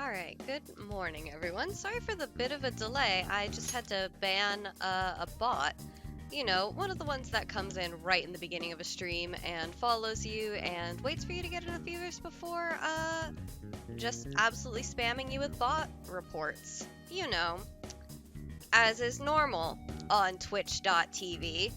Alright, good morning everyone. Sorry for the bit of a delay. I just had to ban a bot. You know, one of the ones that comes in right in the beginning of a stream and follows you and waits for you to get enough viewers before just absolutely spamming you with bot reports. You know, as is normal on twitch.tv.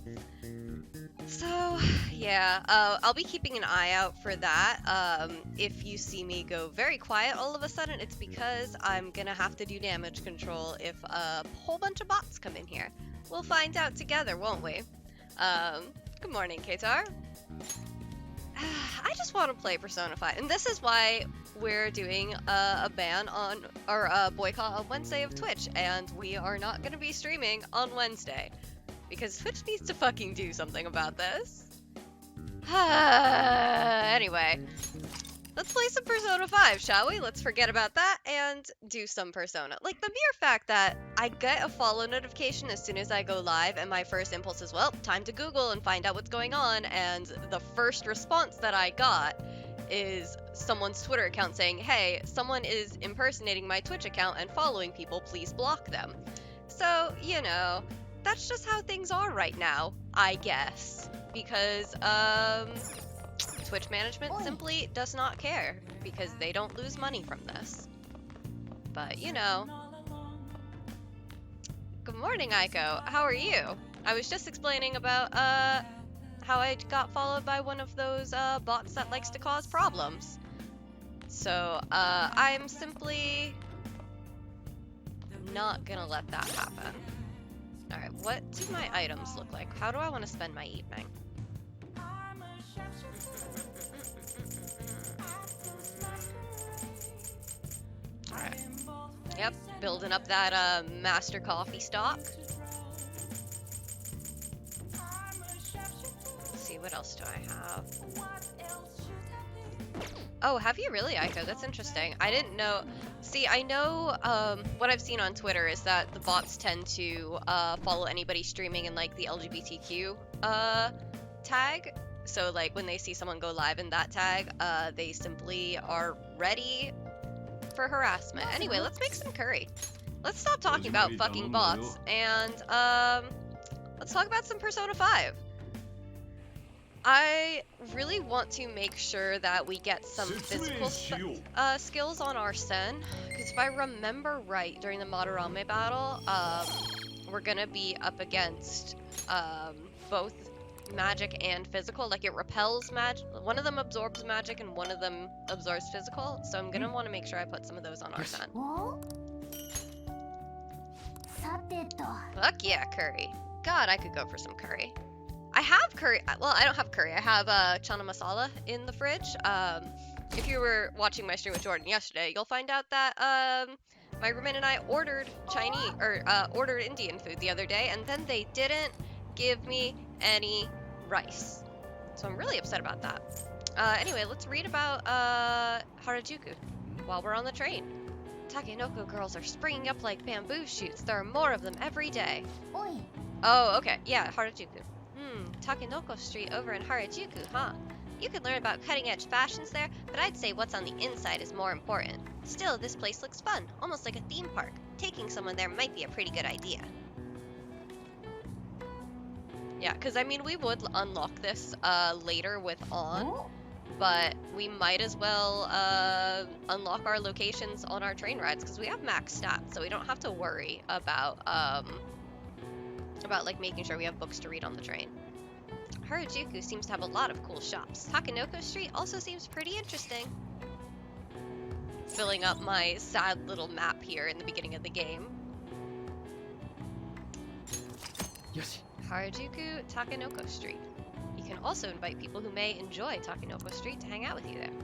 So, yeah, I'll be keeping an eye out for that. If you see me go very quiet all of a sudden, it's because I'm gonna have to do damage control if a whole bunch of bots come in here. We'll find out together, won't we? Good morning, Katar. I just want to play Persona 5, and this is why we're doing a ban on, or a boycott on Wednesday of Twitch, and we are not gonna be streaming on Wednesday. Because Twitch needs to fucking do something about this. Anyway, let's play some Persona 5, shall we? Let's forget about that and do some Persona. Like, the mere fact that I get a follow notification as soon as I go live, and my first impulse is, well, time to Google and find out what's going on, and the first response that I got is someone's Twitter account saying, hey, someone is impersonating my Twitch account and following people, please block them. So, you know, that's just how things are right now, I guess, because Twitch management simply does not care, because they don't lose money from this. But, you know. Good morning, Aiko. How are you? I was just explaining about how I got followed by one of those bots that likes to cause problems. So, I'm simply not gonna let that happen. Alright, what do my items look like? How do I want to spend my evening? Alright. Yep, building up that master coffee stock. Let's see, what else do I have? Oh, have you really, Aiko? That's interesting. I didn't know. See, I know what I've seen on Twitter is that the bots tend to follow anybody streaming in like the LGBTQ tag. So like when they see someone go live in that tag, they simply are ready for harassment. Anyway, let's make some curry. Let's stop talking about fucking bots and let's talk about some Persona 5. I really want to make sure that we get some physical skills on Arsene, because if I remember right, during the Madarame battle, we're gonna be up against both magic and physical. Like, it repels magic, one of them absorbs magic and one of them absorbs physical, so I'm gonna want to make sure I put some of those on Arsene. Fuck yeah, curry. God, I could go for some curry. I have curry. Well, I don't have curry. I have chana masala in the fridge. If you were watching my stream with Jordan yesterday, you'll find out that my roommate and I ordered Chinese or ordered Indian food the other day, and then they didn't give me any rice. So I'm really upset about that. Anyway, let's read about Harajuku while we're on the train. Takenoko girls are springing up like bamboo shoots. There are more of them every day. Oi. Oh, okay. Yeah, Harajuku. Takenoko Street over in Harajuku, huh? You can learn about cutting-edge fashions there, but I'd say what's on the inside is more important. Still, this place looks fun, almost like a theme park. Taking someone there might be a pretty good idea. Yeah, because I mean, we would unlock this later with On, but we might as well unlock our locations on our train rides, because we have max stats, so we don't have to worry about like making sure we have books to read on the train. Harajuku seems to have a lot of cool shops. Takenoko Street also seems pretty interesting. Filling up my sad little map here in the beginning of the game. Yes. Harajuku, Takenoko Street. You can also invite people who may enjoy Takenoko Street to hang out with you there.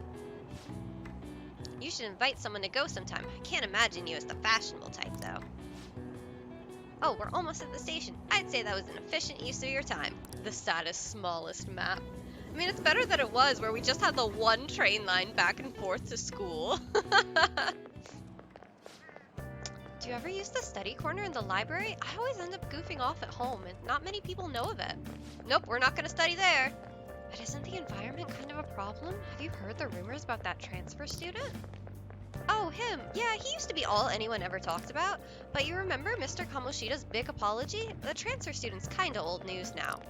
You should invite someone to go sometime. I can't imagine you as the fashionable type, though. Oh, we're almost at the station. I'd say that was an efficient use of your time. The saddest, smallest map. I mean, it's better than it was, where we just had the one train line back and forth to school. Do you ever use the study corner in the library? I always end up goofing off at home, and not many people know of it. Nope, we're not gonna study there. But isn't the environment kind of a problem? Have you heard the rumors about that transfer student? Oh, him. him! Yeah, he used to be all anyone ever talked about. But you remember Mr. Kamoshida's big apology? The transfer student's kinda old news now.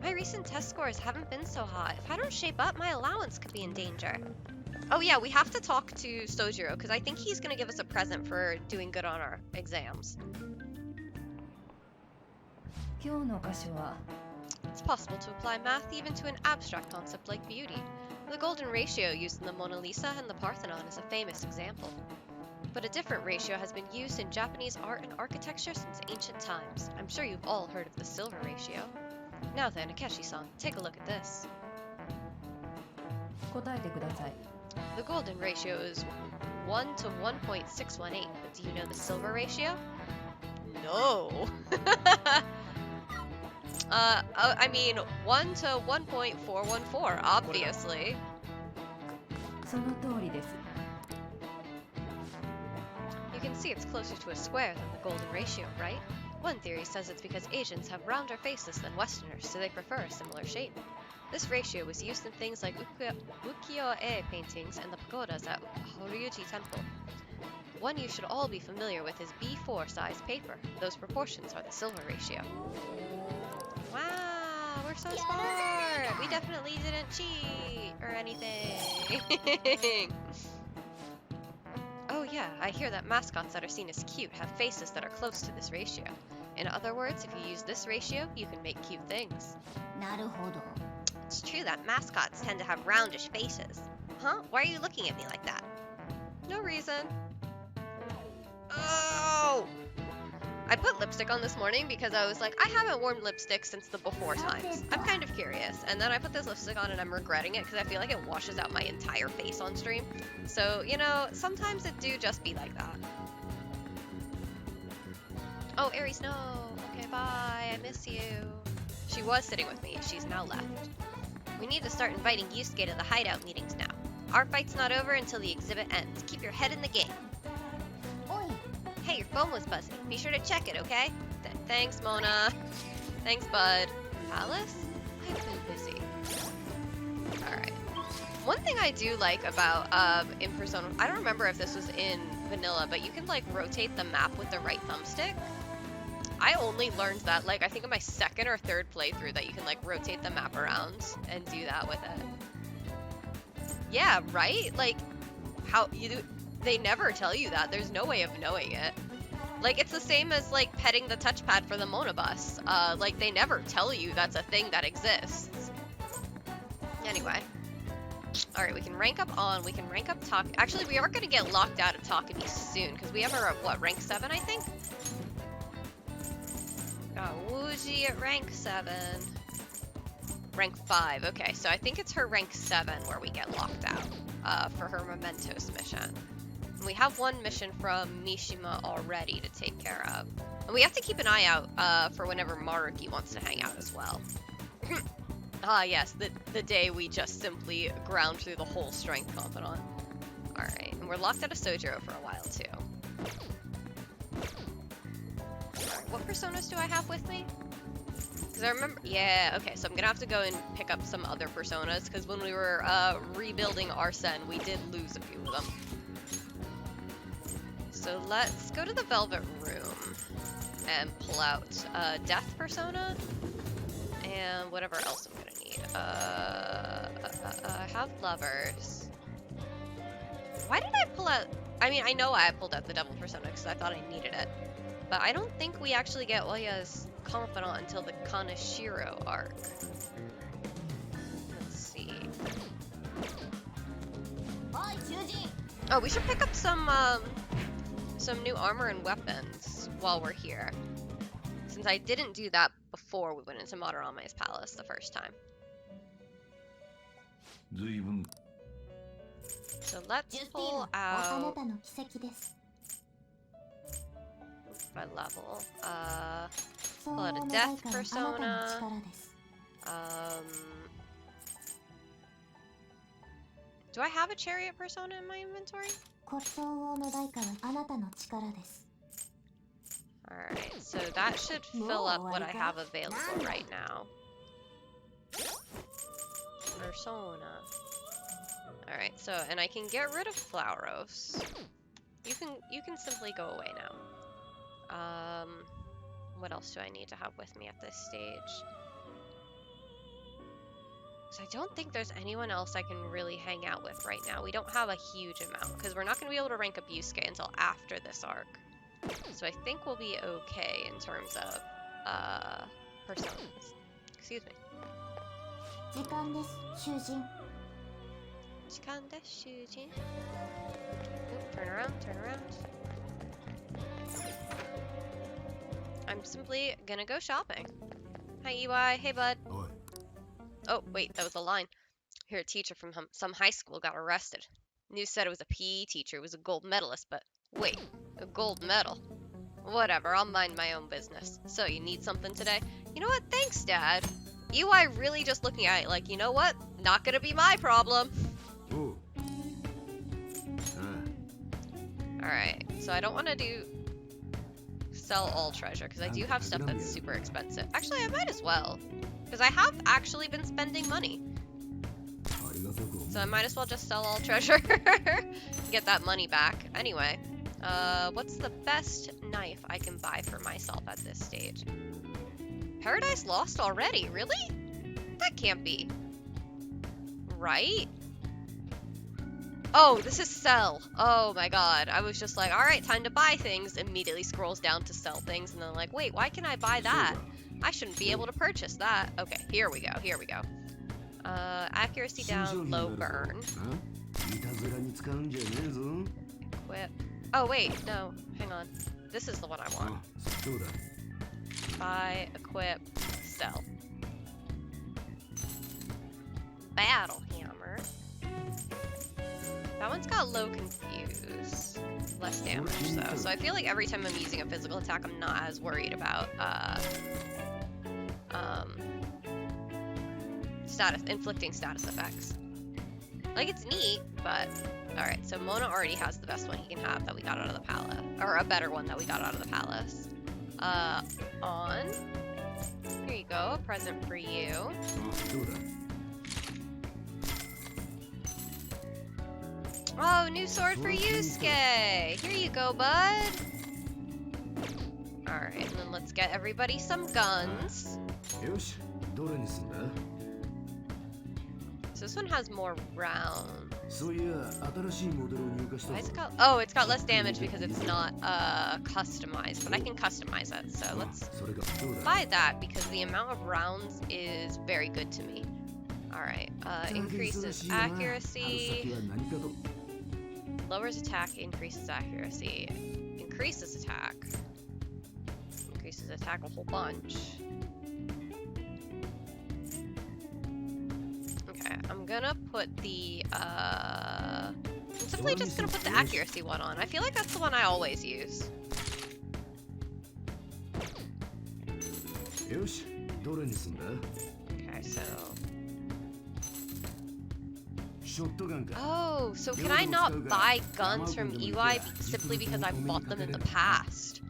My recent test scores haven't been so hot. If I don't shape up, my allowance could be in danger. Oh yeah, we have to talk to Sojiro, because I think he's gonna give us a present for doing good on our exams. It's possible to apply math even to an abstract concept like beauty. The golden ratio used in the Mona Lisa and the Parthenon is a famous example. But a different ratio has been used in Japanese art and architecture since ancient times. I'm sure you've all heard of the silver ratio. Now then, Akeshi-san, take a look at this. The golden ratio is 1 to 1.618, but do you know the silver ratio? No! I mean, 1 to 1.414, obviously. You can see it's closer to a square than the golden ratio, right? One theory says it's because Asians have rounder faces than Westerners, so they prefer a similar shape. This ratio was used in things like ukiyo-e paintings and the pagodas at Horyuji Temple. One you should all be familiar with is B4 size paper. Those proportions are the silver ratio. Wow, we're so smart! We definitely didn't cheat or anything. Oh yeah, I hear that mascots that are seen as cute have faces that are close to this ratio. In other words, if you use this ratio, you can make cute things. It's true that mascots tend to have roundish faces. Huh? Why are you looking at me like that? No reason. Oh! I put lipstick on this morning because I was like, I haven't worn lipstick since the before times. I'm kind of curious. And then I put this lipstick on and I'm regretting it because I feel like it washes out my entire face on stream. So, you know, sometimes it do just be like that. Oh, Aries, no. Okay, bye. I miss you. She was sitting with me. She's now left. We need to start inviting Yusuke to the hideout meetings now. Our fight's not over until the exhibit ends. Keep your head in the game. Hey, your phone was buzzing. Be sure to check it, okay? Thanks, Mona. Thanks, bud. Alice? I've been busy. Alright. One thing I do like about in Persona, I don't remember if this was in vanilla, but you can like rotate the map with the right thumbstick. I only learned that like I think in my second or third playthrough that you can like rotate the map around and do that with it. Yeah, right? Like how you do, they never tell you that. There's no way of knowing it. Like it's the same as like petting the touchpad for the Monobus. Like they never tell you that's a thing that exists. Anyway. Alright, we can rank up on, we can rank up talk. Actually, we are going to get locked out of Takumi soon, because we have her at, what, rank 7, I think? Got Wooji at rank 7. Rank 5, okay, so I think it's her rank 7 where we get locked out for her Mementos mission. And we have one mission from Mishima already to take care of. And we have to keep an eye out for whenever Maruki wants to hang out as well. Ah, yes, the day we just simply ground through the whole strength confidant. Alright, and we're locked out of Sojiro for a while, too. Alright, what personas do I have with me? Because I remember, yeah, okay, so I'm gonna have to go and pick up some other personas, because when we were rebuilding Arsene, we did lose a few of them. So let's go to the Velvet Room and pull out Death persona. And whatever else I'm gonna need. I have lovers. Why did I pull out... I mean, I know I pulled out the devil persona because I thought I needed it. But I don't think we actually get Oya's confidant until the Kaneshiro arc. Let's see. Oh, we should pick up some new armor and weapons while we're here. Since I didn't do that before we went into Madarame's palace the first time. So let's pull out by level. Pull out a death persona. Do I have a chariot persona in my inventory? Alright, so that should fill up what I have available right now. Persona. Alright, so, and I can get rid of Flauros. You can simply go away now. What else do I need to have with me at this stage? So I don't think there's anyone else I can really hang out with right now. We don't have a huge amount because we're not going to be able to rank up Yusuke until after this arc. So I think we'll be okay in terms of personas. Excuse me. 時間です囚人 Turn around, turn around. I'm simply gonna go shopping. Hi, EY. Hey, bud. Oi. Oh, wait, that was a line. Here, a teacher from some high school got arrested. News said it was a PE teacher. It was a gold medalist, but wait, a gold medal? Whatever, I'll mind my own business. So, you need something today? You know what? Thanks, Dad. EY really just looking at it like, you know what? Not gonna be my problem. Oh. Alright, so I don't want to do sell all treasure, because I do have stuff that's super expensive. Actually, I might as well, because I have actually been spending money. So I might as well just sell all treasure, get that money back. Anyway, what's the best knife I can buy for myself at this stage? Paradise Lost already? Really? That can't be. Right? Oh, this is sell. Oh my god. I was just like, alright, time to buy things. Immediately scrolls down to sell things, and then like, wait, why can I buy that? I shouldn't be able to purchase that. Okay, here we go, here we go. Accuracy down, low burn. Equip. Oh wait, no, hang on. This is the one I want. Buy, equip, sell. Battle hammer. That one's got low confuse. Less damage though. So I feel like every time I'm using a physical attack, I'm not as worried about inflicting status effects. Like, it's neat, but alright, so Mona already has the best one he can have that we got out of the palace. Or a better one that we got out of the palace. On. Here you go, a present for you. Oh, new sword for Yusuke! Here you go, bud! Alright, and then let's get everybody some guns. So this one has more rounds. Why is it got... Oh, it's got less damage because it's not customized, but I can customize it, so let's buy that because the amount of rounds is very good to me. Alright, increases accuracy, lowers attack, increases accuracy, increases attack a whole bunch. Okay, I'm gonna put the, I'm simply just gonna put the accuracy one on. I feel like that's the one I always use. Okay, so... Oh, so can I not buy guns from EY simply because I've bought them in the past?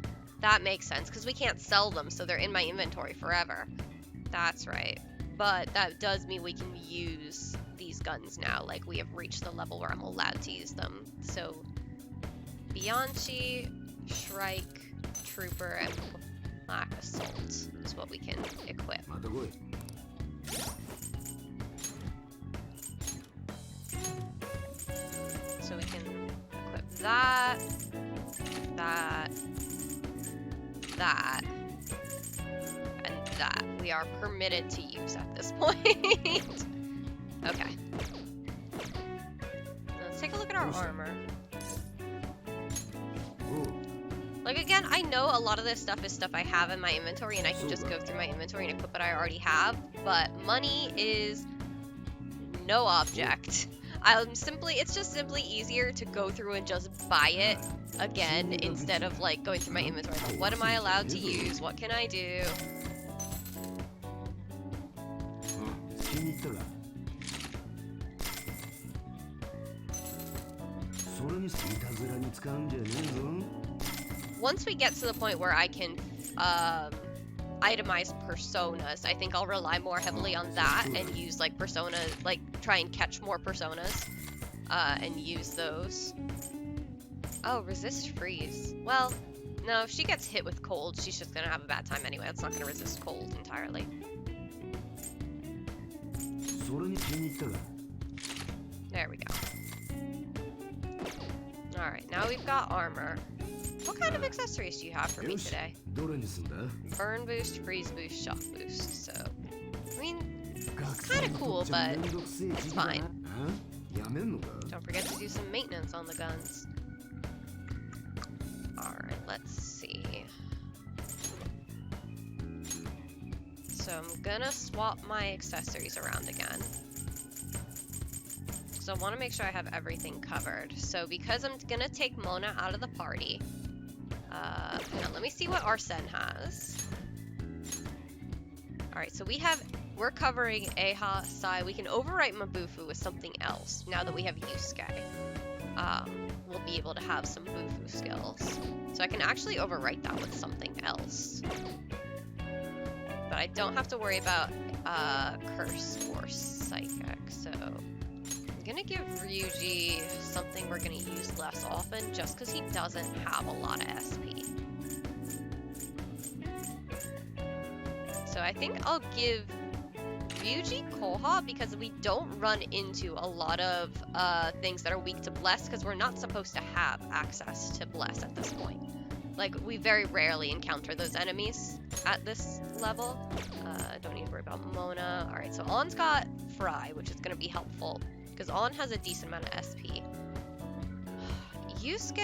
That makes sense, because we can't sell them, so they're in my inventory forever. That's right. But that does mean we can use these guns now, like we have reached the level where I'm allowed to use them. So, Bianchi, Shrike, Trooper, and Black Assault is what we can equip. So we can equip that, and that. We are permitted to use at this point. Okay. Let's take a look at our armor. Like, again, I know a lot of this stuff is stuff I have in my inventory, and I can just go through my inventory and equip what I already have, but money is no object. It's just simply easier to go through and just buy it again instead of like going through my inventory. Like, what am I allowed to use? What can I do? Once we get to the point where I can itemize personas, I think I'll rely more heavily on that and use like personas, like try and catch more personas and use those. Oh, resist freeze. Well, no, if she gets hit with cold, she's just gonna have a bad time anyway. It's not gonna resist cold entirely. それに気に入ったが There we go. Alright, now we've got armor. What kind of accessories do you have for me よし today? どれにすんだ Burn boost, freeze boost, shock boost. So, I mean, 学 kinda 生にと cool, っちゃ but めんどくせえ it's 時期だな fine. あやめんのか Don't forget to do some maintenance on the guns. Alright, let's see. So I'm gonna swap my accessories around again. So I want to make sure I have everything covered. So because I'm gonna take Mona out of the party, hang on, let me see what Arsene has. Alright, so we're covering Eha, Sai. We can overwrite Mabufu with something else now that we have Yusuke. We'll be able to have some Bufu skills. So I can actually overwrite that with something else. But I don't have to worry about Curse or Psychic, so I'm gonna give Ryuji something we're gonna use less often just because he doesn't have a lot of SP. So I think I'll give Ryuji Koha because we don't run into a lot of things that are weak to Bless because we're not supposed to have access to Bless at this point. Like, we very rarely encounter those enemies at this level. Don't need to worry about Mona. Alright, so On's got Fry, which is going to be helpful because On has a decent amount of SP. Yusuke,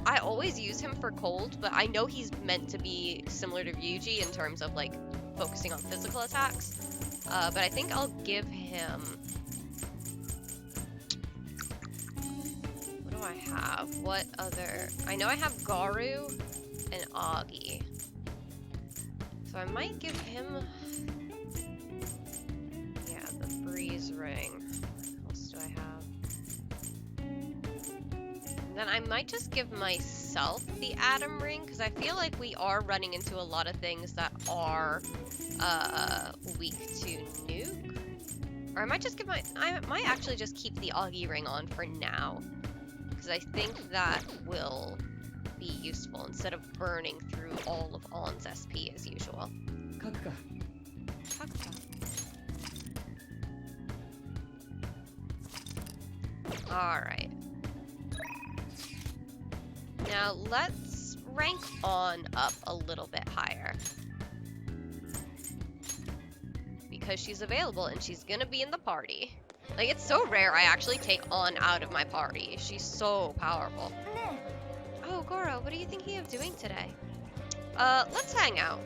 I always use him for cold, but I know he's meant to be similar to Ryuji in terms of, like, focusing on physical attacks. But I think I'll give him... What do I have? What other... I know I have Garu and Agi. So I might give him... Yeah, the Breeze Ring. What else do I have? And then I might just give myself the Atom Ring, because I feel like we are running into a lot of things that are weak to Nuke. Or I might just give I might actually just keep the Agi Ring on for now, because I think that will be useful instead of burning through all of On's SP as usual. 書くか Alright. Now let's rank On up a little bit higher. Because she's available and she's gonna be in the party. Like, it's so rare I actually take On out of my party. She's so powerful. Oh, Goro, what are you thinking of doing today? Let's hang out.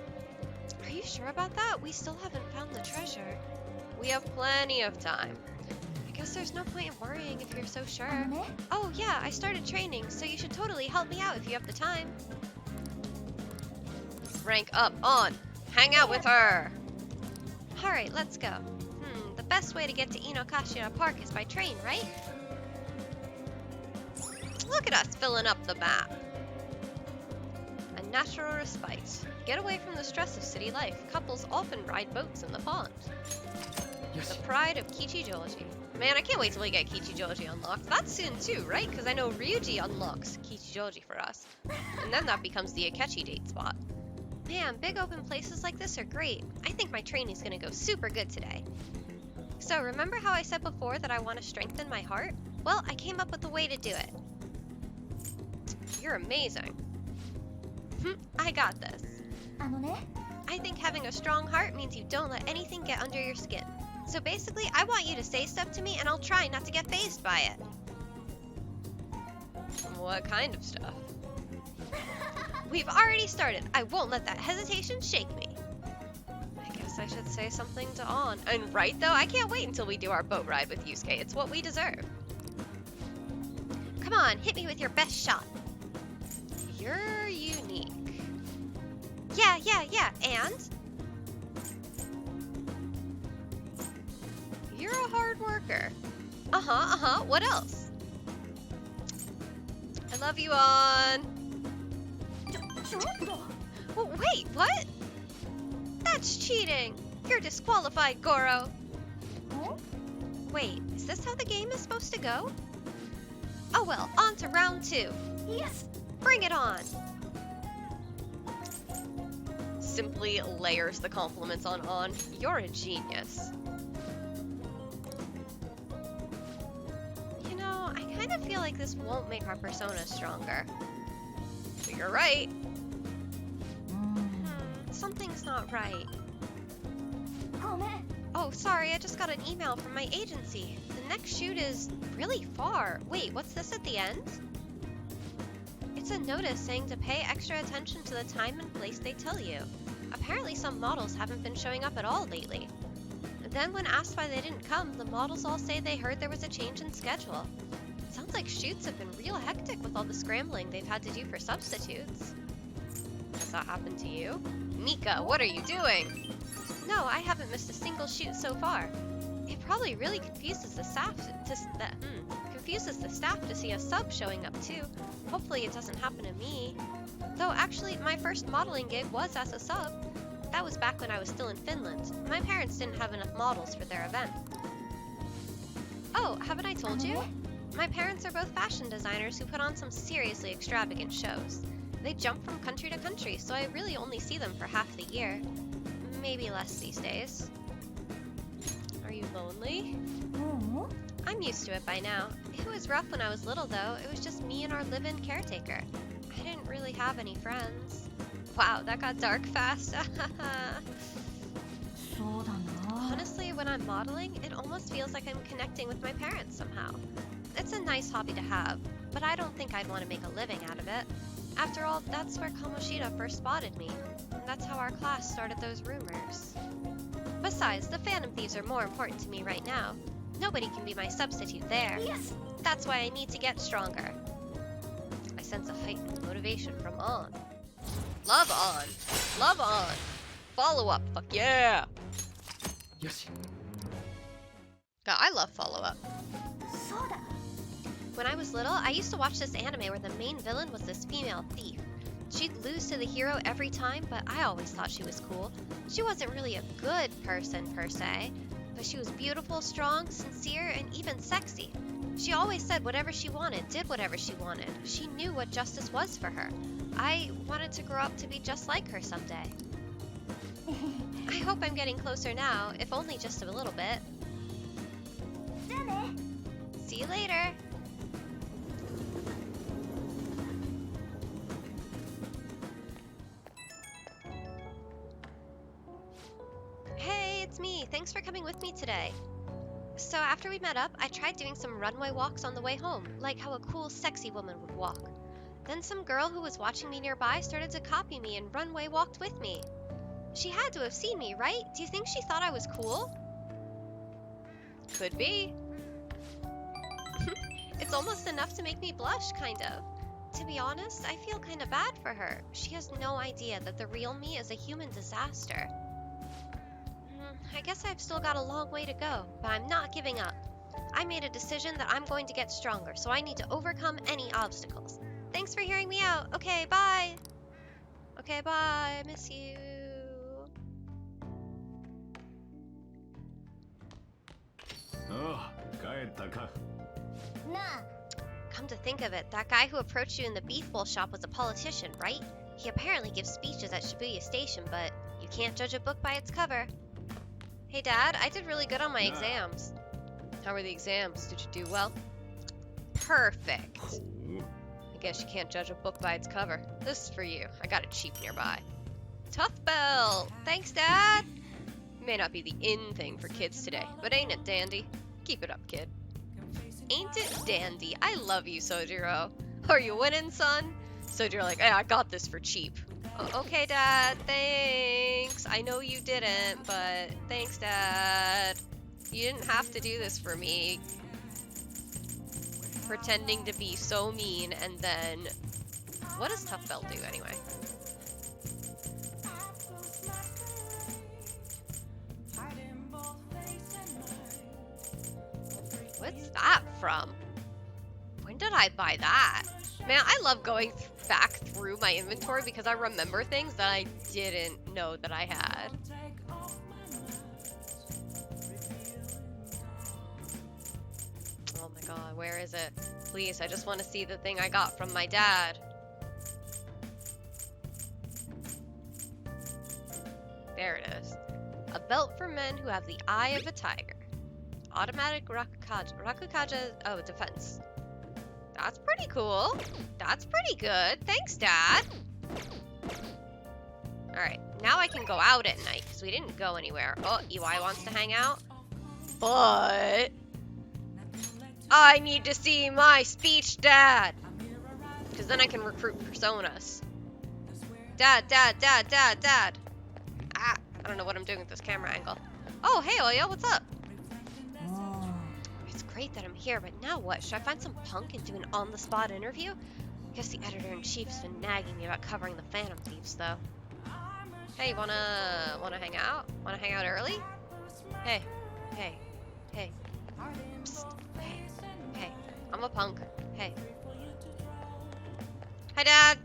Are you sure about that? We still haven't found the treasure. We have plenty of time. I guess there's no point in worrying if you're so sure. Oh, yeah, I started training, so you should totally help me out if you have the time. Rank up, On. Hang out with her. Alright, let's go. The best way to get to Inokashira Park is by train, right? Look at us filling up the map. A natural respite. Get away from the stress of city life. Couples often ride boats in the pond. The pride of Kichijoji. Man, I can't wait till we get Kichijoji unlocked. That's soon too, right? Because I know Ryuji unlocks Kichijoji for us. And then that becomes the Akechi date spot. Man, big open places like this are great. I think my training's gonna go super good today. So, remember how I said before that I want to strengthen my heart? Well, I came up with a way to do it. You're amazing. I got this. I think having a strong heart means you don't let anything get under your skin. So basically, I want you to say stuff to me and I'll try not to get fazed by it. What kind of stuff? We've already started. I won't let that hesitation shake me. I guess I should say something to On. And right though, I can't wait until we do our boat ride with Yusuke. It's what we deserve. Come on, hit me with your best shot. You're unique. Yeah, and? You're a hard worker. What else? I love you, On. Oh, wait, what? That's cheating. You're disqualified, Goro. Wait, is this how the game is supposed to go? Oh well, on to round 2. Yes. Bring it on! Simply layers the compliments on. You're a genius. You know, I kind of feel like this won't make our persona stronger. But you're right. Something's not right. Oh, sorry, I just got an email from my agency. The next shoot is really far. Wait, what's this at the end? It's a notice saying to pay extra attention to the time and place they tell you. Apparently some models haven't been showing up at all lately. Then when asked why they didn't come, the models all say they heard there was a change in schedule. Sounds like shoots have been real hectic with all the scrambling they've had to do for substitutes. Has that happened to you? Mika, what are you doing? No, I haven't missed a single shoot so far. It probably really confuses the staff to see a sub showing up too. Hopefully it doesn't happen to me. Though actually, my first modeling gig was as a sub. That was back when I was still in Finland. My parents didn't have enough models for their event. Oh, haven't I told you? My parents are both fashion designers who put on some seriously extravagant shows. They jump from country to country, so I really only see them for half the year. Maybe less these days. Are you lonely? I'm used to it by now. It was rough when I was little though. It was just me and our live-in caretaker. I didn't really have any friends. Wow, that got dark fast. Honestly, when I'm modeling, it almost feels like I'm connecting with my parents somehow. It's a nice hobby to have, but I don't think I'd want to make a living out of it. After all, that's where Kamoshida first spotted me. And that's how our class started those rumors. Besides, the Phantom Thieves are more important to me right now. Nobody can be my substitute there. Yes. That's why I need to get stronger. I sense a heightened motivation from On. Love On. Love On. Follow up. Fuck yeah. Yoshi. God, I love follow up. When I was little, I used to watch this anime where the main villain was this female thief. She'd lose to the hero every time, but I always thought she was cool. She wasn't really a good person per se, but she was beautiful, strong, sincere, and even sexy. She always said whatever she wanted, did whatever she wanted. She knew what justice was for her. I wanted to grow up to be just like her someday. I hope I'm getting closer now, if only just a little bit. See you later. Hey, it's me. Thanks for coming with me today. So after we met up, I tried doing some runway walks on the way home, like how a cool, sexy woman would walk. Then some girl who was watching me nearby started to copy me and runway walked with me. She had to have seen me, right? Do you think she thought I was cool? Could be. It's almost enough to make me blush, kind of. To be honest, I feel kind of bad for her. She has no idea that the real me is a human disaster. I guess I've still got a long way to go, but I'm not giving up. I made a decision that I'm going to get stronger, so I need to overcome any obstacles. Thanks for hearing me out. Okay, bye. Okay, bye. I miss you. Oh, 帰ったか。 Come to think of it, that guy who approached you in the beef bowl shop was a politician, right? He apparently gives speeches at Shibuya Station, but you can't judge a book by its cover. Hey Dad, I did really good on my exams. How were the exams? Did you do well? Perfect. I guess you can't judge a book by its cover. This is for you. I got it cheap nearby. Tough belt! Thanks, Dad! May not be the in thing for kids today, but ain't it dandy? Keep it up, kid. Ain't it dandy? I love you, Sojiro. Are you winning, son? Sojiro like, hey, I got this for cheap. Okay, Dad, thanks. I know you didn't, but thanks, Dad. You didn't have to do this for me. Pretending to be so mean and then... What does Tough Belt do anyway? What's that from? When did I buy that? Man, I love going back through my inventory because I remember things that I didn't know that I had. Oh my god, where is it? Please, I just want to see the thing I got from my dad. There it is. A belt for men who have the eye of a tiger. Automatic Rakukaja. Rakukaja, oh, defense. That's pretty cool. That's pretty good. Thanks, Dad. Alright, now I can go out at night, because we didn't go anywhere. Oh, EY wants to hang out. But I need to see my speech, Dad. Because then I can recruit personas. Dad. Ah, I don't know what I'm doing with this camera angle. Oh, hey, Oya, what's up? It's great that I'm here, but now what? Should I find some punk and do an on-the-spot interview? I guess the editor-in-chief's been nagging me about covering the Phantom Thieves, though. Hey, wanna hang out? Wanna hang out early? Hey. Psst. Hey. I'm a punk. Hey. Hi, Dad.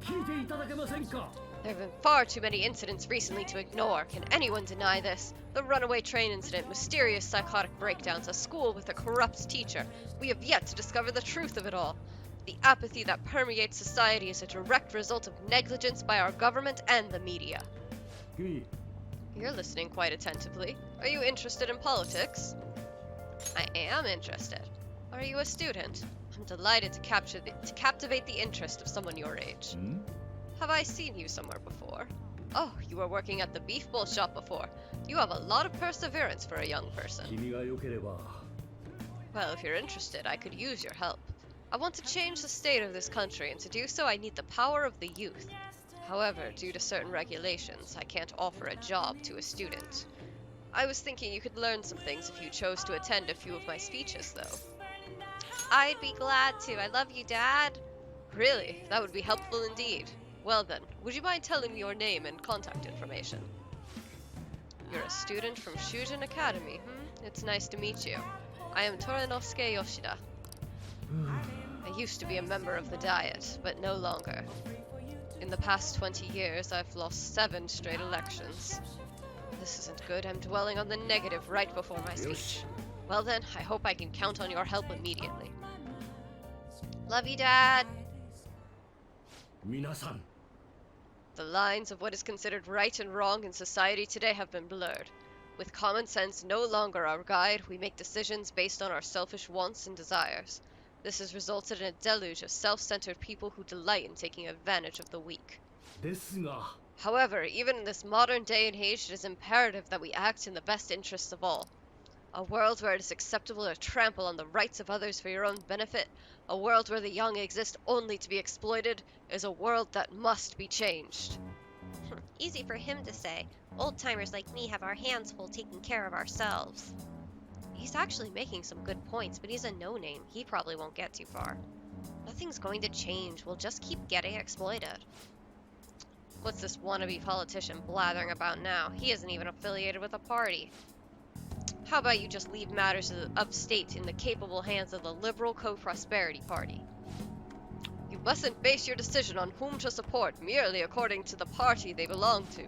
There have been far too many incidents recently to ignore. Can anyone deny this? The runaway train incident, mysterious psychotic breakdowns, a school with a corrupt teacher. We have yet to discover the truth of it all. The apathy that permeates society is a direct result of negligence by our government and the media. You're listening quite attentively. Are you interested in politics? I am interested. Are you a student? I'm delighted to captivate the interest of someone your age. Have I seen you somewhere before? Oh, you were working at the beef bowl shop before. You have a lot of perseverance for a young person. Well, if you're interested, I could use your help. I want to change the state of this country, and to do so I need the power of the youth. However, due to certain regulations, I can't offer a job to a student. I was thinking you could learn some things if you chose to attend a few of my speeches, though. I'd be glad to. I love you, Dad. Really? That would be helpful indeed. Well then, would you mind telling me your name and contact information? You're a student from Shujin Academy, It's nice to meet you. I am Toranosuke Yoshida. I used to be a member of the Diet, but no longer. In the past 20 years, I've lost 7 straight elections. This isn't good. I'm dwelling on the negative right before my speech. Well then, I hope I can count on your help immediately. Love you, Dad. The lines of what is considered right and wrong in society today have been blurred. With common sense no longer our guide, we make decisions based on our selfish wants and desires. This has resulted in a deluge of self-centered people who delight in taking advantage of the weak. However, even in this modern day and age, it is imperative that we act in the best interests of all. A world where it is acceptable to trample on the rights of others for your own benefit, a world where the young exist only to be exploited, is a world that must be changed. Easy for him to say. Old-timers like me have our hands full taking care of ourselves. He's actually making some good points, but he's a no-name. He probably won't get too far. Nothing's going to change. We'll just keep getting exploited. What's this wannabe politician blathering about now? He isn't even affiliated with a party. How about you just leave matters of state in the capable hands of the Liberal Co-Prosperity Party? You mustn't base your decision on whom to support merely according to the party they belong to.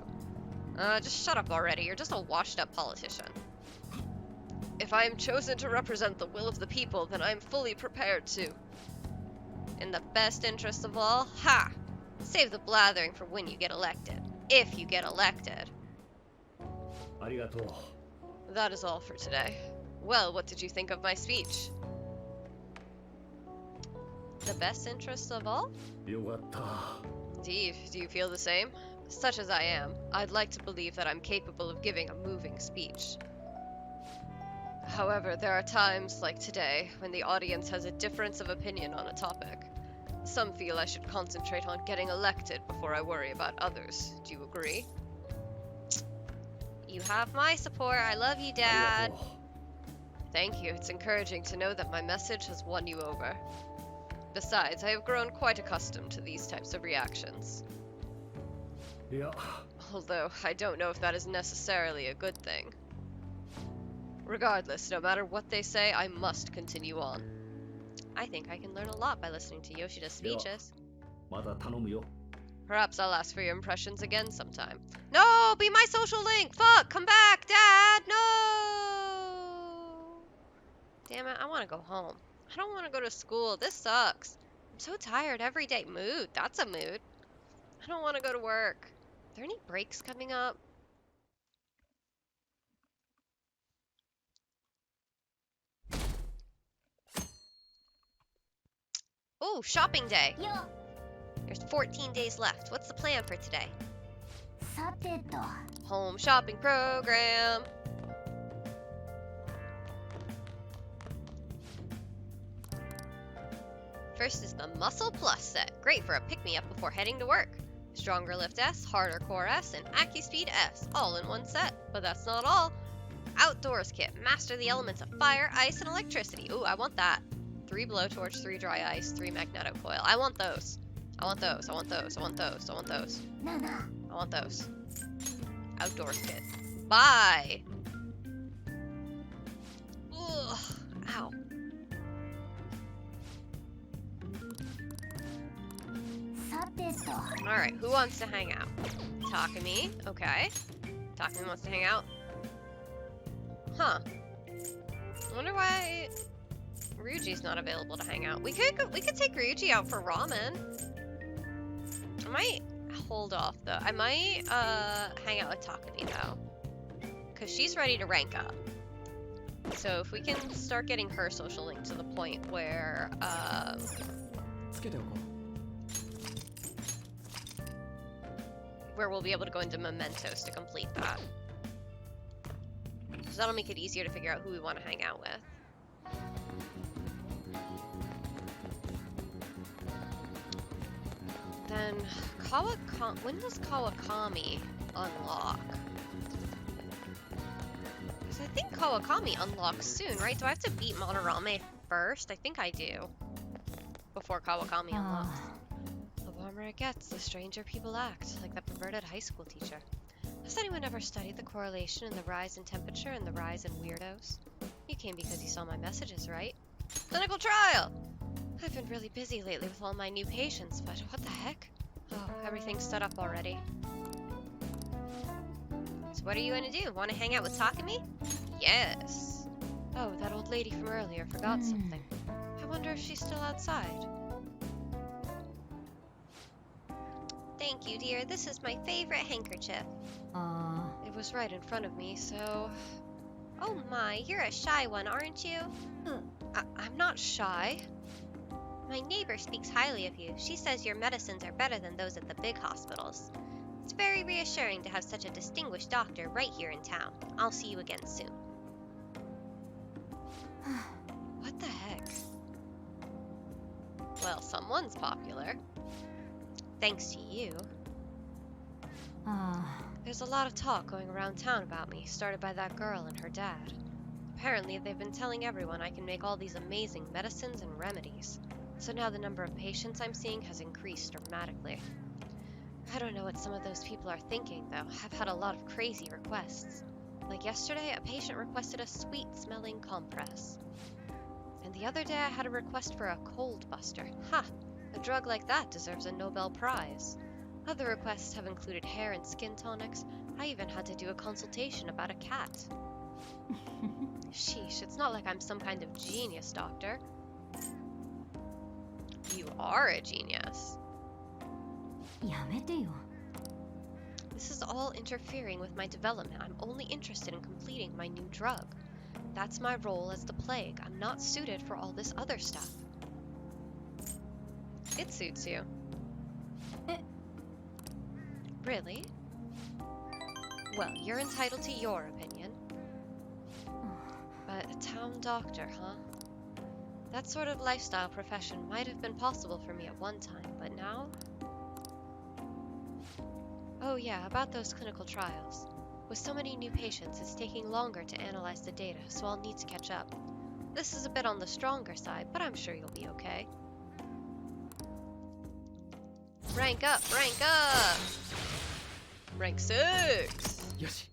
Just shut up already. You're just a washed-up politician. If I am chosen to represent the will of the people, then I am fully prepared to. In the best interest of all, ha! Save the blathering for when you get elected. If you get elected. That is all for today. Well, what did you think of my speech? The best interests of all? Do you feel the same? Such as I am, I'd like to believe that I'm capable of giving a moving speech. However, there are times, like today, when the audience has a difference of opinion on a topic. Some feel I should concentrate on getting elected before I worry about others. Do you agree? You have my support. I love you, Dad. Thank you. It's encouraging to know that my message has won you over. Besides, I have grown quite accustomed to these types of reactions. Although, I don't know if that is necessarily a good thing. Regardless, no matter what they say, I must continue on. I think I can learn a lot by listening to Yoshida's speeches. Perhaps I'll ask for your impressions again sometime. No! Be my social link! Fuck! Come back, Dad! No! Damn it, I want to go home. I don't want to go to school. This sucks. I'm so tired every day. Mood. That's a mood. I don't want to go to work. Are there any breaks coming up? Oh, shopping day. よ There's 14 days left. What's the plan for today? さてと Home shopping program. First is the Muscle Plus set. Great for a pick-me-up before heading to work. Stronger Lift S, Harder Core S, and AccuSpeed S, all in one set. But that's not all. Outdoors kit. Master the elements of fire, ice, and electricity. Ooh, I want that. 3 blowtorch, 3 dry ice, 3 magneto coil. I want those. I want those. I want those. I want those. I want those. 7 I want those. Outdoors kit. Bye! Ugh. Ow. さてと Alright, who wants to hang out? Takumi. Okay. Takumi wants to hang out. Huh. I wonder why Ryuji's not available to hang out. We could take Ryuji out for ramen. I might hold off though. I might hang out with Takumi though. Cause she's ready to rank up. So if we can start getting her social link to the point where つけておこう where we'll be able to go into mementos to complete that. So that'll make it easier to figure out who we want to hang out with. Then when does Kawakami unlock? Because I think Kawakami unlocks soon, right? Do I have to beat Monorame first? I think I do. Before Kawakami unlocks. The warmer it gets, the stranger people act, like that perverted high school teacher. Has anyone ever studied the correlation in the rise in temperature and the rise in weirdos? You came because you saw my messages, right? Clinical trial! I've been really busy lately with all my new patients, but what the heck? Oh, everything's set up already. So what are you gonna do? Want to hang out with Takumi? Yes. Oh, that old lady from earlier forgot something. I wonder if she's still outside. Thank you, dear. This is my favorite handkerchief. It was right in front of me, so... Oh my, you're a shy one, aren't you? I'm not shy. My neighbor speaks highly of you. She says your medicines are better than those at the big hospitals. It's very reassuring to have such a distinguished doctor right here in town. I'll see you again soon. What the heck? Well, someone's popular. Thanks to you. There's a lot of talk going around town about me, started by that girl and her dad. Apparently, they've been telling everyone I can make all these amazing medicines and remedies. So now the number of patients I'm seeing has increased dramatically. I don't know what some of those people are thinking, though. I've had a lot of crazy requests. Like yesterday, a patient requested a sweet-smelling compress. And the other day, I had a request for a cold buster. Ha! A drug like that deserves a Nobel Prize. Other requests have included hair and skin tonics. I even had to do a consultation about a cat. Sheesh, it's not like I'm some kind of genius, doctor. You are a genius. やめてよ This is all interfering with my development. I'm only interested in completing my new drug. That's my role as the plague. I'm not suited for all this other stuff. It suits you. Really? Well, you're entitled to your opinion. But a town doctor, huh? That sort of lifestyle profession might have been possible for me at one time, but now? Oh yeah, about those clinical trials. With so many new patients, it's taking longer to analyze the data, so I'll need to catch up. This is a bit on the stronger side, but I'm sure you'll be okay. Rank up! Rank up! Rank 6! よし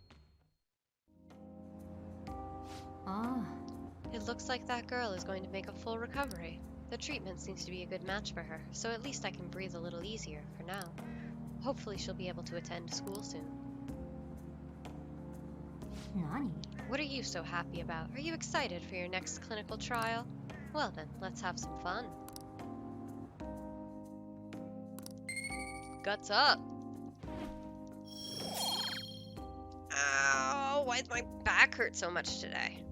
It looks like that girl is going to make a full recovery. The treatment seems to be a good match for her, so at least I can breathe a little easier for now. Hopefully she'll be able to attend school soon. 何 What are you so happy about? Are you excited for your next clinical trial? Well then, let's have some fun. Guts up! Ow! Why does my back hurt so much today?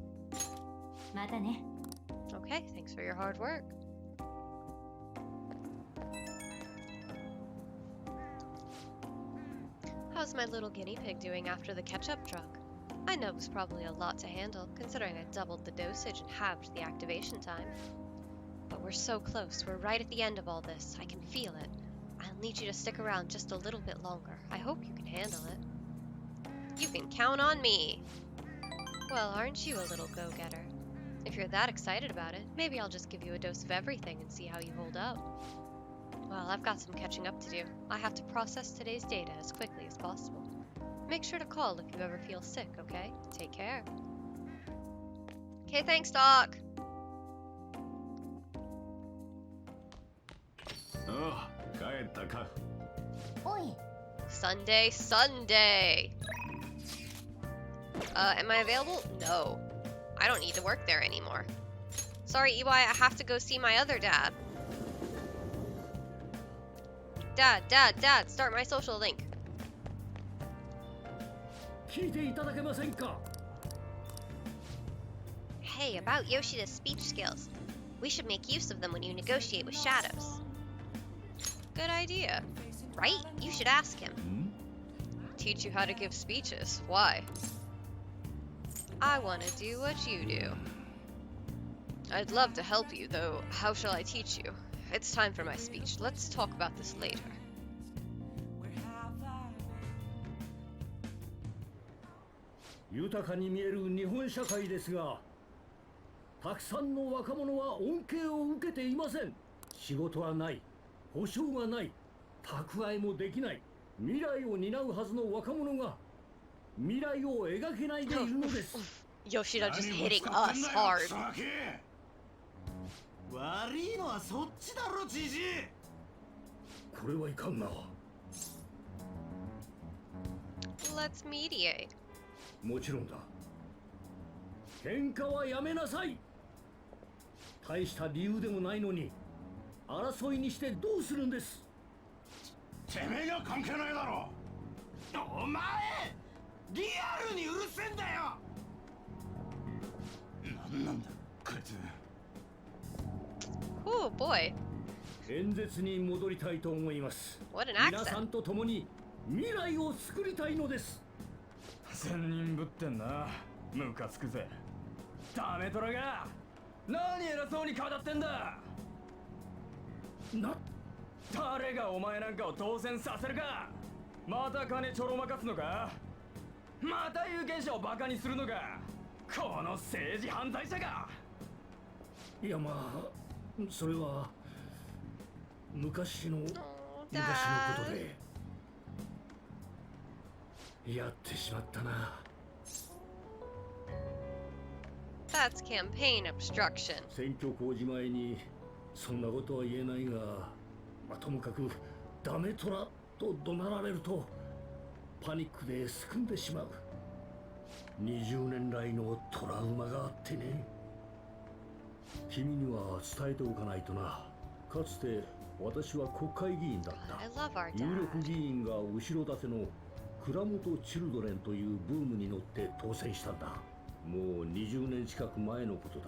またね。 Okay, thanks for your hard work. How's my little guinea pig doing after the ketchup drug? I know it was probably a lot to handle, considering I doubled the dosage and halved the activation time. But we're so close, we're right at the end of all this. I can feel it. I'll need you to stick around just a little bit longer. I hope you can handle it. You can count on me! Well, aren't you a little go-getter? If you're that excited about it, maybe I'll just give you a dose of everything and see how you hold up. Well, I've got some catching up to do. I have to process today's data as quickly as possible. Make sure to call if you ever feel sick, okay? Take care. Okay, thanks, Doc. ああ、帰ったか。おい、 Sunday, Sunday! Am I available? No. I don't need to work there anymore. Sorry, EY, I have to go see my other dad. Dad, start my social link. 聞いていただけませんか。 Hey, about Yoshida's speech skills. We should make use of them when you negotiate with shadows. Good idea. Right? You should ask him. Teach you how to give speeches. Why? I want to do what you do. I'd love to help you, though how shall I teach you? It's time for my speech. Let's talk about this later. 豊かに見える日本社会ですが、たくさんの若者は恩恵を受けていません。仕事はない、保証がない、蓄えもできない、未来を担うはずの若者が未来を描けないでいるのです。Yoshida just hitting us hard. 悪いのはそっちだろ、じじい。これはいかんな。 Let's mediate. もちろんだ。喧嘩はやめなさい。大した理由でもないのに争いにしてどうするんです。てめえが関係ないだろ。お前リアルにうるせえんだよ。なんだこいつ。 Oh boy. 演説に戻りたいと思います。 What an 皆さ accent. んと共に未来を作りたいのです。千人ぶってんな。ムカつくぜ。ダメトラが何偉そうに語ってんだ。誰がお前なんかを当選させるか。また金ちょろまかすのか。また有権者をバカにするのか。この政治犯罪者が。いやまあそれは昔の Oh, 昔のこと Dad. でやってしまったな。 That's campaign obstruction. 選挙公示前にそんなことは言えないが、まあ、ともかくダメトラと怒鳴られるとパニックですくんでしまう。20年来のトラウマがあってね。君には伝えておかないとな。かつて私は国会議員だった。 I love our 有力 dad. 議員が後ろ盾の蔵元チルドレンというブームに乗って当選したんだ。もう20年近く前のことだ。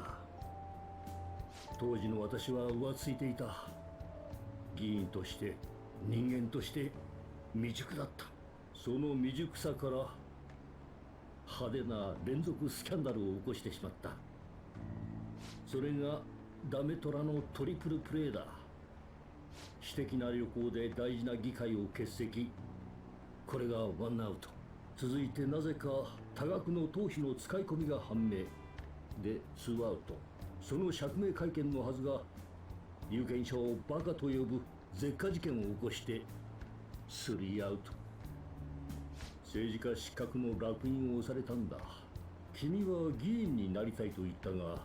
当時の私は浮ついていた。議員として人間として未熟だった。その未熟さから派手な連続スキャンダルを起こしてしまった。それがダメトラのトリプルプレーだ。私的な旅行で大事な議会を欠席。これがワンアウト。続いてなぜか多額の党費の使い込みが判明。で、ツーアウト。その釈明会見のはずが、有権者をバカと呼ぶ絶火事件を起こして、スリーアウト。政治家失格の烙印を押されたんだ。君は議員になりたいと言ったが、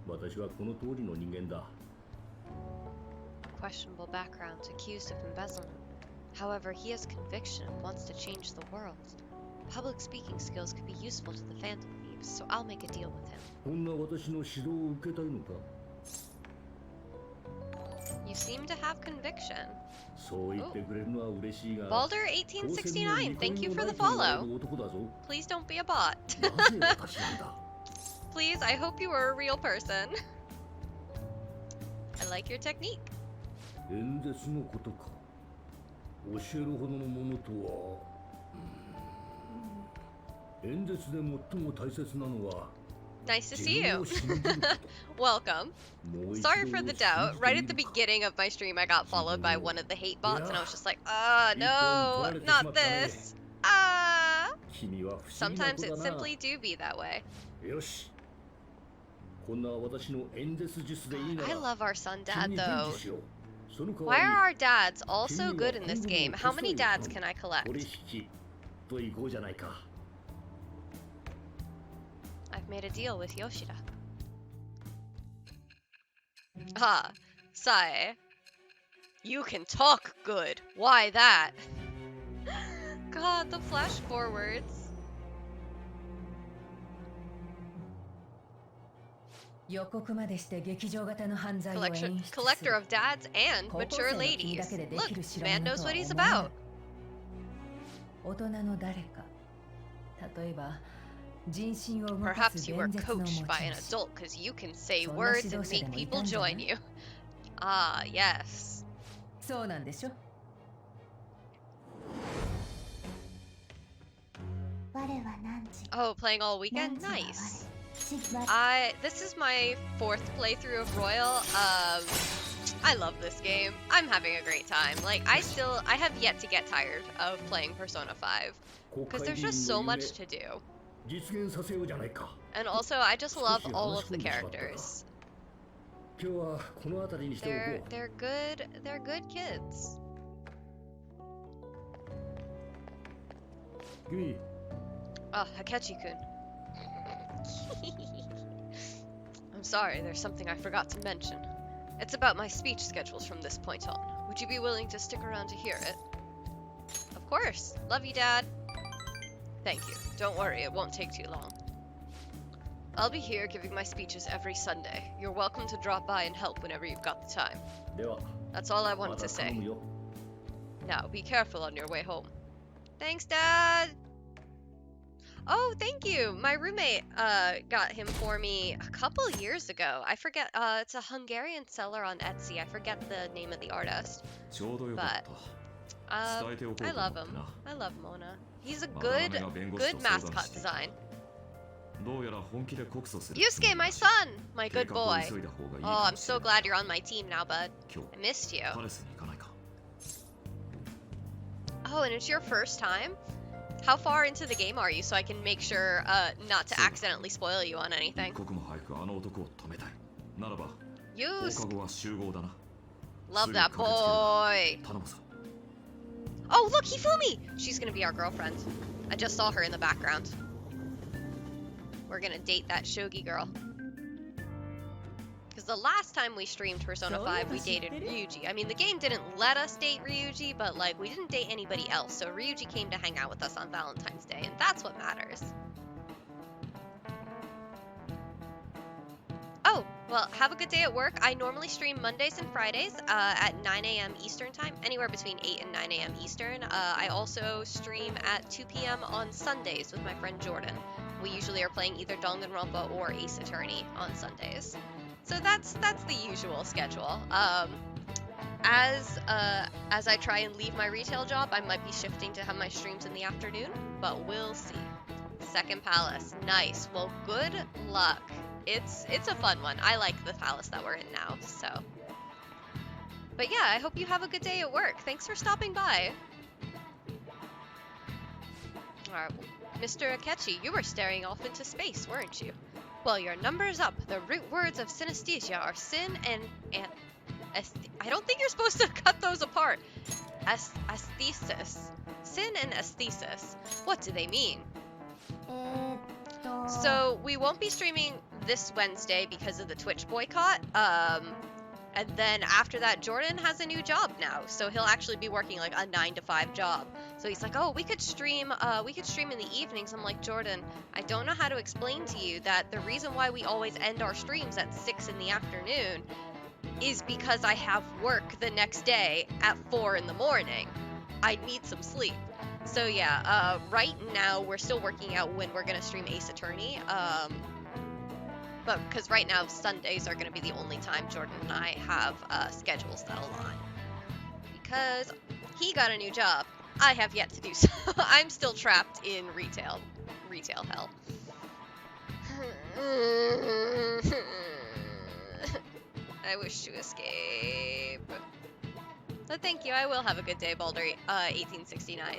私はこの通りの人間だ。Questionable background, accused of embezzlement. However, he has conviction and wants to change the world. Public speaking skills could be useful to the Phantom Thief. leaves, so I'll make a deal with him. こんな私の指導を受けたいのか You seem to have conviction. そう言ってくれるのは嬉しいが Balder1869, thank you for the follow. Please don't be a bot. なぜ私なんだ Please, I hope you are a real person. I like your technique. 演説のことか教えるほどのものとは演説で最も大切なのは Nice to 自 see 分 you. を信じること Welcome. もう一度 Sorry for the doubt. 信じて Right み at the るか beginning of my stream, I got followed by one of the hate bots, and I was just like, no, 一本取られてしま not ったね this. 君は不思議な Sometimes 子 it だな simply do be that way. よしこんな私の演説術でいいな I ら love our son 君 dad に though. 伝授しようその代 Why わ are our dads all り so 君 good は in this 今 game? 後 How の many 手伝いを dads 頼む can I collect? 取引といこうじゃないか I've made a deal with Yoshida. Ah, Sae. You can talk good. Why that? God, the flash forwards. 予告までして劇場型の犯罪を演出する Collector of dads and 高校 mature 生の君 ladies. だけでで Look, きる代 man 物 knows と what は he's 思わない about. 大人の誰か例えば人心を動か Perhaps す you 伝 were 説の持 coached ち by an 主 adult because you can say そんな words 指 and 導者で make もい people たんじゃない join you. Ah, yes. そうなんでしょ我は何時 Oh, playing all weekend? 何時は我 Nice. 我 This is my 4th playthrough of Royal. I love this game. I'm having a great time. Like, I have yet to get tired of playing Persona 5. 国 Because 会 there's 議員 just の so 夢 much to do. 実現させようじゃないか And also, I just love 少し all 話 of し the 込んでしまった characters. 今日はこの辺りにしておこ They're う good kids. 君 Oh, Hakechi-kun. I'm sorry, there's something I forgot to mention. It's about my speech schedules from this point on. Would you be willing to stick around to hear it? Of course. Love you, Dad. Thank you. Don't worry, it won't take too long. I'll be here giving my speeches every Sunday. You're welcome to drop by and help whenever you've got the time. では That's all I ま wanted た to 頼 say. むよ Now, be careful on your way home. Thanks, Dad! Oh, thank you! My roommate got him for me a couple years ago. I forget, it's a Hungarian seller on Etsy. I forget the name of the artist. ちょうどよかった I 伝えておこうと I 思っ love て him. な I love Mona. He's a まだ good, 姉が弁護士 good と相談 mascot していた design. どうやら本気で告訴する Yusuke, my son! My 計 good 画を boy. 急いだ方がいい Oh, か I'm もしれ so ない glad you're on my team now, bud. 今 I missed you. 日パレスに行かないか Oh, and it's your first time? How far into the game are you so I can make sure not to accidentally spoil you on 一 anything? 刻も早くあの男を止めたいならば放 Yusuke! 課後は集合だな Love that すぐ駆けつける boy! 頼むぞ Oh, look, Hifumi! She's gonna be our girlfriend. I just saw her in the background. We're gonna date that shogi girl. Because the last time we streamed Persona 5, we dated Ryuji. I mean, the game didn't let us date Ryuji, but, like, we didn't date anybody else, so Ryuji came to hang out with us on Valentine's Day, and that's what matters. Oh, well, have a good day at work. I normally stream Mondays and Fridays at 9 a.m. Eastern Time, anywhere between 8 and 9 a.m. Eastern. I also stream at 2 p.m. on Sundays with my friend Jordan. We usually are playing either Danganronpa or Ace Attorney on Sundays. So that's the usual schedule. As I try and leave my retail job, I might be shifting to have my streams in the afternoon, but we'll see. Second palace, nice. Well, good luck. It's a fun one. I like the palace that we're in now, so. But yeah, I hope you have a good day at work. Thanks for stopping by. Alright, Mr. Akechi, you were staring off into space, weren't you? Well, your number's up. The root words of synesthesia are sin and I don't think you're supposed to cut those apart. Aesthesis. Sin and aesthesis. What do they mean? So we won't be streaming this Wednesday because of the Twitch boycott. And then after that, Jordan has a new job now, so he'll actually be working like a 9 to 5 job. So he's like, oh, we could stream in the evenings. I'm like, Jordan, I don't know how to explain to you that the reason why we always end our streams at 6 in the afternoon is because I have work the next day at 4 in the morning. I need some sleep. So yeah, right now we're still working out when we're gonna stream Ace Attorney. But because right now Sundays are gonna be the only time Jordan and I have schedules that align. Because he got a new job, I have yet to do so. I'm still trapped in retail hell. I wish to escape. But thank you, I will have a good day, Baldur 1869.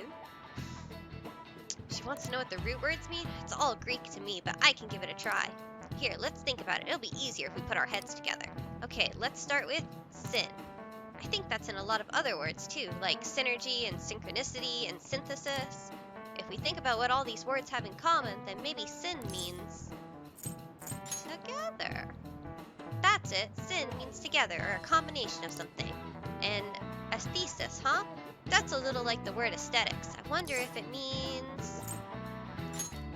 She wants to know what the root words mean? It's all Greek to me, but I can give it a try. Here, let's think about it. It'll be easier if we put our heads together. Okay, let's start with sin. I think that's in a lot of other words too, like synergy and synchronicity and synthesis. If we think about what all these words have in common, then maybe sin means together. That's it. Sin means together, or a combination of something. And aesthesis, huh? That's a little like the word aesthetics. I wonder if it means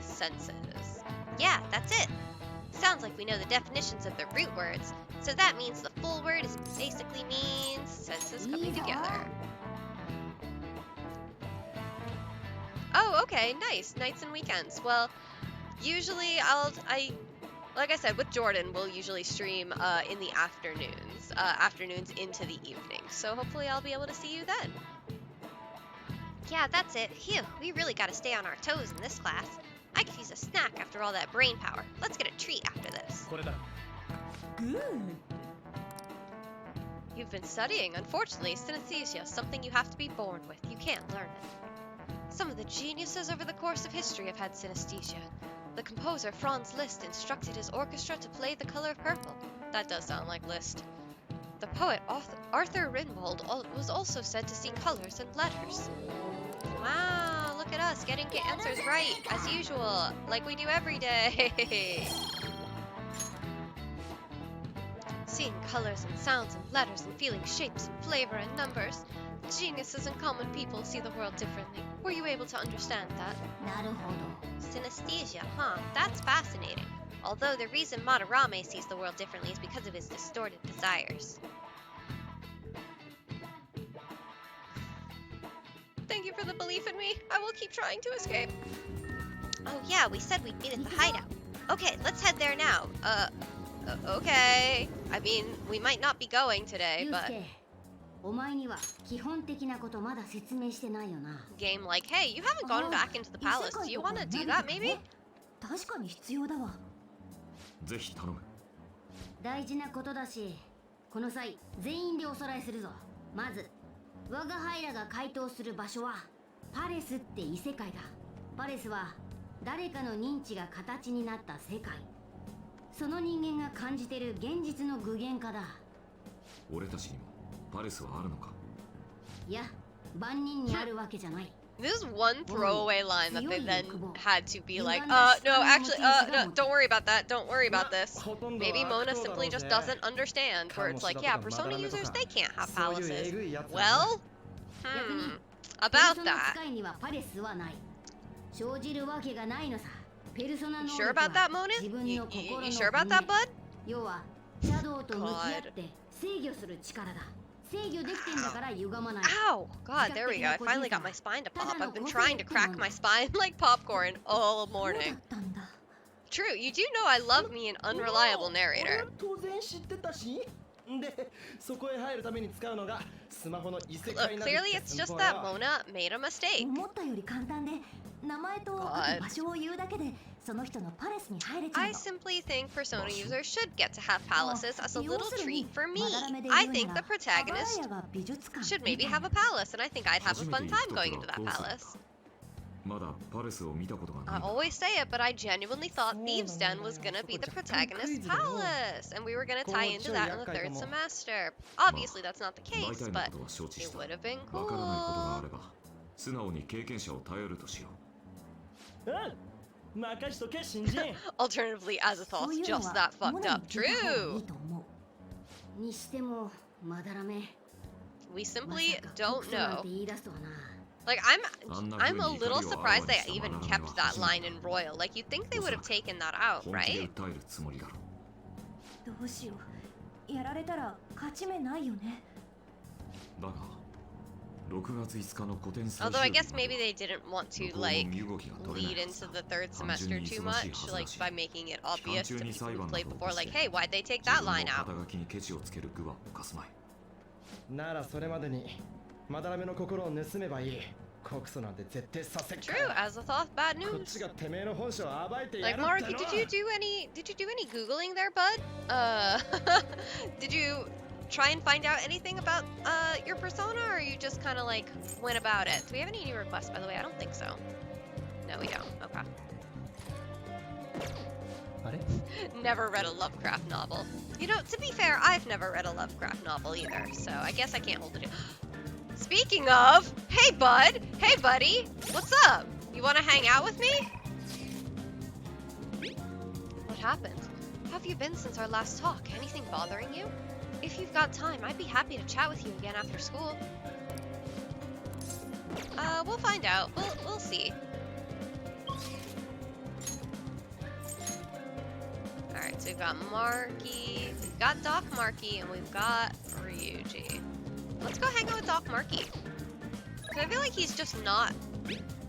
senses. Yeah, that's it. Sounds like we know the definitions of the root words. So that means the full word is basically means senses coming together. Oh, okay, nice. Nights and weekends. Well, usually like I said, with Jordan, we'll usually stream in the afternoons into the evening. So hopefully I'll be able to see you then. Yeah, that's it. Phew, we really gotta stay on our toes in this class. I could use a snack after all that brain power. Let's get a treat after this. Good. You've been studying. Unfortunately, synesthesia is something you have to be born with. You can't learn it. Some of the geniuses over the course of history have had synesthesia. The composer Franz Liszt instructed his orchestra to play the color purple. That does sound like Liszt. The poet Arthur Rimbaud was also said to see colors and letters. Wow, look at us getting answers right, as usual, like we do every day. Seeing colors and sounds and letters and feeling shapes and flavor and numbers. Geniuses and common people see the world differently. Were you able to understand that? なるほど。 Synesthesia, huh? That's fascinating. Although the reason Madarame sees the world differently is because of his distorted desires. Thank you for the belief in me. I will keep trying to escape. Oh yeah, we said we'd meet at the hideout. Okay, let's head there now. Okay. I mean, we might not be going today, but... お前には基本的なことまだ説明してないよな。 Game like, hey, you haven't gone back into the palace. Do you want to do that, maybe? 確かに必要だわ。ぜひ頼む。大事なことだし、この際全員でおさらいするぞ。まず、我が輩らが回答する場所はパレスって異世界だ。パレスは誰かの認知が形になった世界。その人間が感じてる現実の具現化だ。俺たちにもパレスはあるのか？いや、万人にあるわけじゃない。 This is one throwaway line that they then had to be like, no, actually, no, don't worry about that, don't worry about this. Maybe Mona simply just doesn't understand, where it's like, yeah, Persona users, they can't have palaces. Well, about that. You sure about that, Mona? You sure about that, bud? Ow! God, there we go. I finally got my spine to pop. I've been trying to crack my spine like popcorn all morning. True, you do know I love me an unreliable narrator. Look, clearly it's just that Mona made a mistake. 思ったより簡単で、名前と場所を言うだけで、その人のパレスに入れちゃう I の。 simply think Persona users should get to have palaces as a little treat for me. I think the protagonist should maybe have a palace, and I think I'd have a fun time going into that palace. まだパレスを見たことが I ない。 always say it, but I genuinely thought Thieves' Den was gonna be the protagonist's palace, and we were gonna tie into that in the third semester. Obviously, that's not the 大 case, 体の but ことは承知し it た。 would have been わからないことがあ cool. れば素直に経験者を頼るとしよう。 任しとけ新人。 Alternatively, as a そう thought, いうの just は that モ fucked ナ up. に聞いた方がい True. いと思う。にしてもまだらめ We まさ simply か don't 告訴なん know. て言い出すとはな Like, I'm a little surprised they even kept that line in Royal. Like, you'd think they would have taken that out, 本気で right? 訴えるつもりだろ。どうしよう。やられたら勝ち目ないよね。だが6月5日の古典最 Although I 終日 guess maybe they didn't want to, like, lead into the third semester too much, like, by making it obvious to people who played before, like, hey, why'd they take that line out? 肩書きにケチをつける具は犯すまい。ならそれまでにまだらめの心を盗めばいい。告訴なんて絶対させっか True, as a thought, bad こっ news. ちがてめえの本性を暴いてや Like, るって Maruki, の did you do any Googling there, bud? Did you try and find out anything about, your persona, or you just kind of, like, went about it? Do we have any new requests, by the way? I don't think so. No, we don't. Okay. あれ Never read a Lovecraft novel. You know, to be fair, I've never read a Lovecraft novel either, so I guess I can't hold it. Speaking of, hey bud, hey buddy, what's up? You want to hang out with me? What happened? How have you been since our last talk? Anything bothering you? If you've got time, I'd be happy to chat with you again after school. We'll find out. We'll see. Alright, so we've got Marky, we've got Doc Marky, and we've got Ryuji. Let's go hang out with Doc Marky. 'Cause I feel like he's just not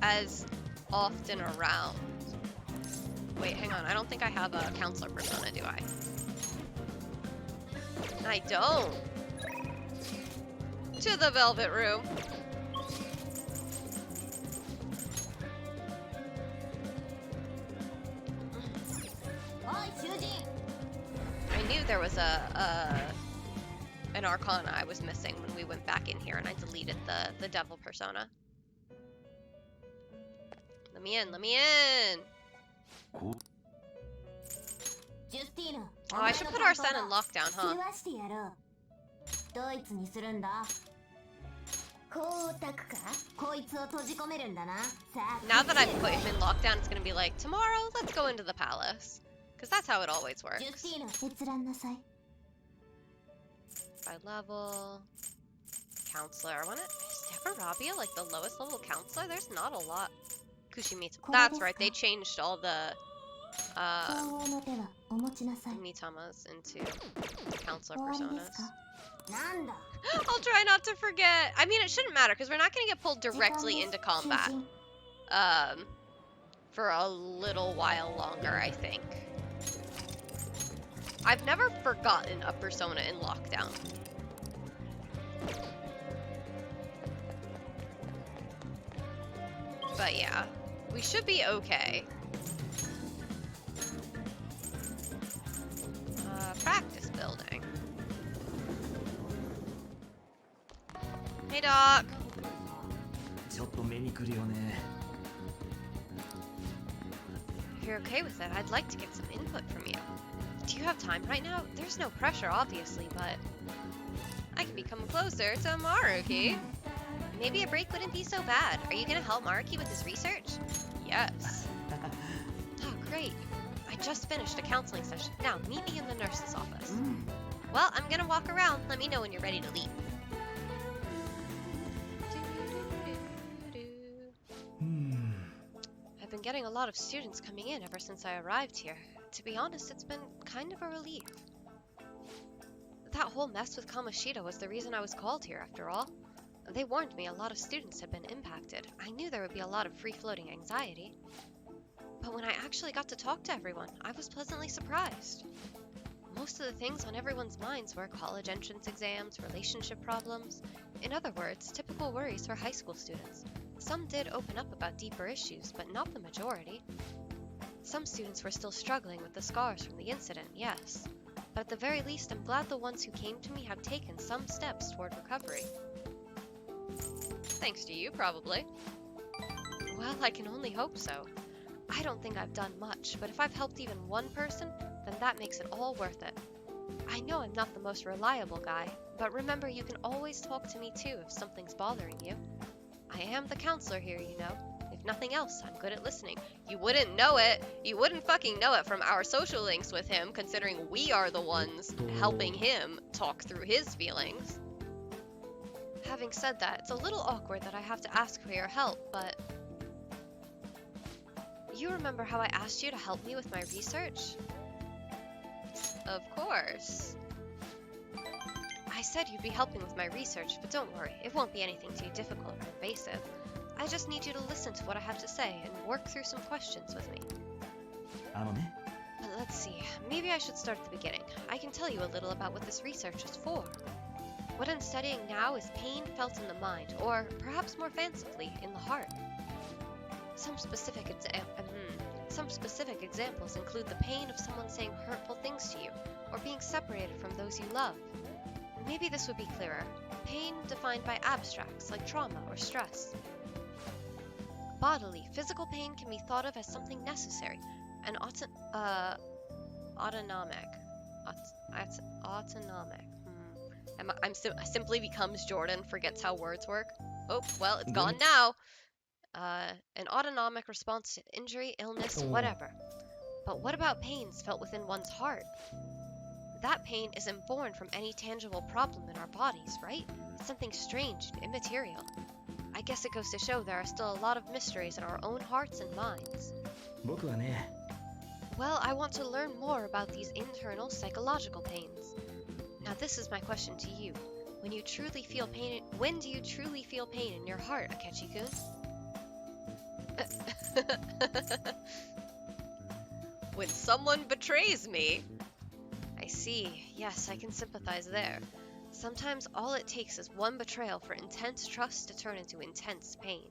as often around. Wait, hang on. I don't think I have a counselor persona, do I? I don't. To the Velvet Room. I knew there was an Arcana I was missing when we went back in here, and I deleted the Devil persona. Let me in, let me in! Oh, I should put Arsene in lockdown, huh? してやろうどいつにするんだ光沢かこいつを閉じ込めるんだなさあ Now that I've put him in lockdown, it's gonna be like, tomorrow, let's go into the palace. Because that's how it always works. ジュスティーナ閲覧なさい By level. Counselor. I want to. Is Devarabia like the lowest level counselor? There's not a lot. Kushimitsu. That's right, they changed all the 法王の手はお持ちなさい Mitamas into counselor 終わりで personas. すかなんだ I'll try not to forget. I mean, it shouldn't matter because we're not going to get pulled directly into combat. For a little while longer, I think. I've never forgotten a persona in lockdown. But yeah, we should be okay. Practice building. Hey, Doc. ちょっと目にくるよね If you're okay with it, I'd like to get some input from you. Do you have time right now? There's no pressure, obviously, but I can become closer to Maruki. Maybe a break wouldn't be so bad. Are you gonna help Maruki with his research? Yes. Oh, great. I just finished a counseling session. Now, meet me in the nurse's office. Well, I'm gonna walk around. Let me know when you're ready to leave. I've been getting a lot of students coming in ever since I arrived here. To be honest, it's been kind of a relief. That whole mess with Kamoshida was the reason I was called here, after all. They warned me a lot of students had been impacted. I knew there would be a lot of free-floating anxiety. But when I actually got to talk to everyone, I was pleasantly surprised. Most of the things on everyone's minds were college entrance exams, relationship problems. In other words, typical worries for high school students. Some did open up about deeper issues, but not the majority. Some students were still struggling with the scars from the incident, yes. But at the very least, I'm glad the ones who came to me have taken some steps toward recovery. Thanks to you, probably. Well, I can only hope so. I don't think I've done much, but if I've helped even one person, then that makes it all worth it. I know I'm not the most reliable guy, but remember you can always talk to me too if something's bothering you. I am the counselor here, you know. If Like nothing else, I'm good at listening. You wouldn't know it. You wouldn't fucking know it from our social links with him, considering we are the ones helping him talk through his feelings. Having said that, it's a little awkward that I have to ask for your help, but... You remember how I asked you to help me with my research? Of course. I said you'd be helping with my research, but don't worry, it won't be anything too difficult or invasive. I just need you to listen to what I have to say and work through some questions with me. But let's see, maybe I should start at the beginning. I can tell you a little about what this research is for. What I'm studying now is pain felt in the mind, or perhaps more fancifully, in the heart. Some specific examples include the pain of someone saying hurtful things to you, or being separated from those you love. Maybe this would be clearer. Pain defined by abstracts like trauma or stress. Bodily, physical pain can be thought of as something necessary, and autonomic. Simply becomes Jordan, forgets how words work. Oh, well, it's gone now. An autonomic response to injury, illness, whatever. But what about pains felt within one's heart? That pain isn't born from any tangible problem in our bodies, right? It's something strange and immaterial. I guess it goes to show there are still a lot of mysteries in our own hearts and minds. Well, I want to learn more about these internal psychological pains. Now this is my question to you. When do you truly feel pain in your heart, Akechi-kun? When someone betrays me. I see. Yes, I can sympathize there. Sometimes all it takes is one betrayal for intense trust to turn into intense pain.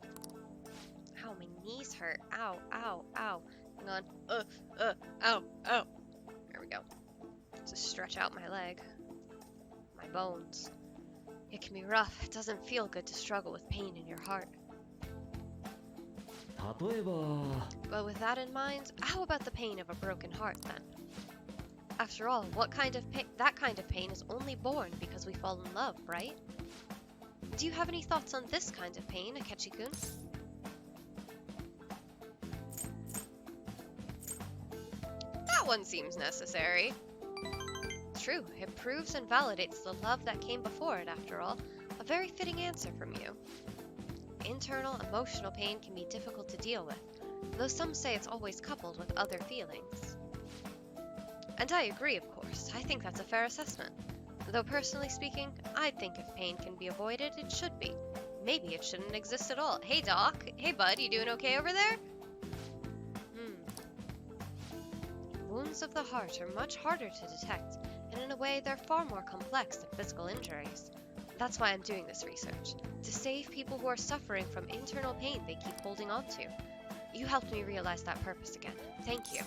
Ow, my knees hurt. Ow, ow, ow. Hang on. Ow, ow. There we go. Just stretch out my leg. My bones. It can be rough. It doesn't feel good to struggle with pain in your heart. But with that in mind, how about the pain of a broken heart then? After all, that kind of pain is only born because we fall in love, right? Do you have any thoughts on this kind of pain, Akechi-kun? That one seems necessary. True, it proves and validates the love that came before it, after all. A very fitting answer from you. Internal, emotional pain can be difficult to deal with, though some say it's always coupled with other feelings. And I agree, of course. I think that's a fair assessment. Though personally speaking, I think if pain can be avoided, it should be. Maybe it shouldn't exist at all. Hey, Doc. Hey, bud. You doing okay over there? Wounds of the heart are much harder to detect, and in a way, they're far more complex than physical injuries. That's why I'm doing this research, to save people who are suffering from internal pain they keep holding on to. You helped me realize that purpose again. Thank you.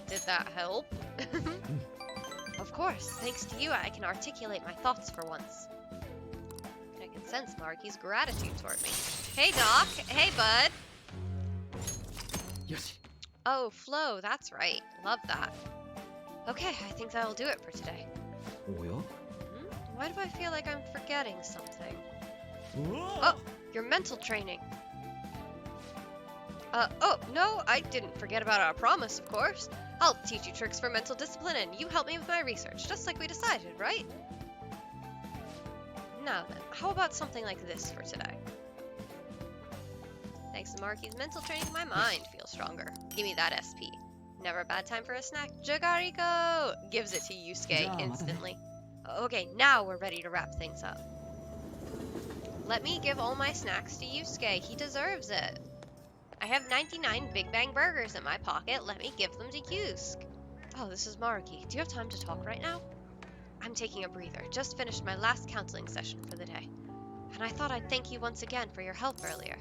Did that help? Of course, thanks to you I can articulate my thoughts for once. I can sense Marky's gratitude toward me. Hey Doc! Hey bud! Yoshi. Oh, Flo, that's right. Love that. Okay, I think that'll do it for today. Why do I feel like I'm forgetting something? Oh, your mental training. Oh, no, I didn't forget about our promise, of course. I'll teach you tricks for mental discipline and you help me with my research, just like we decided, right? Now then, how about something like this for today? Thanks to Marky's mental training, my mind feels stronger. Give me that SP. Never a bad time for a snack. Jagariko! Gives it to Yusuke instantly. Okay, now we're ready to wrap things up. Let me give all my snacks to Yusuke. He deserves it. I have 99 Big Bang Burgers in my pocket. Let me give them to Yusuke. Oh, this is Maruki. Do you have time to talk right now? I'm taking a breather. Just finished my last counseling session for the day. And I thought I'd thank you once again for your help earlier.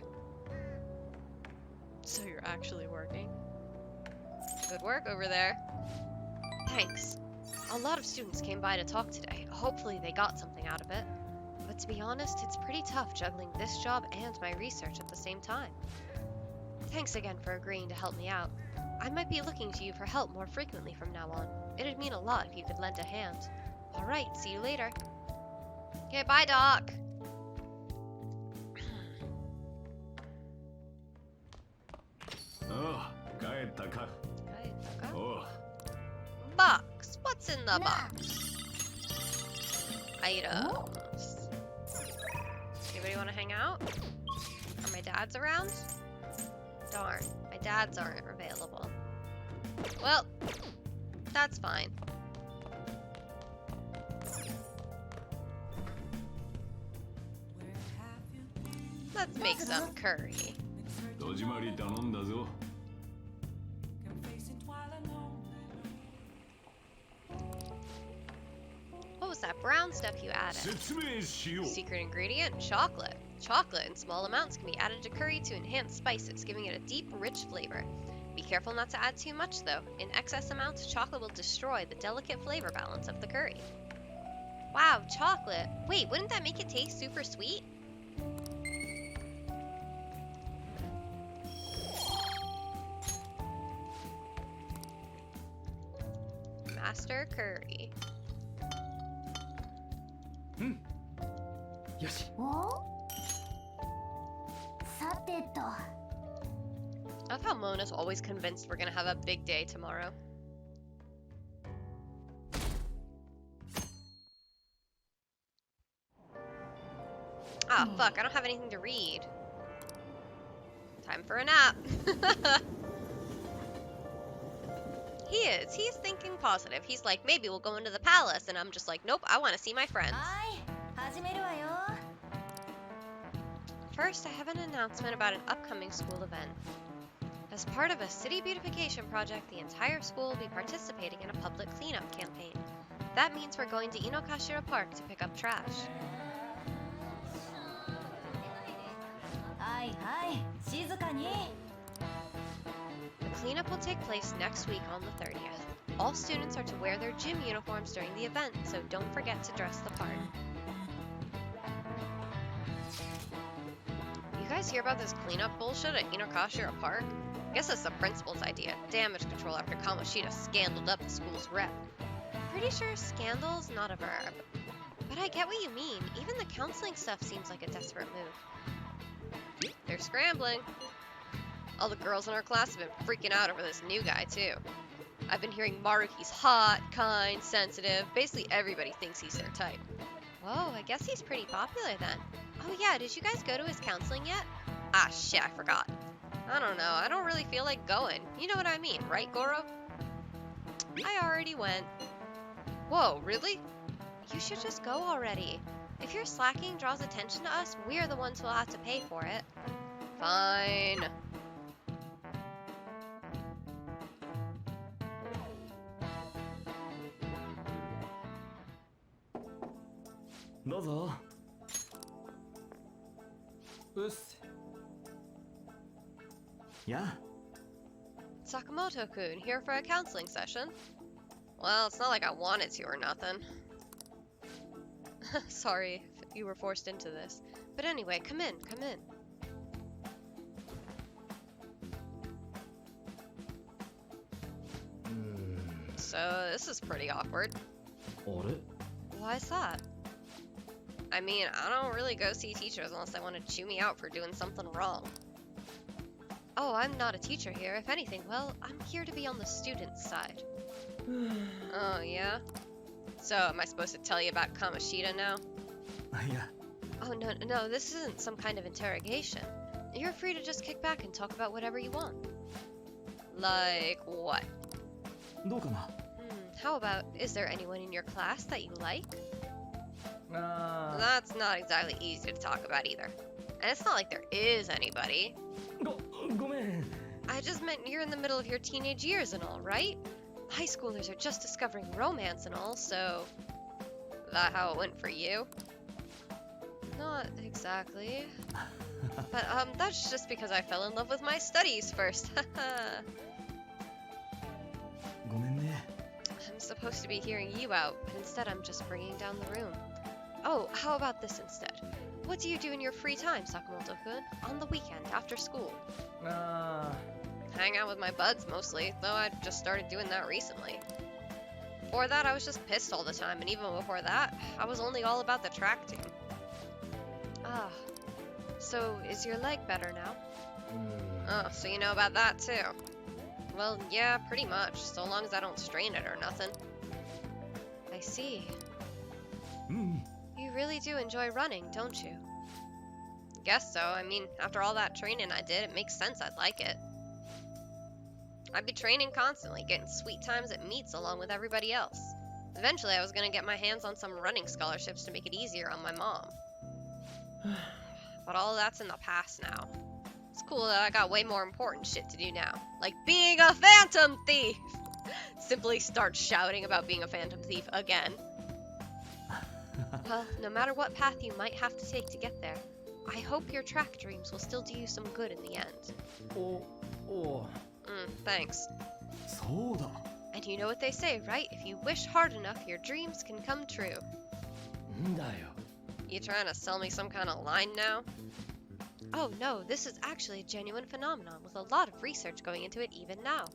So you're actually working? Good work over there. Thanks. A lot of students came by to talk today. Hopefully they got something out of it. But to be honest, it's pretty tough juggling this job and my research at the same time. Thanks again for agreeing to help me out. I might be looking to you for help more frequently from now on. It'd mean a lot if you could lend a hand. Alright, see you later. Okay, bye, Doc. What's in the box? Items. Anybody want to hang out? Are my dads around? Darn, my dads aren't available. Well, that's fine. Let's make some curry. 戸締まり頼んだぞ。 What was that brown stuff you added? 説明しよう。 Secret ingredient? Chocolate. Chocolate in small amounts can be added to curry to enhance spices, giving it a deep, rich flavor. Be careful not to add too much, though. In excess amounts, chocolate will destroy the delicate flavor balance of the curry. Wow, chocolate. Wait, wouldn't that make it taste super sweet? Master curry. よし。おさてと I love how Mona's always convinced we're gonna have a big day tomorrow. Ah, fuck, I don't have anything to read. Time for a nap. He's thinking positive. He's like, maybe we'll go into the palace, and I'm just like, nope, I want to see my friends. はい始めるわよ First, I have an announcement about an upcoming school event. As part of a city beautification project, the entire school will be participating in a public cleanup campaign. That means we're going to Inokashira Park to pick up trash. はいはい静かに The cleanup will take place next week on the 30th. All students are to wear their gym uniforms during the event, so don't forget to dress the part. You guys hear about this cleanup bullshit at Inokashira Park? I guess that's the principal's idea. Damage control after Kamoshida scandaled up the school's rep. Pretty sure scandal's not a verb. But I get what you mean. Even the counseling stuff seems like a desperate move. They're scrambling. All the girls in our class have been freaking out over this new guy, too. I've been hearing Maruki's hot, kind, sensitive. Basically everybody thinks he's their type. Whoa, I guess he's pretty popular then. Oh yeah, did you guys go to his counseling yet? Ah, shit, I forgot. I don't know, I don't really feel like going. You know what I mean, right, Goro? I already went. Whoa, really? You should just go already. If your slacking draws attention to us, we're the ones who'll have to pay for it. Fine. Dozo. うっす Yeah. Sakamoto-kun, here for a counseling session? Well, it's not like I wanted to or nothing. Sorry if you were forced into this. But anyway, come in, come in. So, this is pretty awkward. あれ Why's that? I mean, I don't really go see teachers unless they want to chew me out for doing something wrong. Oh, I'm not a teacher here. If anything, well, I'm here to be on the student's side. Oh, yeah? So, am I supposed to tell you about Kamoshida now? いや Oh, no, this isn't some kind of interrogation. You're free to just kick back and talk about whatever you want. Like what? どうかな How about, is there anyone in your class that you like? あ That's not exactly easy to talk about either. And it's not like there is anybody. ごめん I just meant you're in the middle of your teenage years and all, right? High schoolers are just discovering romance and all, so... That how it went for you? Not exactly. But, that's just because I fell in love with my studies first. ごめんね I'm supposed to be hearing you out, but instead I'm just bringing down the room. Oh, how about this instead? What do you do in your free time, Sakamoto-kun? On the weekend, after school? あ Hang out with my buds mostly, though I've just started doing that recently. Before that, I was just pissed all the time, and even before that, I was only all about the track team. Ah, so is your leg better now? Oh, so you know about that too? Well, yeah, pretty much, so long as I don't strain it or nothing. I see. うん You really do enjoy running, don't you? Guess so. I mean, after all that training I did, it makes sense I'd like it. I'd be training constantly, getting sweet times at meets along with everybody else. Eventually, I was gonna get my hands on some running scholarships to make it easier on my mom. But all that's in the past now. It's cool that I got way more important shit to do now. Like being a phantom thief! Simply start shouting about being a phantom thief again. Well, no matter what path you might have to take to get there, I hope your track dreams will still do you some good in the end. おお Thanks. そうだ And you know what they say, right? If you wish hard enough, your dreams can come true. んだよ You trying to sell me some kind of line now? Oh no, this is actually a genuine phenomenon with a lot of research going into it even now.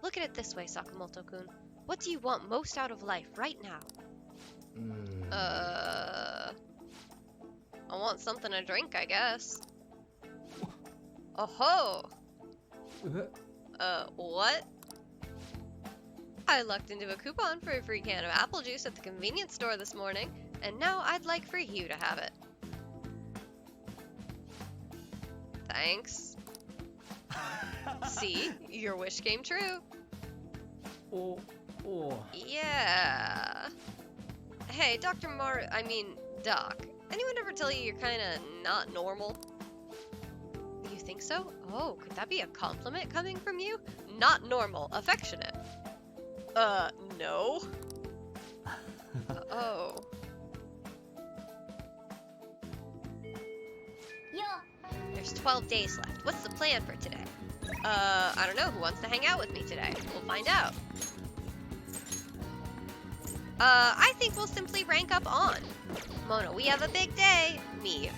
Look at it this way, Sakamoto-kun. What do you want most out of life right now? うーん I want something to drink, I guess. Oh-ho! え What? I lucked into a coupon for a free can of apple juice at the convenience store this morning, and now I'd like for you to have it. Thanks. See? Your wish came true. おお Yeah. Hey, Doc. Anyone ever tell you you're kinda not normal? You think so? Oh, could that be a compliment coming from you? Not normal, affectionate. No. Oh. よ There's 12 days left. What's the plan for today? I don't know. Who wants to hang out with me today? We'll find out. I think we'll simply rank up On. Mono, we have a big day. Me,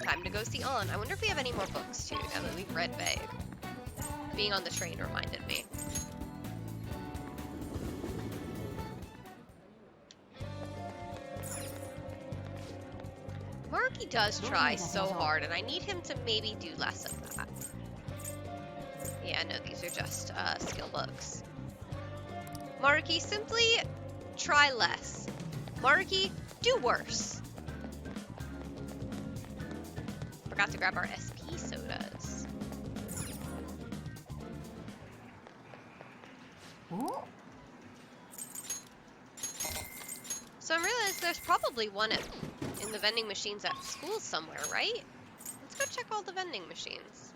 time to go see On. I wonder if we have any more books, too, now that we've read Vague. Being on the train reminded me. Maruki does try so hard, and I need him to maybe do less of that. Yeah, no, these are just skill books. Maruki, simply try less. Maruki, do worse. Forgot to grab our SP sodas. お So I realized there's probably one in the vending machines at school somewhere, right? Let's go check all the vending machines.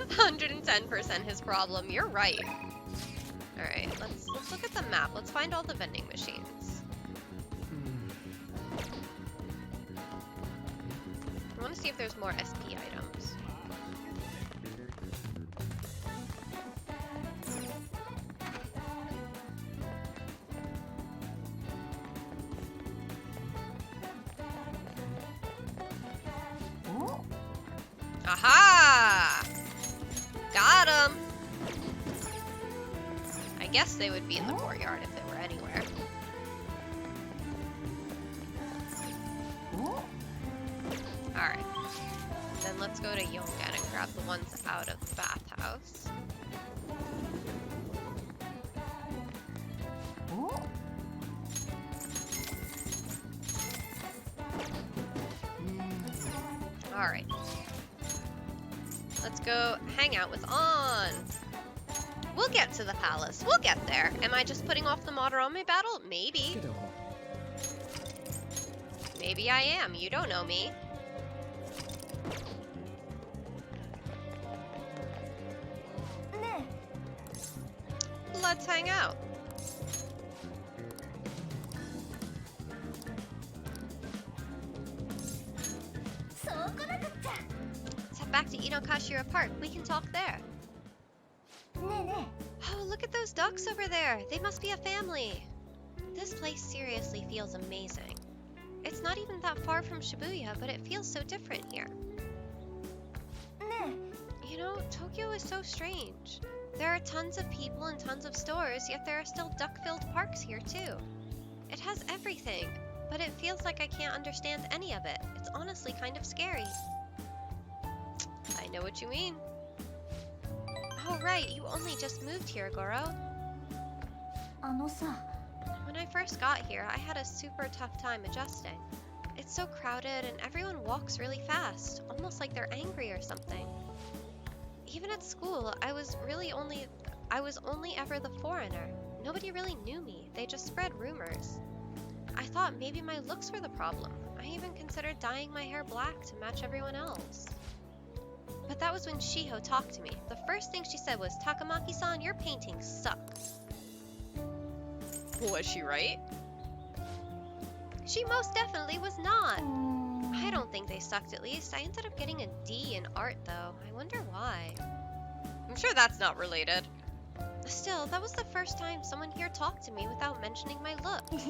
110% his problem. You're right. All right, let's look at the map. Let's find all the vending machines. I want to see if there's more SP items. Aha! Got him! I guess they would be in the courtyard if they were anywhere. Alright. Then let's go to Yongan and grab the ones out of the bathhouse. Alright. Let's go hang out with On. We'll get to the palace. We'll get there. Am I just putting off the Madarame battle? Maybe. けど Maybe I am. You don't know me. Let's hang out. Let's head back to Inokashira Park. We can talk there. Oh, look at those ducks over there. They must be a family. This place seriously feels amazing. It's not even that far from Shibuya, but it feels so different here. You know, Tokyo is so strange. There are tons of people and tons of stores, yet there are still duck-filled parks here too. It has everything, but it feels like I can't understand any of it. It's honestly kind of scary. I know what you mean. Oh, right, you only just moved here, Goro. あのさ、 When I first got here, I had a super tough time adjusting. It's so crowded and everyone walks really fast, almost like they're angry or something. Even at school, I was only ever the foreigner. Nobody really knew me. They just spread rumors. I thought maybe my looks were the problem. I even considered dyeing my hair black to match everyone else. But that was when Shiho talked to me. The first thing she said was, "Takamaki-san, your paintings suck." Was she right? She most definitely was not. I don't think they sucked, at least. I ended up getting a D in art, though. I wonder why. I'm sure that's not related. Still, that was the first time someone here talked to me without mentioning my looks.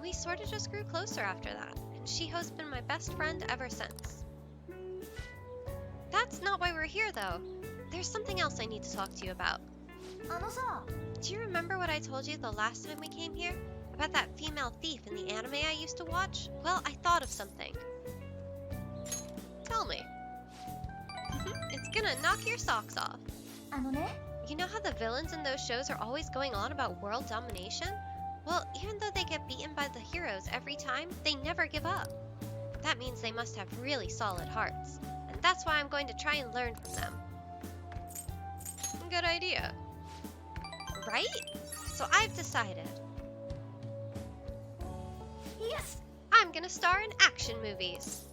We sort of just grew closer after that, and Shiho's been my best friend ever since. That's not why we're here, though. There's something else I need to talk to you about. あのさ、 Do you remember what I told you the last time we came here? About that female thief in the anime I used to watch? Well, I thought of something. Tell me. It's gonna knock your socks off. あのね、 You know how the villains in those shows are always going on about world domination? Well, even though they get beaten by the heroes every time, they never give up. That means they must have really solid hearts. And that's why I'm going to try and learn from them. Good idea. Right? So I've decided. Yes! I'm gonna star in action movies.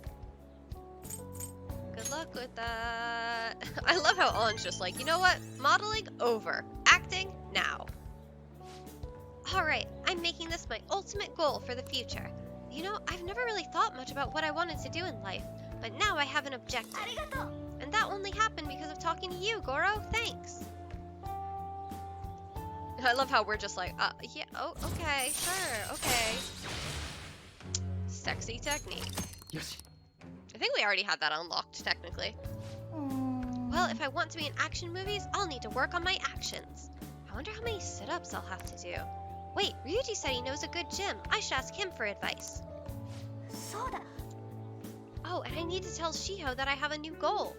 Good luck with that. I love how On's just like, you know what? Modeling over. Acting now. Alright, I'm making this my ultimate goal for the future. You know, I've never really thought much about what I wanted to do in life, but now I have an objective. ありがとう。 And that only happened because of talking to you, Goro. Thanks. I love how we're just like, yeah, oh, okay, sure, okay. Sexy technique. よし I think we already had that unlocked, technically. Well, if I want to be in action movies, I'll need to work on my actions. I wonder how many sit-ups I'll have to do. Wait, Ryuji said he knows a good gym. I should ask him for advice. そうだ。 Oh, and I need to tell Shiho that I have a new goal.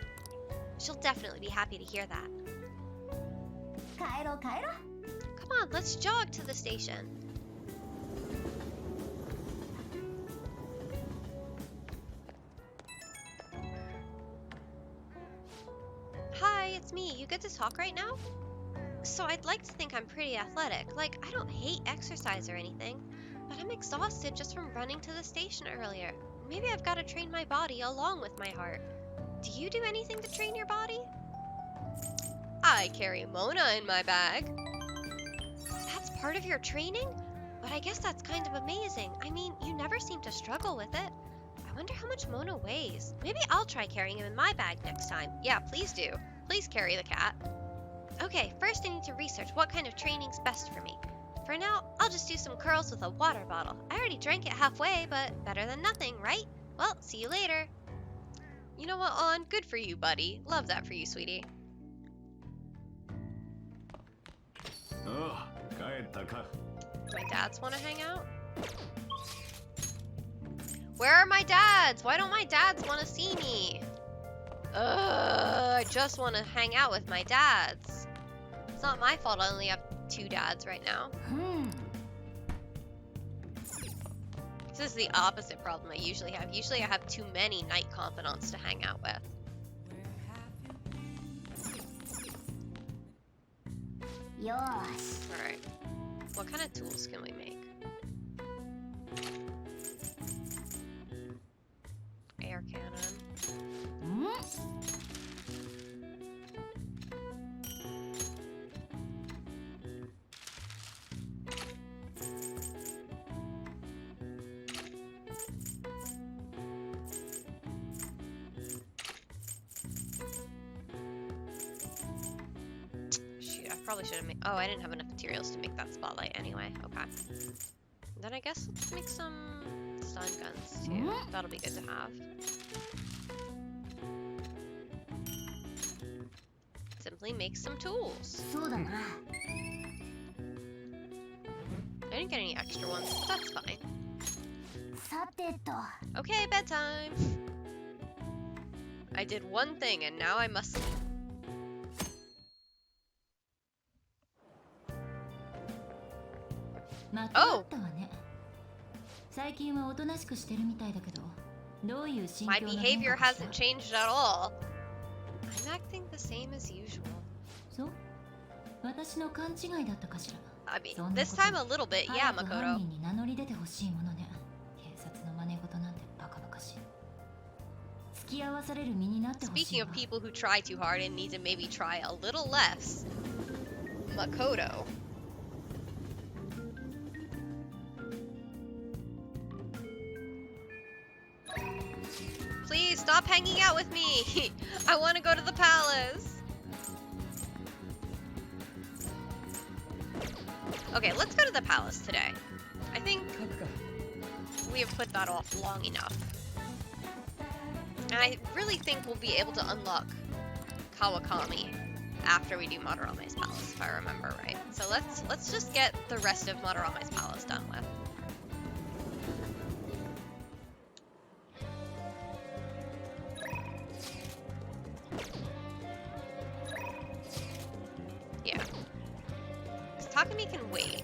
She'll definitely be happy to hear that. 帰ろう帰ろう。 Come on, let's jog to the station. Hi, it's me. You good to talk right now? So I'd like to think I'm pretty athletic. Like, I don't hate exercise or anything, but I'm exhausted just from running to the station earlier. Maybe I've got to train my body along with my heart. Do you do anything to train your body? I carry Mona in my bag. That's part of your training? But I guess that's kind of amazing. I mean, you never seem to struggle with it. I wonder how much Mona weighs. Maybe I'll try carrying him in my bag next time. Yeah, please do. Please carry the cat. Okay, first I need to research what kind of training's best for me. For now, I'll just do some curls with a water bottle. I already drank it halfway, but better than nothing, right? Well, see you later. You know what, On? Good for you, buddy. Love that for you, sweetie. ああ、帰ったか。 My dads want to hang out? Where are my dads? Why don't my dads want to see me? I just want to hang out with my dads. It's not my fault I only have 2 dads right now. This is the opposite problem I usually have. Usually I have too many night confidants to hang out with. Yosh. Alright. What kind of tools can we make? Air cannon. Shoot, I probably should have made. Oh, I didn't have enough materials to make that spotlight anyway. Okay. Then I guess let's make some stun guns too. That'll be good to have. Simply make some tools. そうだな。 I didn't get any extra ones, but that's fine. さてと。 Okay, bedtime. I did one thing and now I must sleep. またあったわね。最近はおとなしくしてるみたいだけど、どういう心 My 境の behavior 変化かし hasn't ら。 changed at all. I'm acting the same as usual. そう？私の勘違いだったかしら。 I mean, そんな this こと time よ a little bit, り yeah, 早く犯 Makoto. 人に名乗り出てほしいものね。警察の真似事なんてバカバカしい。付き合わされる身になってほし Speaking い of わ。 people who try too hard and need to maybe try a little less, Makoto. Please stop hanging out with me. I want to go to the palace. Okay, let's go to the palace today. I think we have put that off long enough. And I really think we'll be able to unlock Kawakami after we do Madarame's palace, if I remember right. So let's just get the rest of Madarame's palace done with. Yeah. 'Cause Takumi can wait.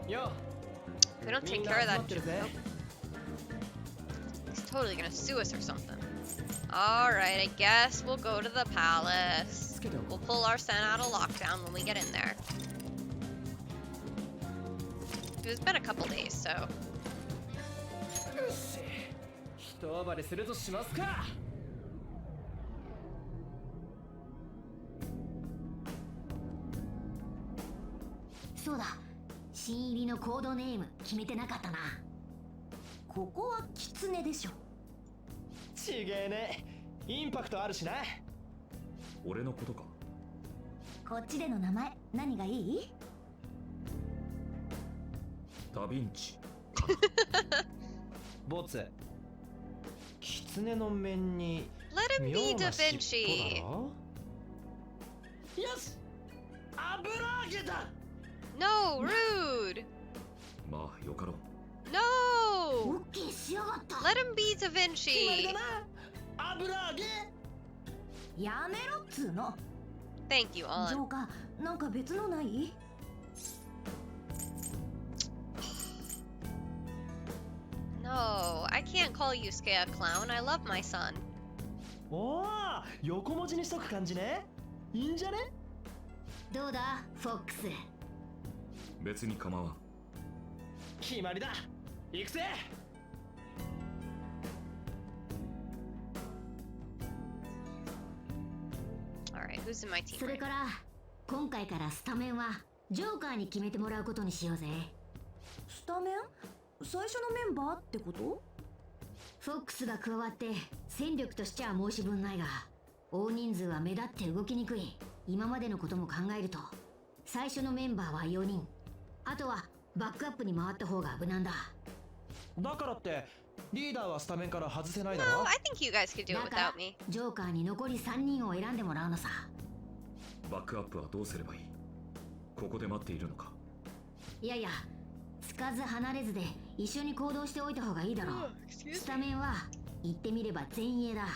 Yo, If we don't take care of that, he's totally gonna sue us or something. Alright, I guess we'll go to the palace. We'll pull Arsene out of lockdown when we get in there. It's been a couple days, so. よし、一暴れするとしますか。そうだ、新入りのコードネーム決めてなかったな。ここはキツネでしょ。ちげえね、インパクトあるしな。俺のことか。こっちでの名前何がいい？ダヴィンチ。ボツ。キツネの面に Let him be 妙 Da な尻尾 Vinci. だろ。よし、油揚げだ。 No, rude. まあよかろう。オ No. ッケーしやがった。 Let him be Da 決まり Vinci. だな。油揚げ。やめろっつーの。 Thank you, ジ On. ョーカー、なんか別のない？ No, I can't call you scared clown. I love my son. おお、横文字にしとく感じね。いいんじゃね？どうだ、フォックス。別に構わん。決まりだ。行くぜ。Alright, who's in my team? それ right から今回からスタメンはジョーカーに決めてもらうことにしようぜ。スタメン？最初のメンバーってこと？フォックスが加わって戦力としちゃ申し分ないが、大人数は目立って動きにくい。今までのことも考えると最初のメンバーは4人、あとはバックアップに回った方が無難だ。だからってリーダーはスタメンから外せないだ No, ろ。 I think you guys could do だ it から without me. ジョーカーに残り3人を選んでもらうのさ。バックアップはどうすればいい？ここで待っているのか？いやいや、つかず離れずで一緒に行動しておいた方がいいだろう。スタメンは言ってみれば前衛だ。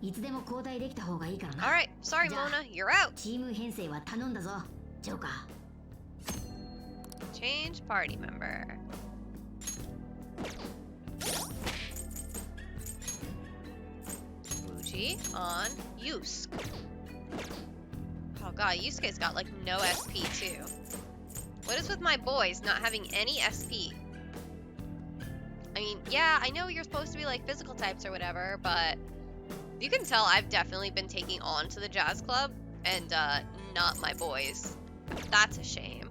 いつでも交代できた方がいいからな。 Alright, sorry, じゃあ Mona. You're out. チーム編成は頼んだぞ、ジョーカー。 Change party member. Fuji on Yusuke. Oh god, Yusuke's got like no SP too. What is with my boys not having any SP? I mean, yeah, I know you're supposed to be like physical types or whatever, but you can tell I've definitely been taking on to the jazz club and not my boys. That's a shame.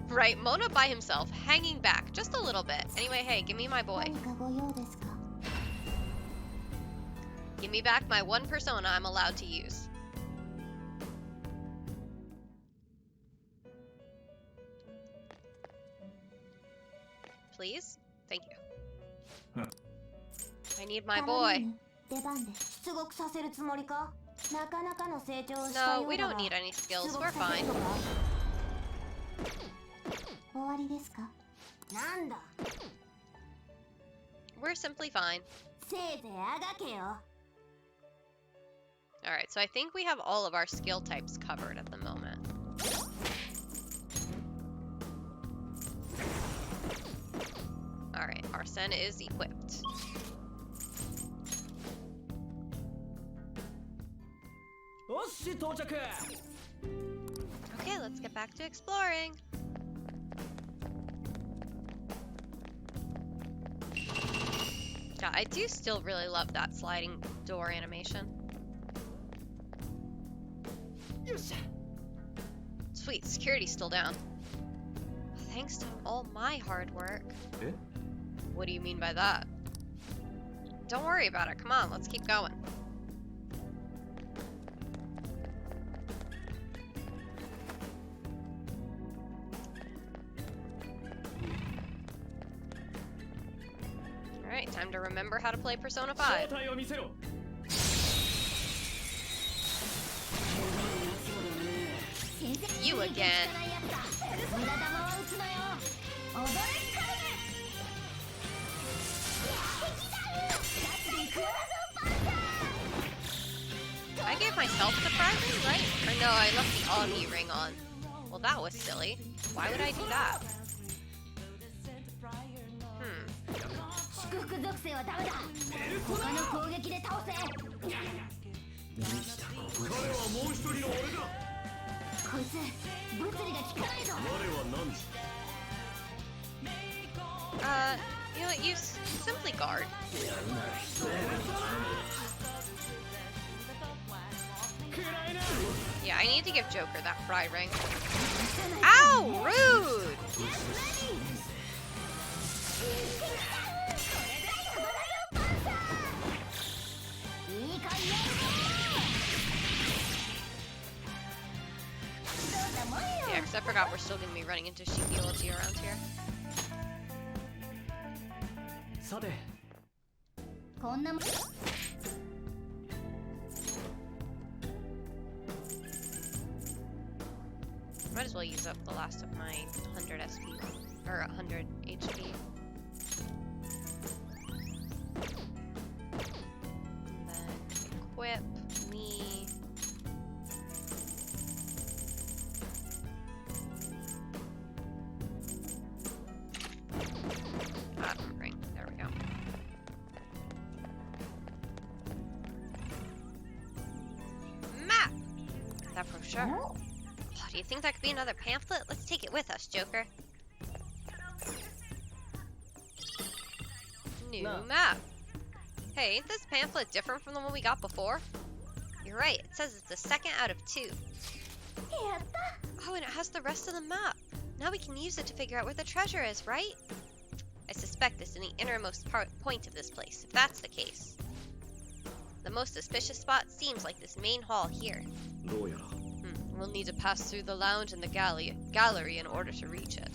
Right, Mona by himself, hanging back just a little bit. Anyway, hey, give me my boy. 何かご用ですか？ Give me back my one persona I'm allowed to use. Please? Thank you. I need my boy. 出番で出国させるつもりか？なかなかの成長をしたよ No, う we だが don't need any skills. 出 We're 国させ fine. るのか？終わりですか？なんだ、 We're simply fine. せいぜいあがけよ。 Alright, so I think we have all of our skill types covered at the moment. Arsene is equipped. Okay, let's get back to exploring. God, I do still really love that sliding door animation. Sweet, security's still down. Thanks to all my hard work. Eh? What do you mean by that? Don't worry about it. Come on, let's keep going. Alright, time to remember how to play Persona 5. You again. I gave myself the prize ring, right? Or no, I left the Augie ring on. Well, that was silly. Why would I do that? You know what, use simply guard. Yeah, I need to give Joker that fry ring. Ow! Rude! Yeah, because I forgot we're still going to be running into Shiki around here. Might as well use up the last of my 100 SP, or 100 HP. And then equip me. Atom ring, there we go. Map! That brochure. Oh, do you think that could be another pamphlet? Let's take it with us, Joker. New map. Hey, ain't this pamphlet different from the one we got before? You're right, it says it's the second out of 2. Oh, and it has the rest of the map. Now we can use it to figure out where the treasure is, right? I suspect it's in the innermost point of this place, if that's the case. The most suspicious spot seems like this main hall here. We'll need to pass through the lounge and the gallery in order to reach it.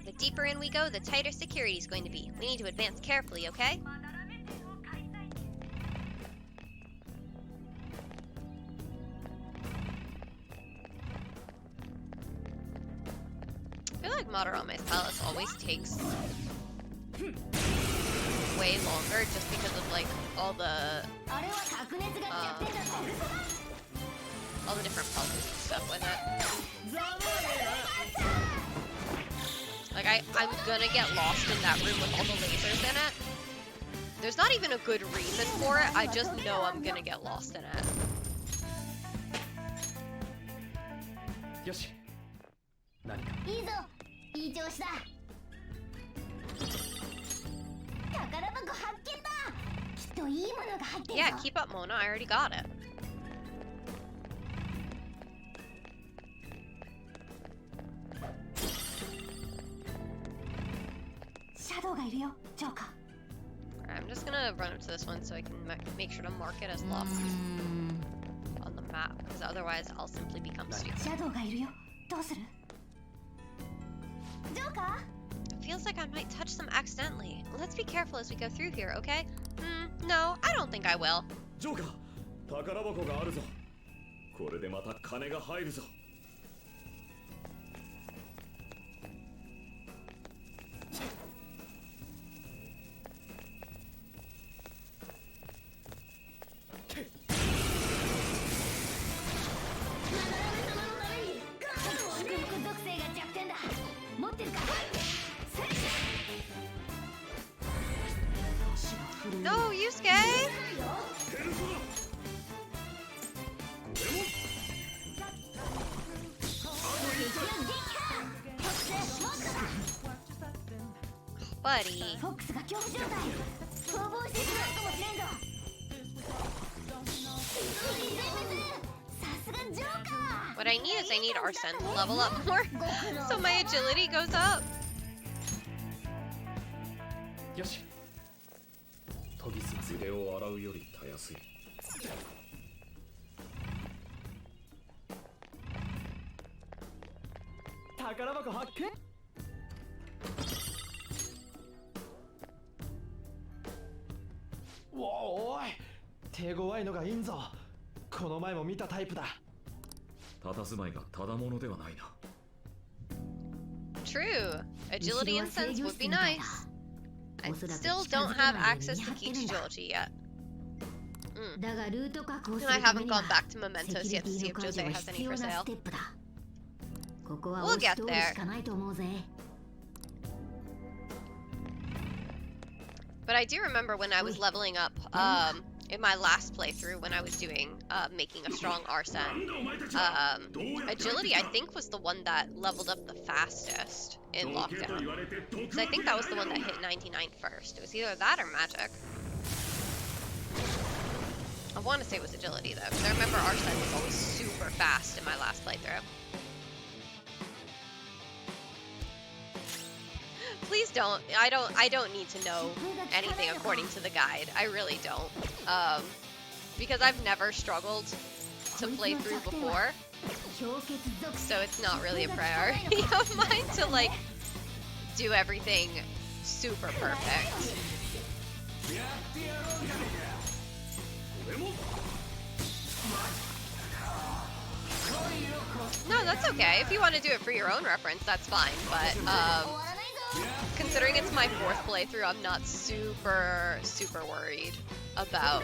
The deeper in we go, the tighter security is going to be. We need to advance carefully, okay? I feel like Madarame's palace always takes way longer just because of like all the different puzzles and stuff with it. Like I'm gonna get lost in that room with all the lasers in it. There's not even a good reason for it, I just know I'm gonna get lost in it. Yeah, keep up, Mona, I already got it. I'm just gonna run up to this one so I can make sure to mark it as locked on the map, because otherwise I'll simply become stupid. It feels like I might touch them accidentally. Let's be careful as we go through here, okay? No, I don't think I will. Joker! 宝箱があるぞ。これでまた金が入るぞ。buddy. フォックスが恐怖状態逃亡してしまうかもしれんぞさすがジョーカー What I need is I need Arsene to level up more so my agility goes up. よし研ぎ澄腕を洗うよりたやすい。宝箱発見おい手強いのがいいんぞこの前も見たタイプだ佇まいがただものではないな。 True. Agility and sense would be nice. I still don't have access to Keith's agility yet. だがルート確保す And る I ため haven't には gone back to Mementos セキュ yet リ to テ see ィ if の解 Jose 除が has 必 any 要 for な sale. ステップだここは We'll 押し get 通る there. しかないと思うぜ But I do remember when I was leveling up in my last playthrough when I was doing making a strong Arsene. Agility I think was the one that leveled up the fastest in lockdown. So I think that was the one that hit 99 first. It was either that or magic. I want to say it was agility though, because I remember Arsene was always super fast in my last playthrough. Please don't. I don't need to know anything according to the guide. I really don't. Because I've never struggled to play through before, 氷結属 so it's not really a priority of mine to like do everything super perfect. No, that's okay. If you want to do it for your own reference, that's fine. But considering it's my 4th playthrough, I'm not super worried about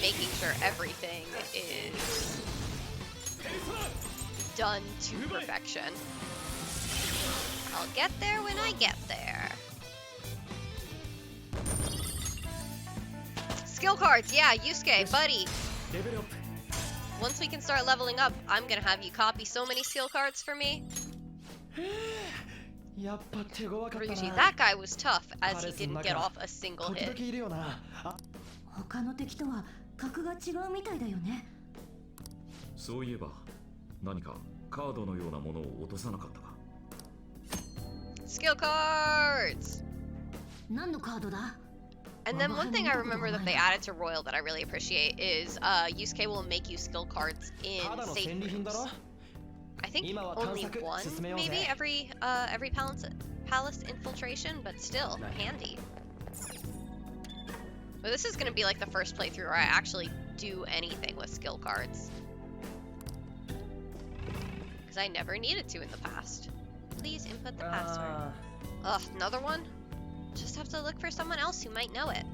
making sure everything is done to perfection. I'll get there when I get there. Skill cards, yeah, Yusuke, buddy. レベルアップ Once we can start leveling up, I'm gonna have you copy so many skill cards for me. やっぱ手強かったな Ryuji, that guy was tough as he didn't get off a single 時々 hit. いるよなあ他の敵とは格が違うみたいだよね。そういえば何かカードのようなものを落とさなかったか。 Skill cards! 何のカードだ And then one thing I remember that they added to Royal that I really appreciate is Yusuke will make you skill cards in ただの safe 戦利品だ rooms. ろ I think 今は探 only 索 one, 進めようぜ maybe every palace infiltration, but still handy. But this is gonna be like the first playthrough where I actually do anything with skill cards. Because I never needed to in the past. Please input the password. Ugh, another one? Just have to look for someone else who might know it.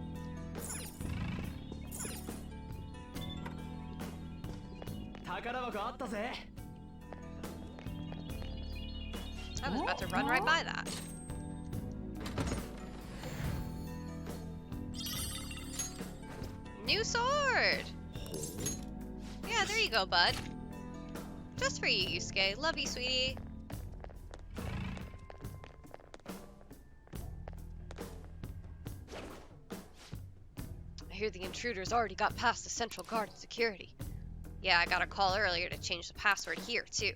I was about to run right by that. New sword! Yeah, there you go, bud. Just for you, Yusuke. Love you, sweetie. I hear the intruders already got past the central guard and security. Yeah, I got a call earlier to change the password here, too.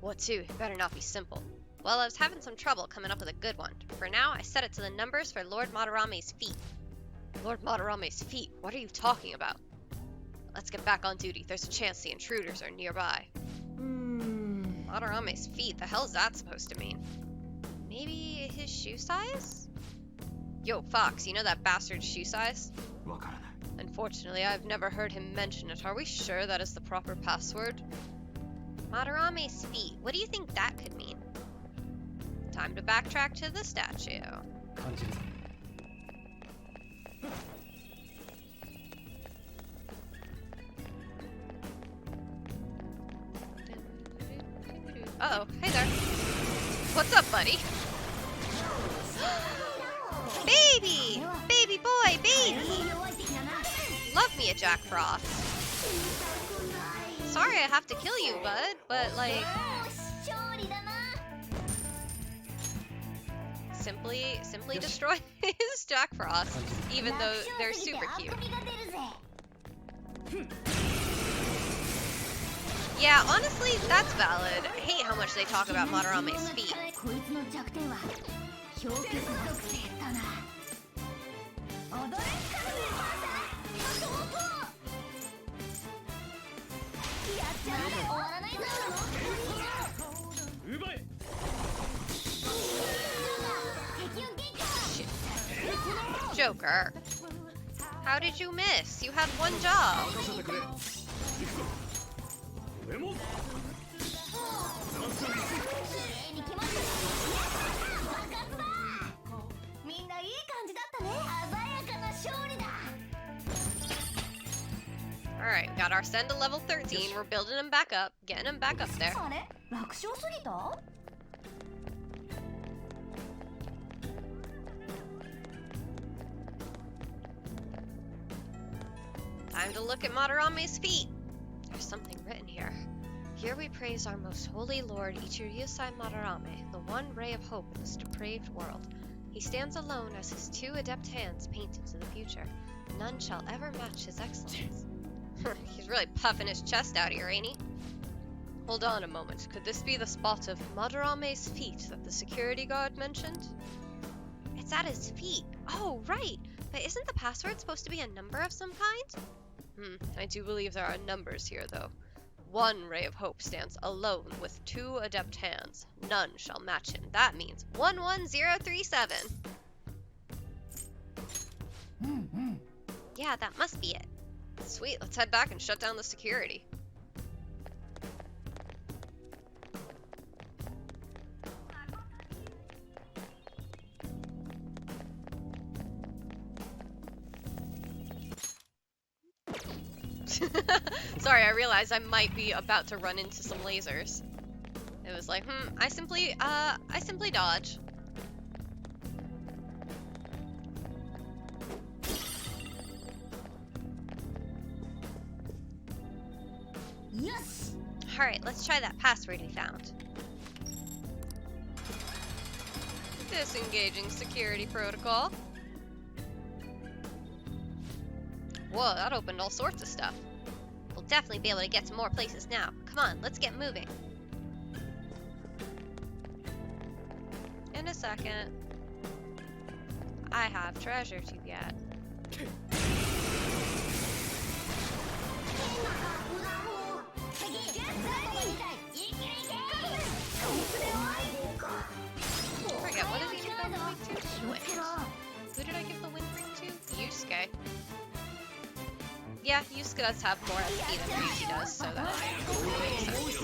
What to? It better not be simple. Well, I was having some trouble coming up with a good one. For now, I set it to the numbers for Lord Madarame's feet. Lord Madarame's feet? What are you talking about? Let's get back on duty. There's a chance the intruders are nearby. Madarame's feet? The hell's that supposed to mean? Maybe his shoe size? Yo, Fox, you know that bastard's shoe size? わからない Unfortunately, I've never heard him mention it. Are we sure that is the proper password? Madarame's feet. What do you think that could mean? Time to backtrack to the statue. 感じるぞ Uh-oh, hey there. What's up, buddy? Baby! Baby boy, baby! Love me a Jack Frost. Sorry I have to kill you, bud, but like... simply destroy his Jack Frost, even though they're super cute. Yeah, honestly, that's valid. I hate how much they talk about Madarame's feet. こいつの弱点は氷結属性だな。踊れっかのやっちゃう終わらないぞ。奪え。 Joker, how did you miss? You had one job. 任せてくれ。行くぞ。俺も。 みんないい感じだったね。鮮やかな勝利だ。 Alright, got our send to level 13. We're building him back up, getting him back up there. あれ楽勝すぎた？ Time to look at Madarame's feet. There's something written here. Here we praise our most holy lord Ichiryusai Madarame, the one ray of hope in this depraved world. He stands alone as his two adept hands paint into the future. None shall ever match his excellence. He's really puffing his chest out here, ain't he? Hold on a moment. Could this be the spot of Madarame's feet that the security guard mentioned? It's at his feet. Oh, right. But isn't the password supposed to be a number of some kind? I do believe there are numbers here, though. One ray of hope stands alone with two adept hands. None shall match him. That means 11037. Yeah, that must be it. Sweet, let's head back and shut down the security. Sorry, I realized I might be about to run into some lasers. It was like, I simply dodge. Yes. Alright, let's try that password we found. Disengaging security protocol. Whoa, that opened all sorts of stuff. We'll definitely be able to get to more places now. Come on, let's get moving. In a second. I have treasure to get. I forget, what did he give that win to? Wait. Who did I give the win to? Yusuke. Yeah, Yusuke does have more SP than Ryuji does, so that makes sense.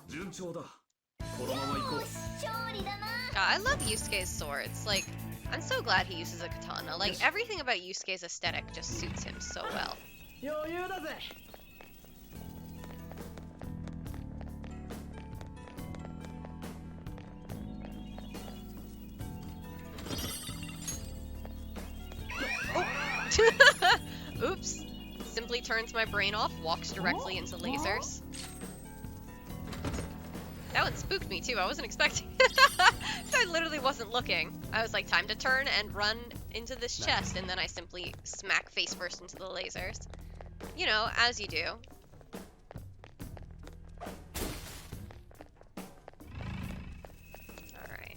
順調だ。このまま行こう。 God, I love Yusuke's swords. Like, I'm so glad he uses a katana. Like, everything about Yusuke's aesthetic just suits him so well. 余裕だぜ。 Oops. Simply turns my brain off, walks directly into lasers. That one spooked me too, I wasn't expecting. I literally wasn't looking. I was like, time to turn and run into this chest, and then I simply smack face first into the lasers. You know, as you do. Alright.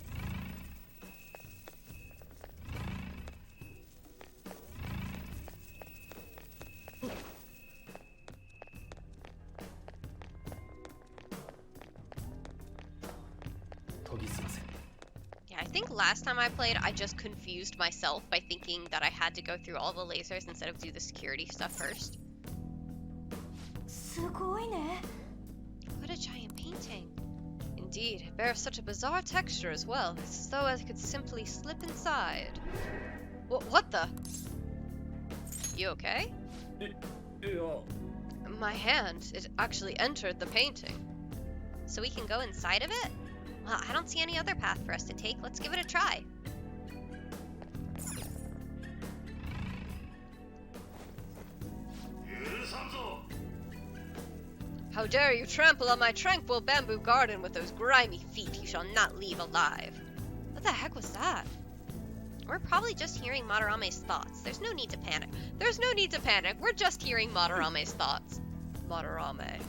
Yeah, I think last time I played, I just confused myself by thinking that I had to go through all the lasers instead of do the security stuff first. すごいね。 What a giant painting. Indeed, it bears such a bizarre texture as well. It's as though I could simply slip inside. What the? You okay? いや。 My hand, it actually entered the painting. So we can go inside of it? Well, I don't see any other path for us to take. Let's give it a try. How dare you trample on my tranquil bamboo garden with those grimy feet you shall not leave alive. What the heck was that? We're probably just hearing Madarame's thoughts. There's no need to panic. There's no need to panic. We're just hearing Madarame's thoughts. Madarame.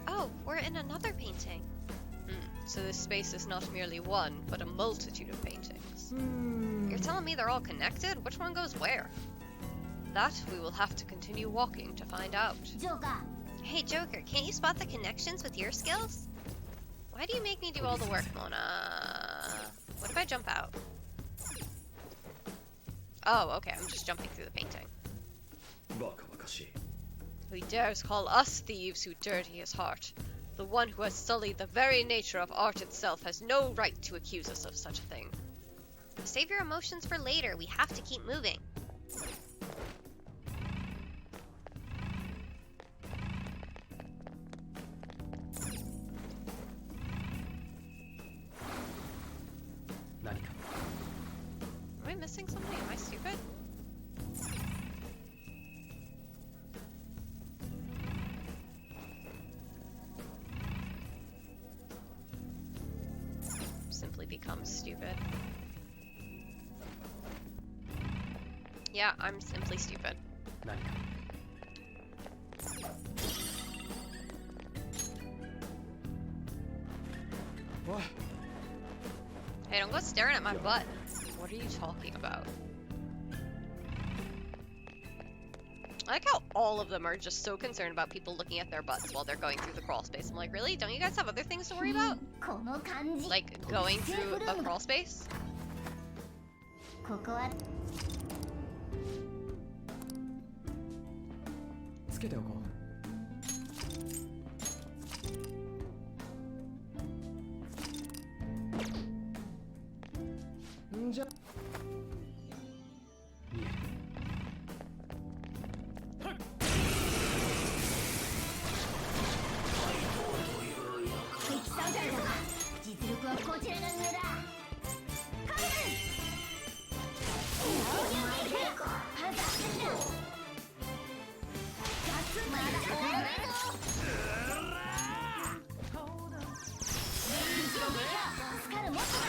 Oh, we're in another painting. So this space is not merely one, but a multitude of paintings. You're telling me they're all connected? Which one goes where? That we will have to continue walking to find out. Joker. Hey Joker, can't you spot the connections with your skills? Why do you make me do all the work, Mona? What if I jump out? Oh, okay, I'm just jumping through the painting. バカバカしい。 Who dares call us thieves who dirty his heart? The one who has sullied the very nature of art itself has no right to accuse us of such a thing. Save your emotions for later. We have to keep moving. Am I missing something? Am I stupid? Simply becomes stupid. Yeah, I'm simply stupid. Hey, don't go staring at my butt. What are you talking about? I like how all of them are just so concerned about people looking at their butts while they're going through the crawl space. I'm like, really? Don't you guys have other things to worry about? この感じ。 Like going through a crawl space? ここはつけておこう。んじゃ。敵サウダーだが実力はこちらの上だ。カメン。お前だ。パンサーだ。ガスまだ終わらないぞ。スカルもっとだ。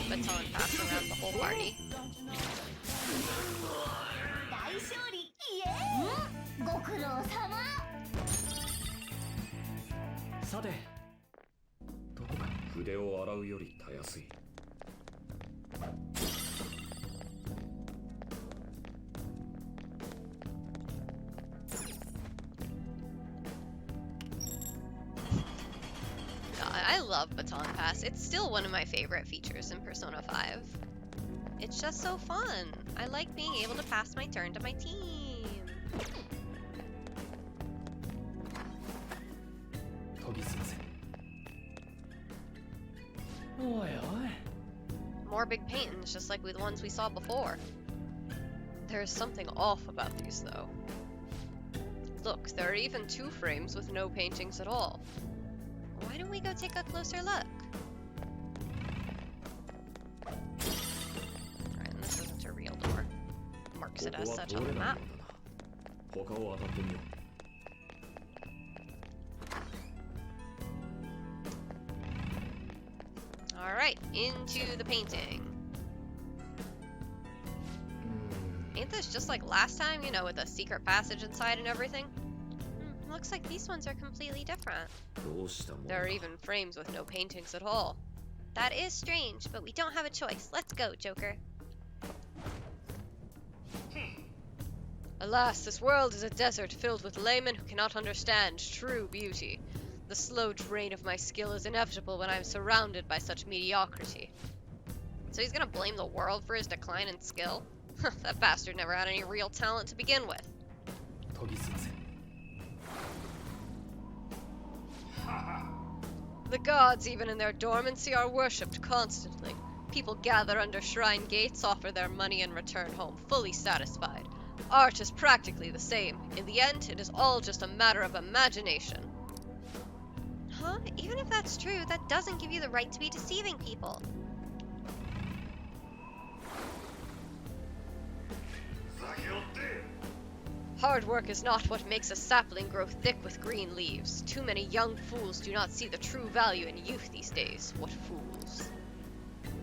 Baton pass around the whole party. 大勝利イエーイ。ご苦労様。さてどこか。筆を洗うよりたやすい。 God, I love Baton Pass. It's still one of my favorite features in Persona 5. It's just so fun. I like being able to pass my turn to my team. 研ぎ澄ませ。おいおい。 More big paintings, just like with the ones we saw before. There's something off about these, though. Look, there are even 2 frames with no paintings at all. Why don't we go take a closer look? Alright, and this isn't a real door. Marks it as such on the map. 他を当たってみよう。 Alright, into the painting. Ain't this just like last time, you know, with a secret passage inside and everything? Looks like these ones are completely different. どうしたもんだ。 There are even frames with no paintings at all. That is strange, but we don't have a choice. Let's go, Joker. Alas, this world is a desert filled with laymen who cannot understand true beauty. The slow drain of my skill is inevitable when I'm surrounded by such mediocrity. So he's gonna blame the world for his decline in skill? That bastard never had any real talent to begin with. 研ぎ澄ませ。 The gods, even in their dormancy, are worshipped constantly. People gather under shrine gates, offer their money, and return home fully satisfied. Art is practically the same. In the end, it is all just a matter of imagination. Huh? Even if that's true, that doesn't give you the right to be deceiving people. Hard work is not what makes a sapling grow thick with green leaves. Too many young fools do not see the true value in youth these days. What fools.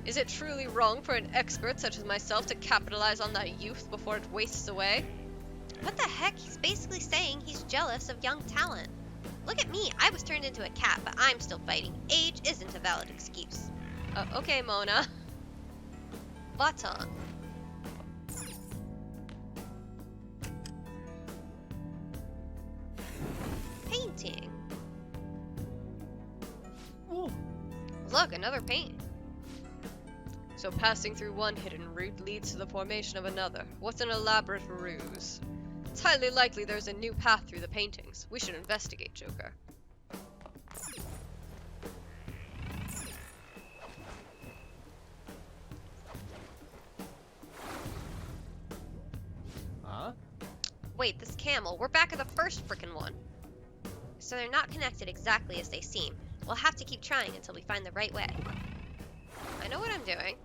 Is it truly wrong for an expert such as myself to capitalize on that youth before it wastes away? What the heck? He's basically saying he's jealous of young talent. Look at me, I was turned into a cat, but I'm still fighting. Age isn't a valid excuse. Okay, Mona. Baton. Painting. Whoa. Look, another paint. So passing through one hidden route leads to the formation of another. What an elaborate ruse. It's highly likely there's a new path through the paintings. We should investigate, Joker. Huh? Wait, this camel. We're back at the first frickin' one. So they're not connected exactly as they seem. We'll have to keep trying until we find the right way. I know what I'm doing.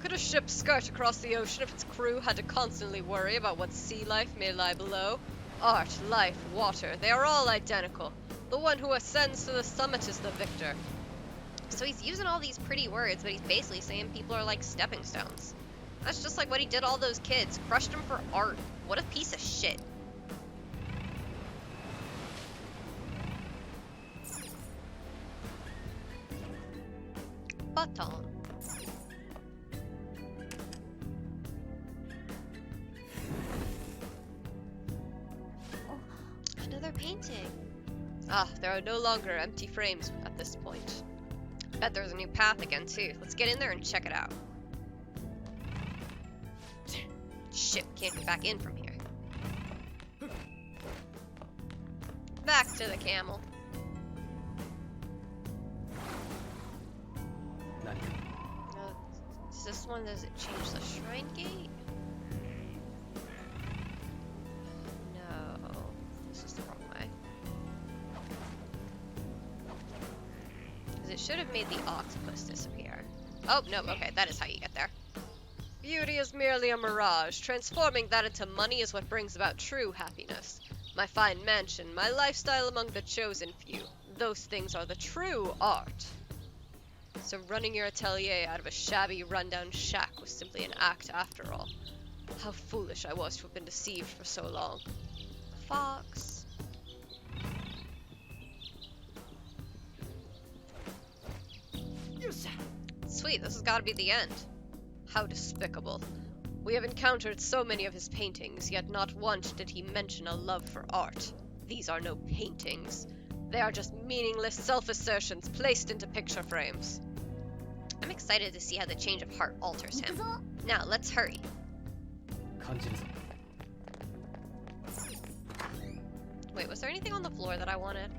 Could a ship skirt across the ocean if its crew had to constantly worry about what sea life may lie below? Art, life, water, they are all identical. The one who ascends to the summit is the victor. So he's using all these pretty words, but he's basically saying people are like stepping stones. That's just like what he did all those kids. Crushed them for art. What a piece of shit. Baton. Another painting. Ah, there are no longer empty frames at this point. Bet there's a new path again too. Let's get in there and check it out. Shit, can't get back in from here. Back to the camel. Is this one, does it change the shrine gate? No, this is the wrong way. Because it should have made the octopus disappear. Oh, no, okay, that is how you get there. Beauty is merely a mirage. Transforming that into money is what brings about true happiness. My fine mansion, my lifestyle among the chosen few. Those things are the true art. So running your atelier out of a shabby, rundown shack was simply an act after all. How foolish I was to have been deceived for so long. Fox. Sweet, this has got to be the end. How despicable. We have encountered so many of his paintings, yet not once did he mention a love for art. These are no paintings. They are just meaningless self-assertions placed into picture frames. I'm excited to see how the change of heart alters him. Now, let's hurry. Wait, was there anything on the floor that I wanted?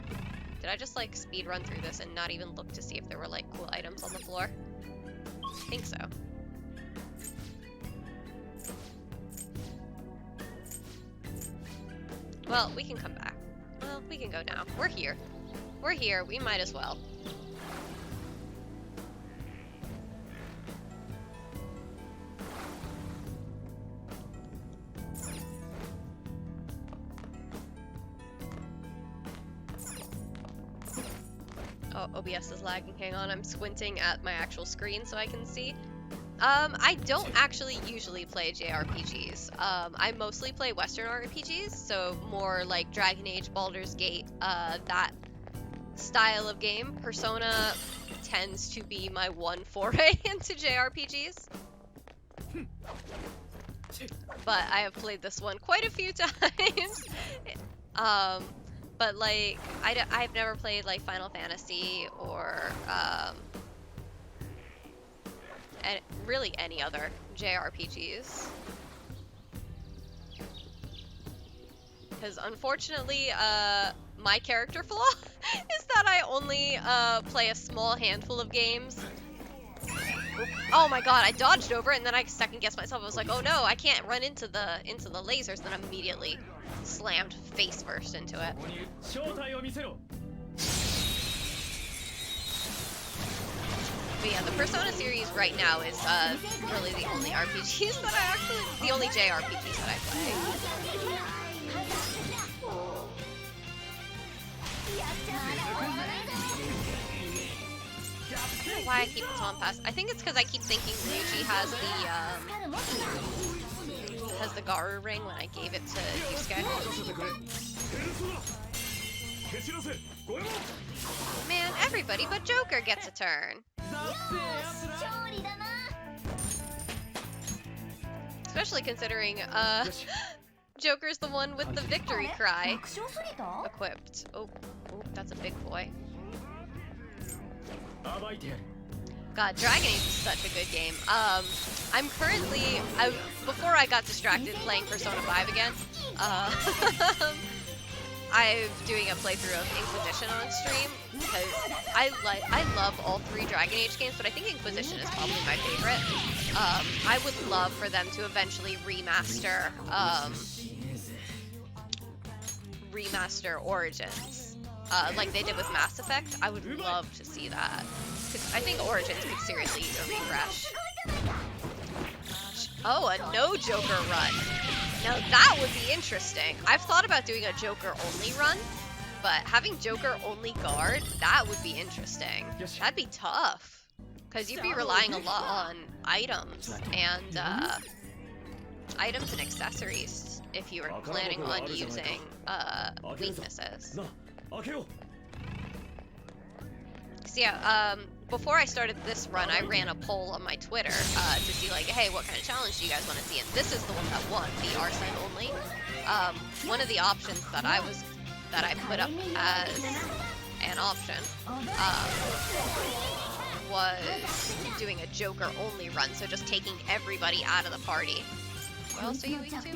Did I just, like, speed run through this and not even look to see if there were, like, cool items on the floor? I think so. Well, we can come back. Well, we can go now. We're here. We're here. We might as well. Oh, OBS is lagging. Hang on, I'm squinting at my actual screen so I can see. I don't actually usually play JRPGs. I mostly play Western RPGs, so more like Dragon Age, Baldur's Gate, that style of game. Persona tends to be my one foray into JRPGs. But I have played this one quite a few times. But like, I've never played like Final Fantasy or and really any other JRPGs. Because unfortunately, my character flaw is that I only play a small handful of games. Oh my god, I dodged over it and then I second guessed myself. I was like, oh no, I can't run into the lasers, then immediately slammed face first into it. But yeah, the Persona series right now is really the only RPGs that I actually, the only JRPGs that I play. I don't know why I keep Baton Pass. I think it's because I keep thinking Ryuji has the Garu ring when I gave it to Yusuke. Man, everybody but Joker gets a turn. Especially considering Joker's the one with the victory cry equipped. Oh, that's a big boy. God, Dragon Age is such a good game. I'm currently, before I got distracted playing Persona 5 again, I'm doing a playthrough of Inquisition on stream because I love all 3 Dragon Age games, but I think Inquisition is probably my favorite. I would love for them to eventually remaster Origins, like they did with Mass Effect. I would love to see that. Because I think Origins could seriously use a refresh. Oh, a no Joker run. Now that would be interesting. I've thought about doing a Joker only run, but having Joker only guard, that would be interesting. That'd be tough. Because you'd be relying a lot on items and accessories if you were planning on using weaknesses. So yeah, before I started this run, I ran a poll on my Twitter to see like, hey, what kind of challenge do you guys want to see? And this is the one that won, the Arsene-only. One of the options that I put up as an option was doing a Joker only run, so just taking everybody out of the party. What else are you weak to?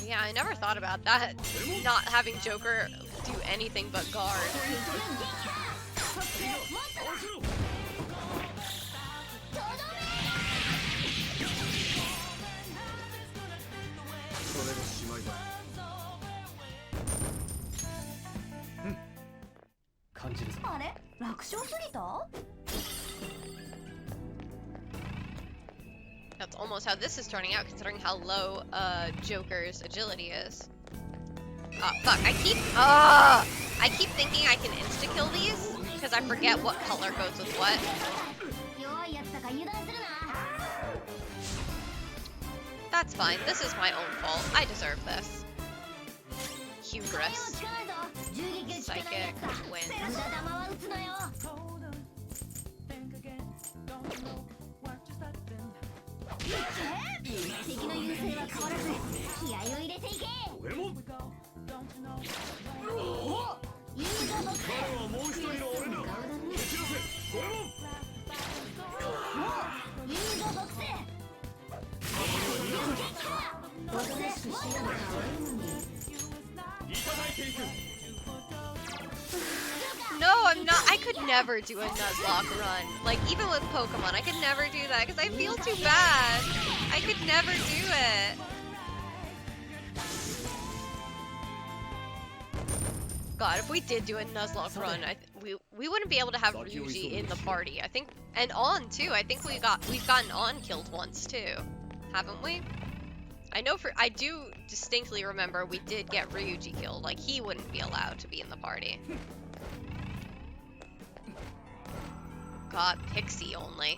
Yeah, I never thought about that. Not having Joker do anything but guard. That's almost how this is turning out, considering how low Joker's agility is. Oh, fuck, I keep thinking I can insta-kill these, because I forget what color goes with what. That's fine, this is my own fault. I deserve this. Hubris. Psychic wins. No, I'm not. I could never do a Nuzlocke run. Like, even with Pokemon, I could never do that because I feel too bad. I could never do it. God, if we did do a Nuzlocke run, we wouldn't be able to have Ryuji in the party. I think, and On too. I think we've gotten On killed once too, haven't we? I do distinctly remember we did get Ryuji killed. Like, he wouldn't be allowed to be in the party. God, Pixie only.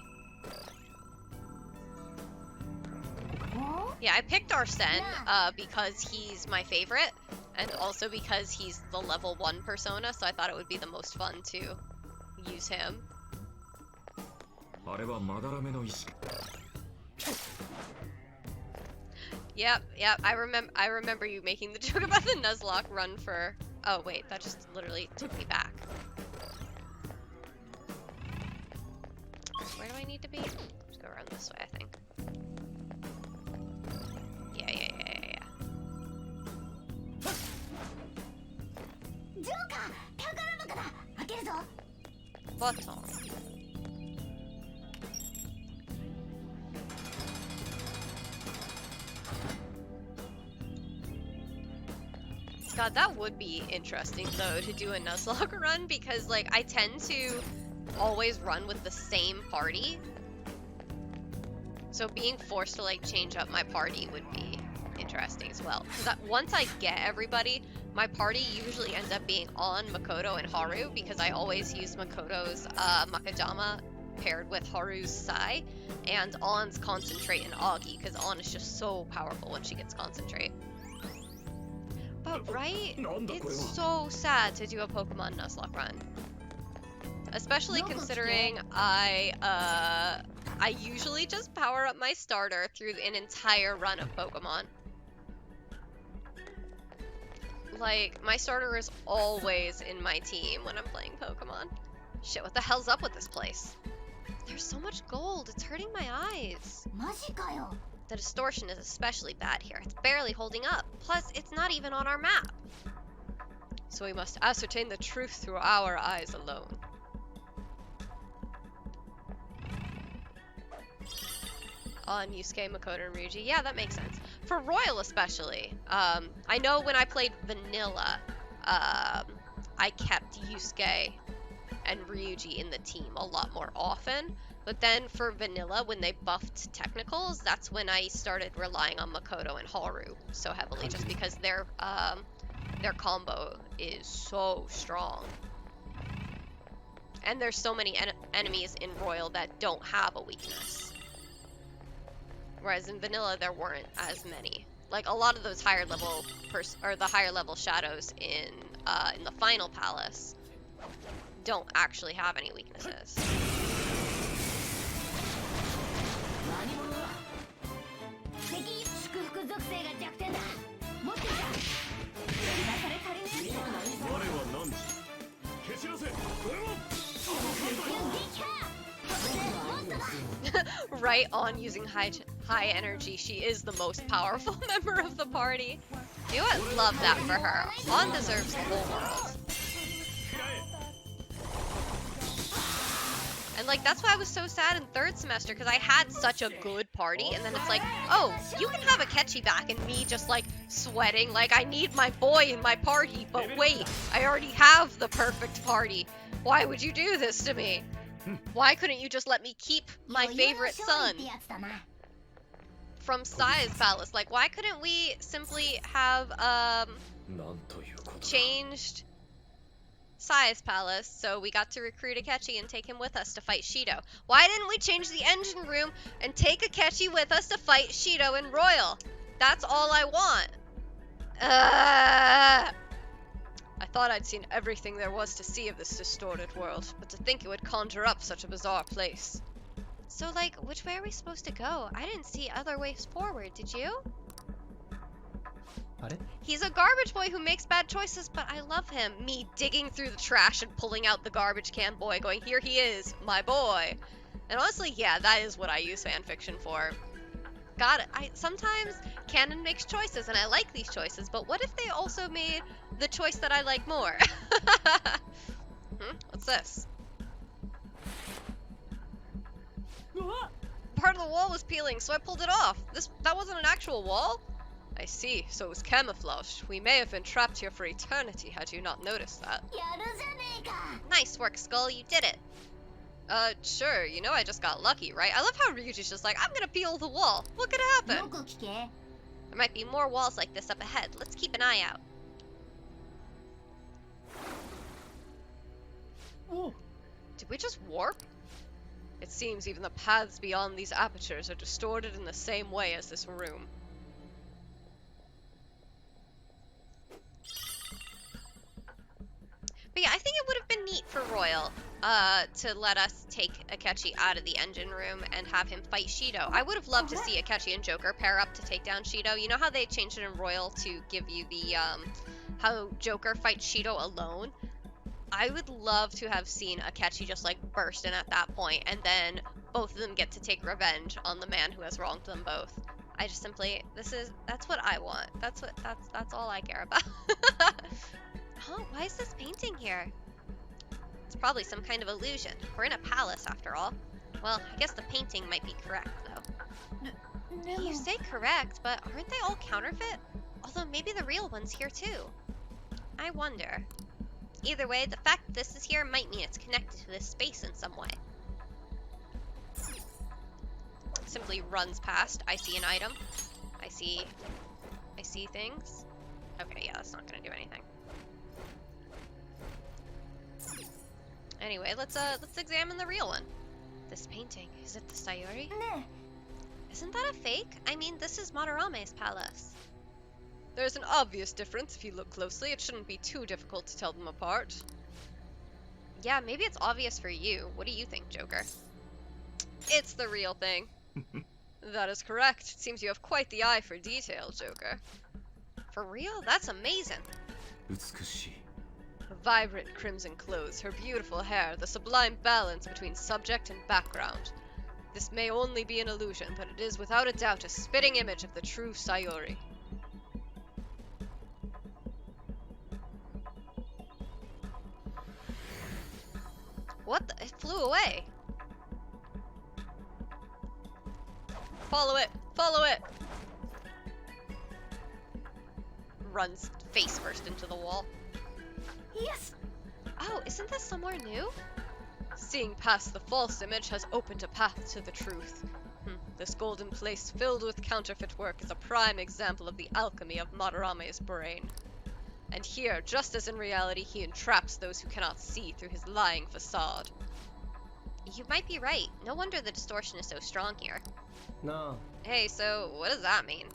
Yeah, I picked Arsene because he's my favorite, and also because he's the level 1 persona, so I thought it would be the most fun to use him. Yep, I remember you making the joke about the Nuzlocke run for... Oh wait, that just literally took me back. Where do I need to be? Just go around this way, I think. Yeah. Bottom. God, that would be interesting though to do a Nuzlocke run, because like I tend to always run with the same party. So being forced to like change up my party would be interesting as well. Because once I get everybody, my party usually ends up being on Makoto and Haru, because I always use Makoto's Makajama paired with Haru's Sai, and On's Concentrate and Augie, because On is just so powerful when she gets Concentrate. But right, it's so sad to do a Pokemon Nuzlocke run. Especially considering I usually just power up my starter through an entire run of Pokemon. Like, my starter is always in my team when I'm playing Pokemon. Shit, what the hell's up with this place? There's so much gold, it's hurting my eyes. マジかよ。 The distortion is especially bad here. It's barely holding up. Plus, it's not even on our map. So we must ascertain the truth through our eyes alone. On Yusuke, Makoto, and Ryuji. Yeah, that makes sense. For Royal especially. I know when I played Vanilla, I kept Yusuke and Ryuji in the team a lot more often. But then for Vanilla, when they buffed technicals, that's when I started relying on Makoto and Haru so heavily, just because their combo is so strong. And there's so many enemies in Royal that don't have a weakness. Whereas in Vanilla, there weren't as many. Like a lot of those higher level the higher level shadows in the final palace don't actually have any weaknesses. 何者だ。敵祝福属性が弱点だ。持っていた。今され足りねえ。我は何時蹴散らせこれは Right on using high energy, she is the most powerful member of the party. You know what? Love that for her. On deserves the whole world. And like that's why I was so sad in third semester, because I had such a good party, and then it's like, oh, you can have a Ketchy back, and me just like sweating like I need my boy in my party, but wait, I already have the perfect party. Why would you do this to me? Why couldn't you just let me keep my favorite son from Sai's palace? Like, why couldn't we simply have changed Sai's palace so we got to recruit Akechi and take him with us to fight Shido? Why didn't we change the engine room and take Akechi with us to fight Shido in Royal? That's all I want. I thought I'd seen everything there was to see of this distorted world, but to think it would conjure up such a bizarre place. So, like, which way are we supposed to go? I didn't see other ways forward, did you? He's a garbage boy who makes bad choices, but I love him. Me digging through the trash and pulling out the garbage can boy, going, here he is, my boy. And honestly, yeah, that is what I use fanfiction for. God, sometimes canon makes choices, and I like these choices, but what if they also made the choice that I like more? What's this? Part of the wall was peeling, so I pulled it off. That wasn't an actual wall? I see, so it was camouflaged. We may have been trapped here for eternity had you not noticed that. Nice work, Skull, you did it. Sure, you know I just got lucky, right? I love how Ryuji's just like, I'm gonna peel the wall. What could happen? There might be more walls like this up ahead. Let's keep an eye out. Did we just warp? It seems even the paths beyond these apertures are distorted in the same way as this room. But yeah, I think it would have been neat for Royal to let us take Akechi out of the engine room and have him fight Shido. I would have loved to see Akechi and Joker pair up to take down Shido. You know how they changed it in Royal to give you the, how Joker fights Shido alone? I would love to have seen Akechi just like burst in at that point, and then both of them get to take revenge on the man who has wronged them both. I just simply, that's what I want. That's all I care about. Huh? Why is this painting here? It's probably some kind of illusion. We're in a palace, after all. Well, I guess the painting might be correct, though. You say correct, but aren't they all counterfeit? Although maybe the real one's here, too. I wonder. Either way, the fact that this is here might mean it's connected to this space in some way. Simply runs past. I see an item. I see things. Okay, yeah, that's not gonna do anything. Anyway, let's examine the real one. This painting, is it the Sayori? Isn't that a fake? I mean, this is Madarame's palace. There's an obvious difference if you look closely. It shouldn't be too difficult to tell them apart. Yeah, maybe it's obvious for you. What do you think, Joker? It's the real thing. That is correct. It seems you have quite the eye for detail, Joker. For real? That's amazing. 美しい Her vibrant crimson clothes, her beautiful hair, the sublime balance between subject and background. This may only be an illusion, but it is without a doubt a spitting image of the true Sayori. What the? It flew away. Follow it! Follow it! Runs face first into the wall. Yes. Oh, isn't this somewhere new? Seeing past the false image has opened a path to the truth. This golden place filled with counterfeit work is a prime example of the alchemy of Madarame's brain. And here, just as in reality, he entraps those who cannot see through his lying facade. You might be right. No wonder the distortion is so strong here. No. Hey, so what does that mean?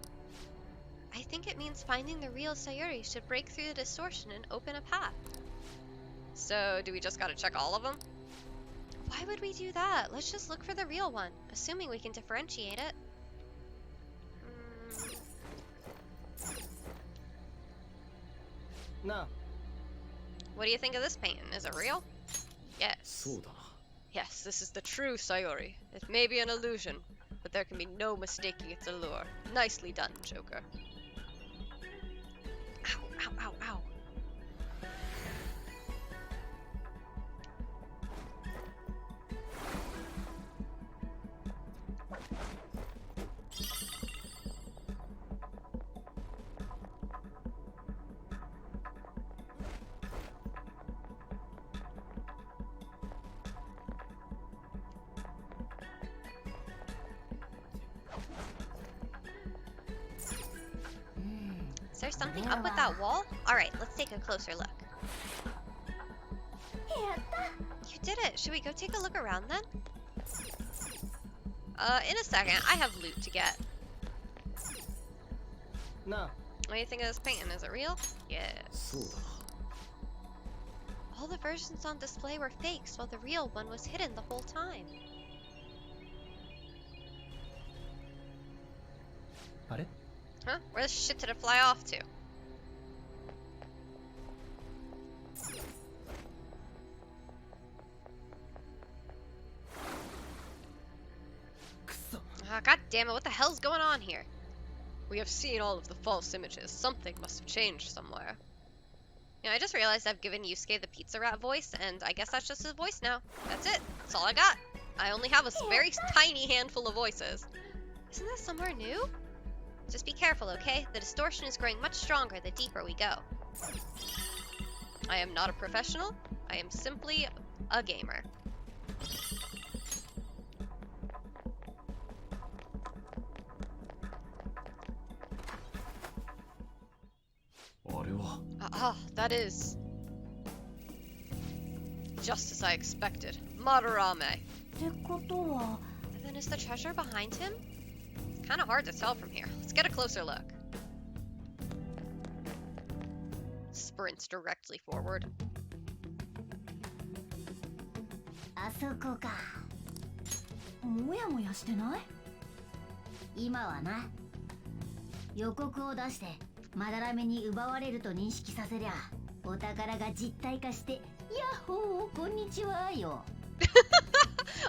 I think it means finding the real Sayori should break through the distortion and open a path. So, do we just gotta check all of them? Why would we do that? Let's just look for the real one, assuming we can differentiate it. No. What do you think of this painting? Is it real? Yes. そうだな Yes, this is the true Sayori. It may be an illusion, but there can be no mistaking its allure. Nicely done, Joker. Ow, ow, ow, ow. Is there something up with that wall? Alright, let's take a closer look. You did it! Should we go take a look around then? In a second. I have loot to get. No. What do you think of this painting? Is it real? Yes. そうだな All the versions on display were fakes, while the real one was hidden the whole time. あれ Huh? Where the shit did it fly off to? Ah, God damn it, what the hell's going on here? We have seen all of the false images. Something must have changed somewhere. You know, I just realized I've given Yusuke the pizza rat voice, and I guess that's just his voice now. That's it. That's all I got. I only have a very tiny handful of voices. Isn't this somewhere new? Just be careful, okay? The distortion is growing much stronger the deeper we go. I am not a professional. I am simply a gamer. That is just as I expected. Madarame. ってことは And then is the treasure behind him? It's kind of hard to tell from here. Let's get a closer look. Sprints directly forward. あそこか。もやもやしてない？今はな。予告を出してまだらめに奪われると認識させりゃ、お宝が実体化して、ヤッホーこんにちはよ。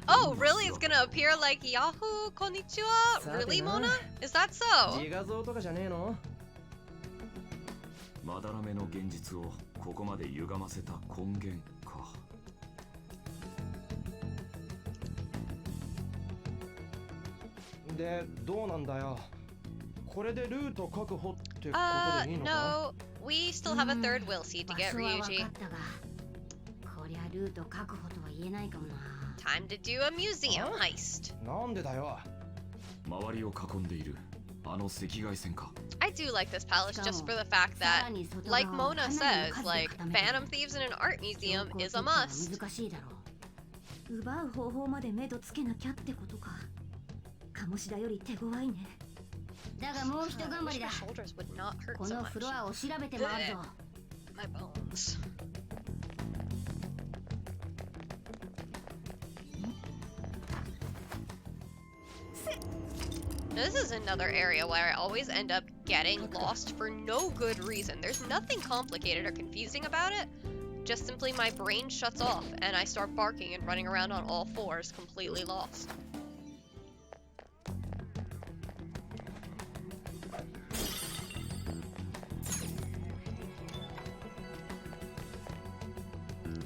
Oh, really? It's gonna appear like Yahoo Konnichiwa? Really, Mona? Is that so? 自画像とかじゃねえの？まだらめの現実をここまで歪ませた根源か。で、どうなんだよ。これでルート確保っ No. We still have a third will seed to 場 get 所は分か Ryuji. ったが、こりゃルート確保とは言えないかもな。 Time to do a museum Huh? heist. なんでだよ。周りを囲んでいるあの赤外線か。 I do like this palace just for the fact さ that, らに外 like 側を Mona かなりの says, 数で like 固めてる Phantom Thieves in an art museum 証拠を is a 取ったら must. 難しいだろう。奪う方法まで目処つけなきゃってことか。鴨志田より手強いね。だがもう一 I 頑張 wish り my だ。 shoulders would not hurt こ so のフロ much. アを調べて回るぞ。 My bones. This is another area where I always end up getting lost for no good reason. There's nothing complicated or confusing about it. Just simply my brain shuts off and I start barking and running around on all fours, completely lost.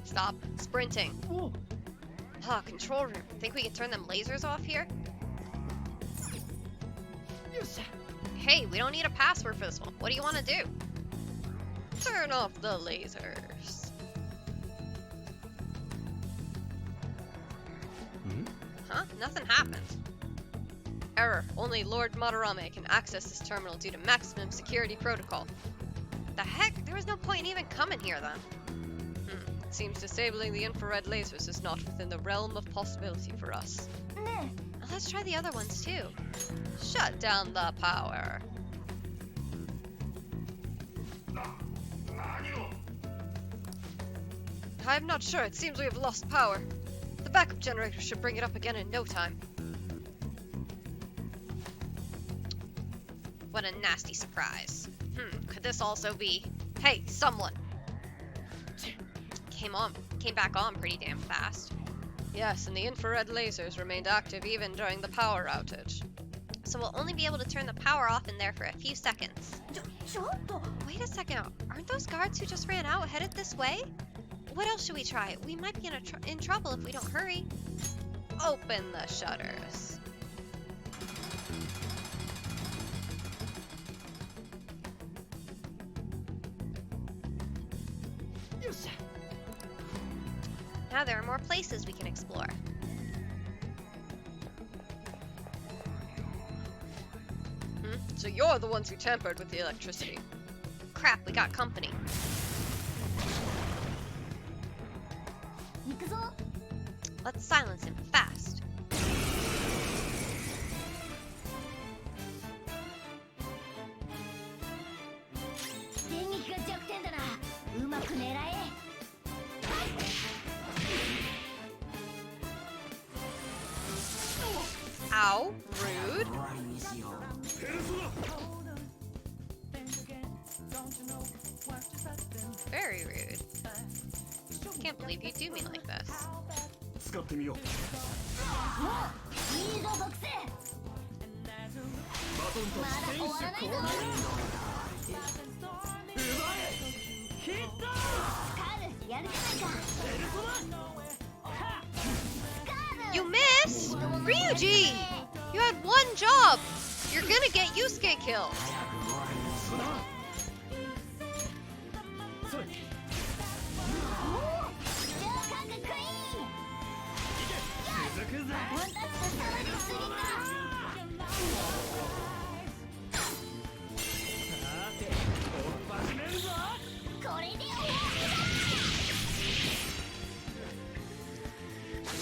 Stop sprinting. Ah, control room. Think we can turn them lasers off here? Hey, we don't need a password for this one. What do you want to do? Turn off the lasers. Huh? Nothing happened. Error. Only Lord Madarame can access this terminal due to maximum security protocol. The heck? There was no point in even coming here then. Seems disabling the infrared lasers is not within the realm of possibility for us. Now let's try the other ones too. Shut down the power. I'm not sure. It seems we have lost power. The backup generator should bring it up again in no time. What a nasty surprise. Could this also be... Hey, someone! Came back on pretty damn fast. Yes, and the infrared lasers remained active even during the power outage. So we'll only be able to turn the power off in there for a few seconds. Wait a second, aren't those guards who just ran out headed this way? What else should we try? We might be in trouble if we don't hurry. Open the shutters. Now there are more places we can explore. So you're the ones who tampered with the electricity. Crap, we got company. Let's silence him fast. Ow, rude. Very rude. Can't believe you do me like this. 使ってみよう。You missed? Ryuji! You had one job! You're gonna get Yusuke killed!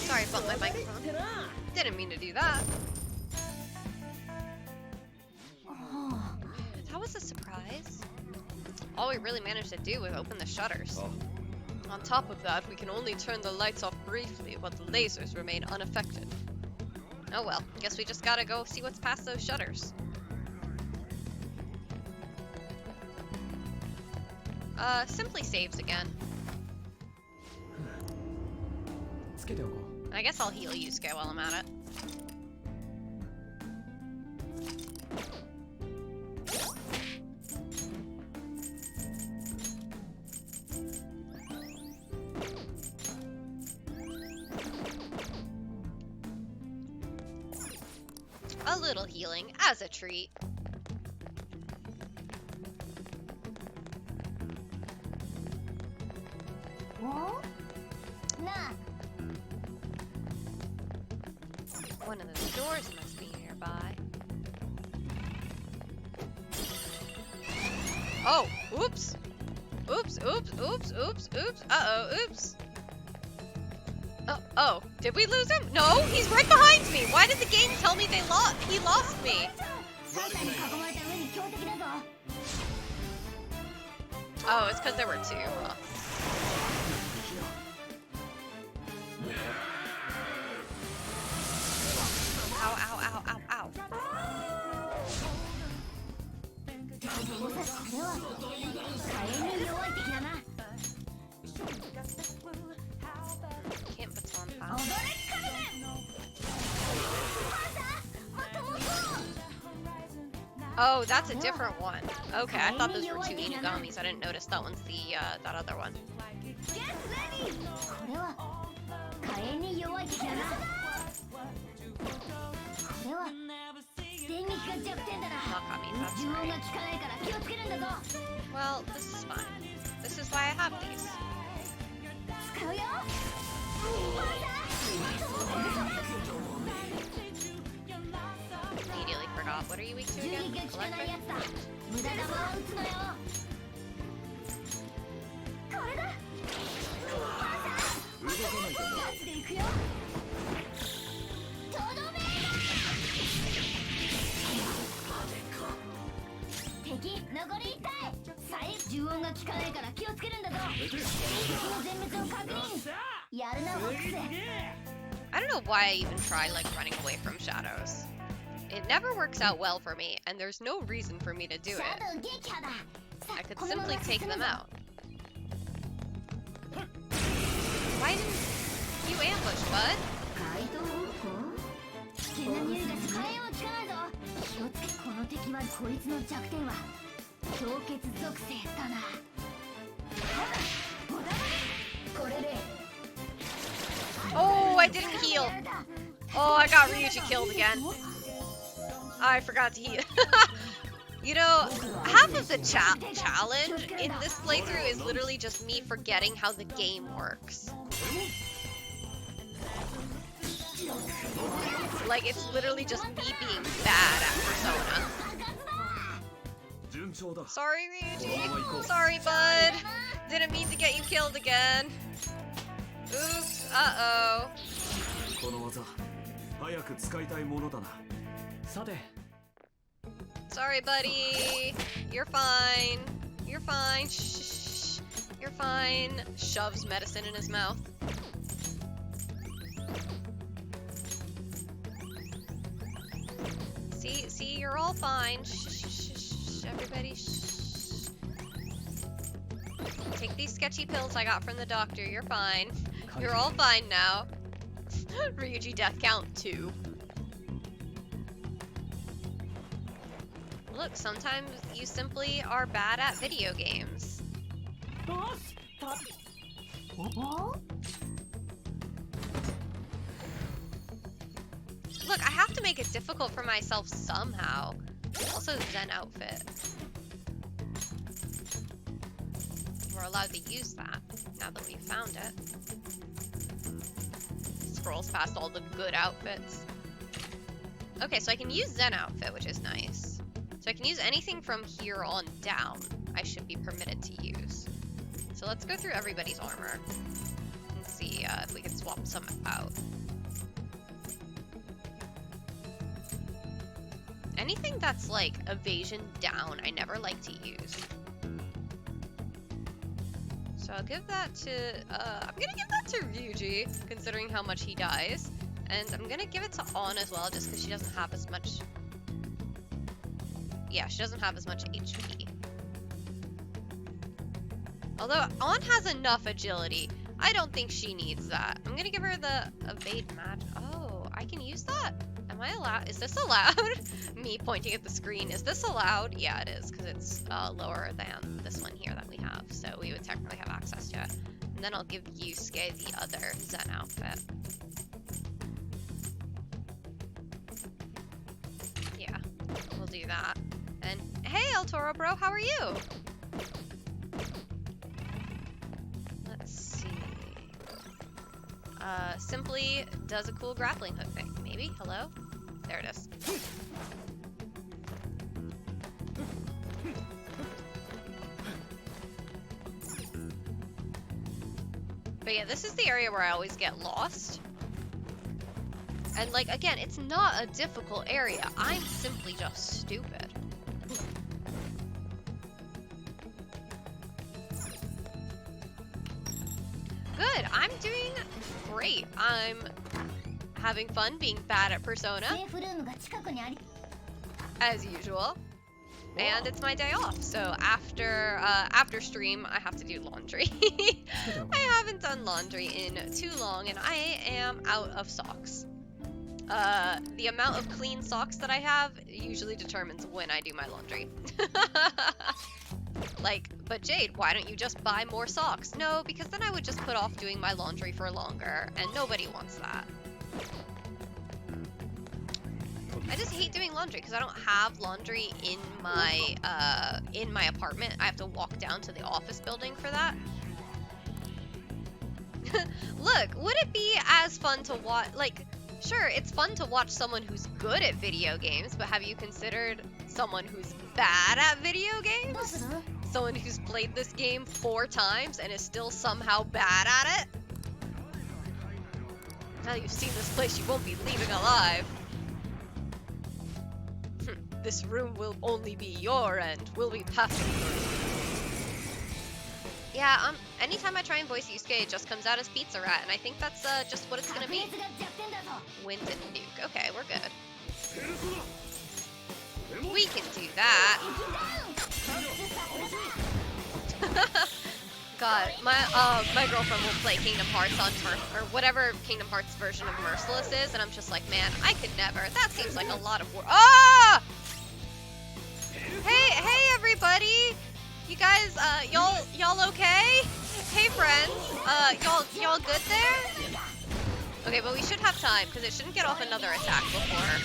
Sorry, I bumped my microphone. Didn't mean to do that. That was a surprise. All we really managed to do was open the shutters. On top of that, we can only turn the lights off briefly, while the lasers remain unaffected. Oh well, guess we just gotta go see what's past those shutters. Simply saves again. つけておこう。 I guess I'll heal Yusuke while I'm at it. A little healing as a treat. One of those doors must be nearby. Oh, oops. Oops, oops, oops, oops, oops. Uh-oh, oops. Oh, did we lose him? No, he's right behind me. Why did the game tell me he lost me? Oh, it's because there were two. Huh? Ow, ow, ow, ow, ow. Can't baton pass. Oh, that's a different one. Okay, I thought those were two Inugamis. I didn't notice that one's the that other one. Nakami, that's right. Well, this is fine. This is why I have these. Immediately forgot. What are you weak to again? Electric? I don't know why I even try like running away from shadows. It never works out well for me, and there's no reason for me to do it. I could simply take them out. Why didn't you ambush, bud? Oh, I didn't heal. Oh, I got Ryuji killed again. I forgot to heal. You know, half of the challenge in this playthrough is literally just me forgetting how the game works. Like, it's literally just me being bad at Persona. Sorry, Ryuji. Sorry, bud. Didn't mean to get you killed again. Oops. Uh-oh. Sorry, buddy. You're fine. You're fine. Shh. You're fine. Shoves medicine in his mouth. See, you're all fine. Shh. Everybody, shh. Take these sketchy pills I got from the doctor. You're fine. You're all fine now. Ryuji death count 2. Look, sometimes you simply are bad at video games. Look, I have to make it difficult for myself somehow. Also, Zen outfit. We're allowed to use that now that we've found it. Scrolls past all the good outfits. Okay, so I can use Zen outfit, which is nice. So I can use anything from here on down, I should be permitted to use. So let's go through everybody's armor and see if we can swap some out. Anything that's like evasion down, I never like to use. So I'll give that to, I'm gonna give that to Ryuji, considering how much he dies. And I'm gonna give it to On as well, just because she doesn't have as much... Yeah, she doesn't have as much HP. Although, On has enough agility. I don't think she needs that. I'm gonna give her the evade magic. Oh, I can use that? Am I allowed? Is this allowed? Me pointing at the screen. Is this allowed? Yeah, it is, because it's lower than this one here that we have. So we would technically have access to it. And then I'll give Yusuke the other Zen outfit. Yeah, we'll do that. And hey, El Toro bro, how are you? Let's see. simply does a cool grappling hook thing. Maybe? Hello? There it is. But yeah, this is the area where I always get lost. And like, again, it's not a difficult area. I'm simply just stupid. Good, I'm doing great. I'm having fun being bad at Persona, セーフルームが近くにあり as usual. And it's my day off, so after stream, I have to do laundry. I haven't done laundry in too long, and I am out of socks. The amount of clean socks that I have usually determines when I do my laundry. Like, but Jade, why don't you just buy more socks? No, because then I would just put off doing my laundry for longer, and nobody wants that. I just hate doing laundry because I don't have laundry in my apartment. I have to walk down to the office building for that. Look, would it be as fun to watch? Like, sure, it's fun to watch someone who's good at video games, but have you considered someone who's bad at video どう games? する Someone who's played this game 4 times and is still somehow bad at it? Now that you've seen this place, you won't be leaving alive. This room will only be your end. We'll be passing through. Yeah, anytime I try and voice Yusuke, it just comes out as Pizza Rat, and I think that's just what it's gonna 白 be. 熱が弱点だぞ Wind and Nuke. Okay, we're good. We can do that. God, my girlfriend will play Kingdom Hearts on or whatever Kingdom Hearts version of Merciless is, and I'm just like, man, I could never. That seems like a lot of work. Ah! Hey, everybody! You guys, y'all okay? Hey, friends, y'all good there? Okay, but we should have time because it shouldn't get off another attack before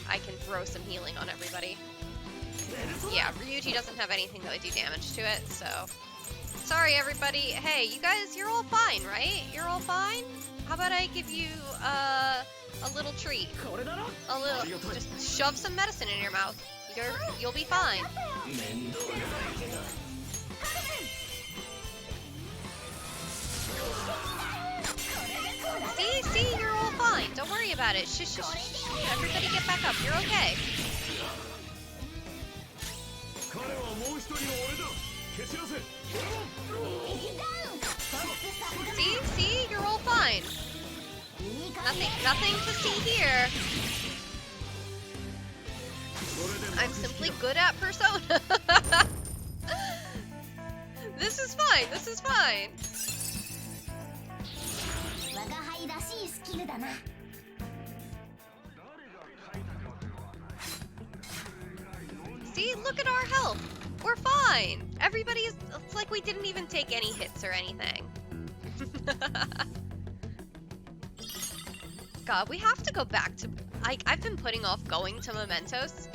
I can throw some healing on everybody. Yeah, Ryuji doesn't have anything that would do damage to it, so... Sorry, everybody. Hey, you guys, you're all fine, right? You're all fine? How about I give you, a little treat? A little... Just shove some medicine in your mouth. You'll be fine. See, you're all fine. Don't worry about it. Shh. Everybody get back up. You're okay. See, you're all fine. Nothing to see here. I'm simply good at Persona. This is fine. 我が輩らしいスキルだな See, look at our health. We're fine. Everybody's, it's like we didn't even take any hits or anything. God, we have to go back to, I've been putting off going to Mementos.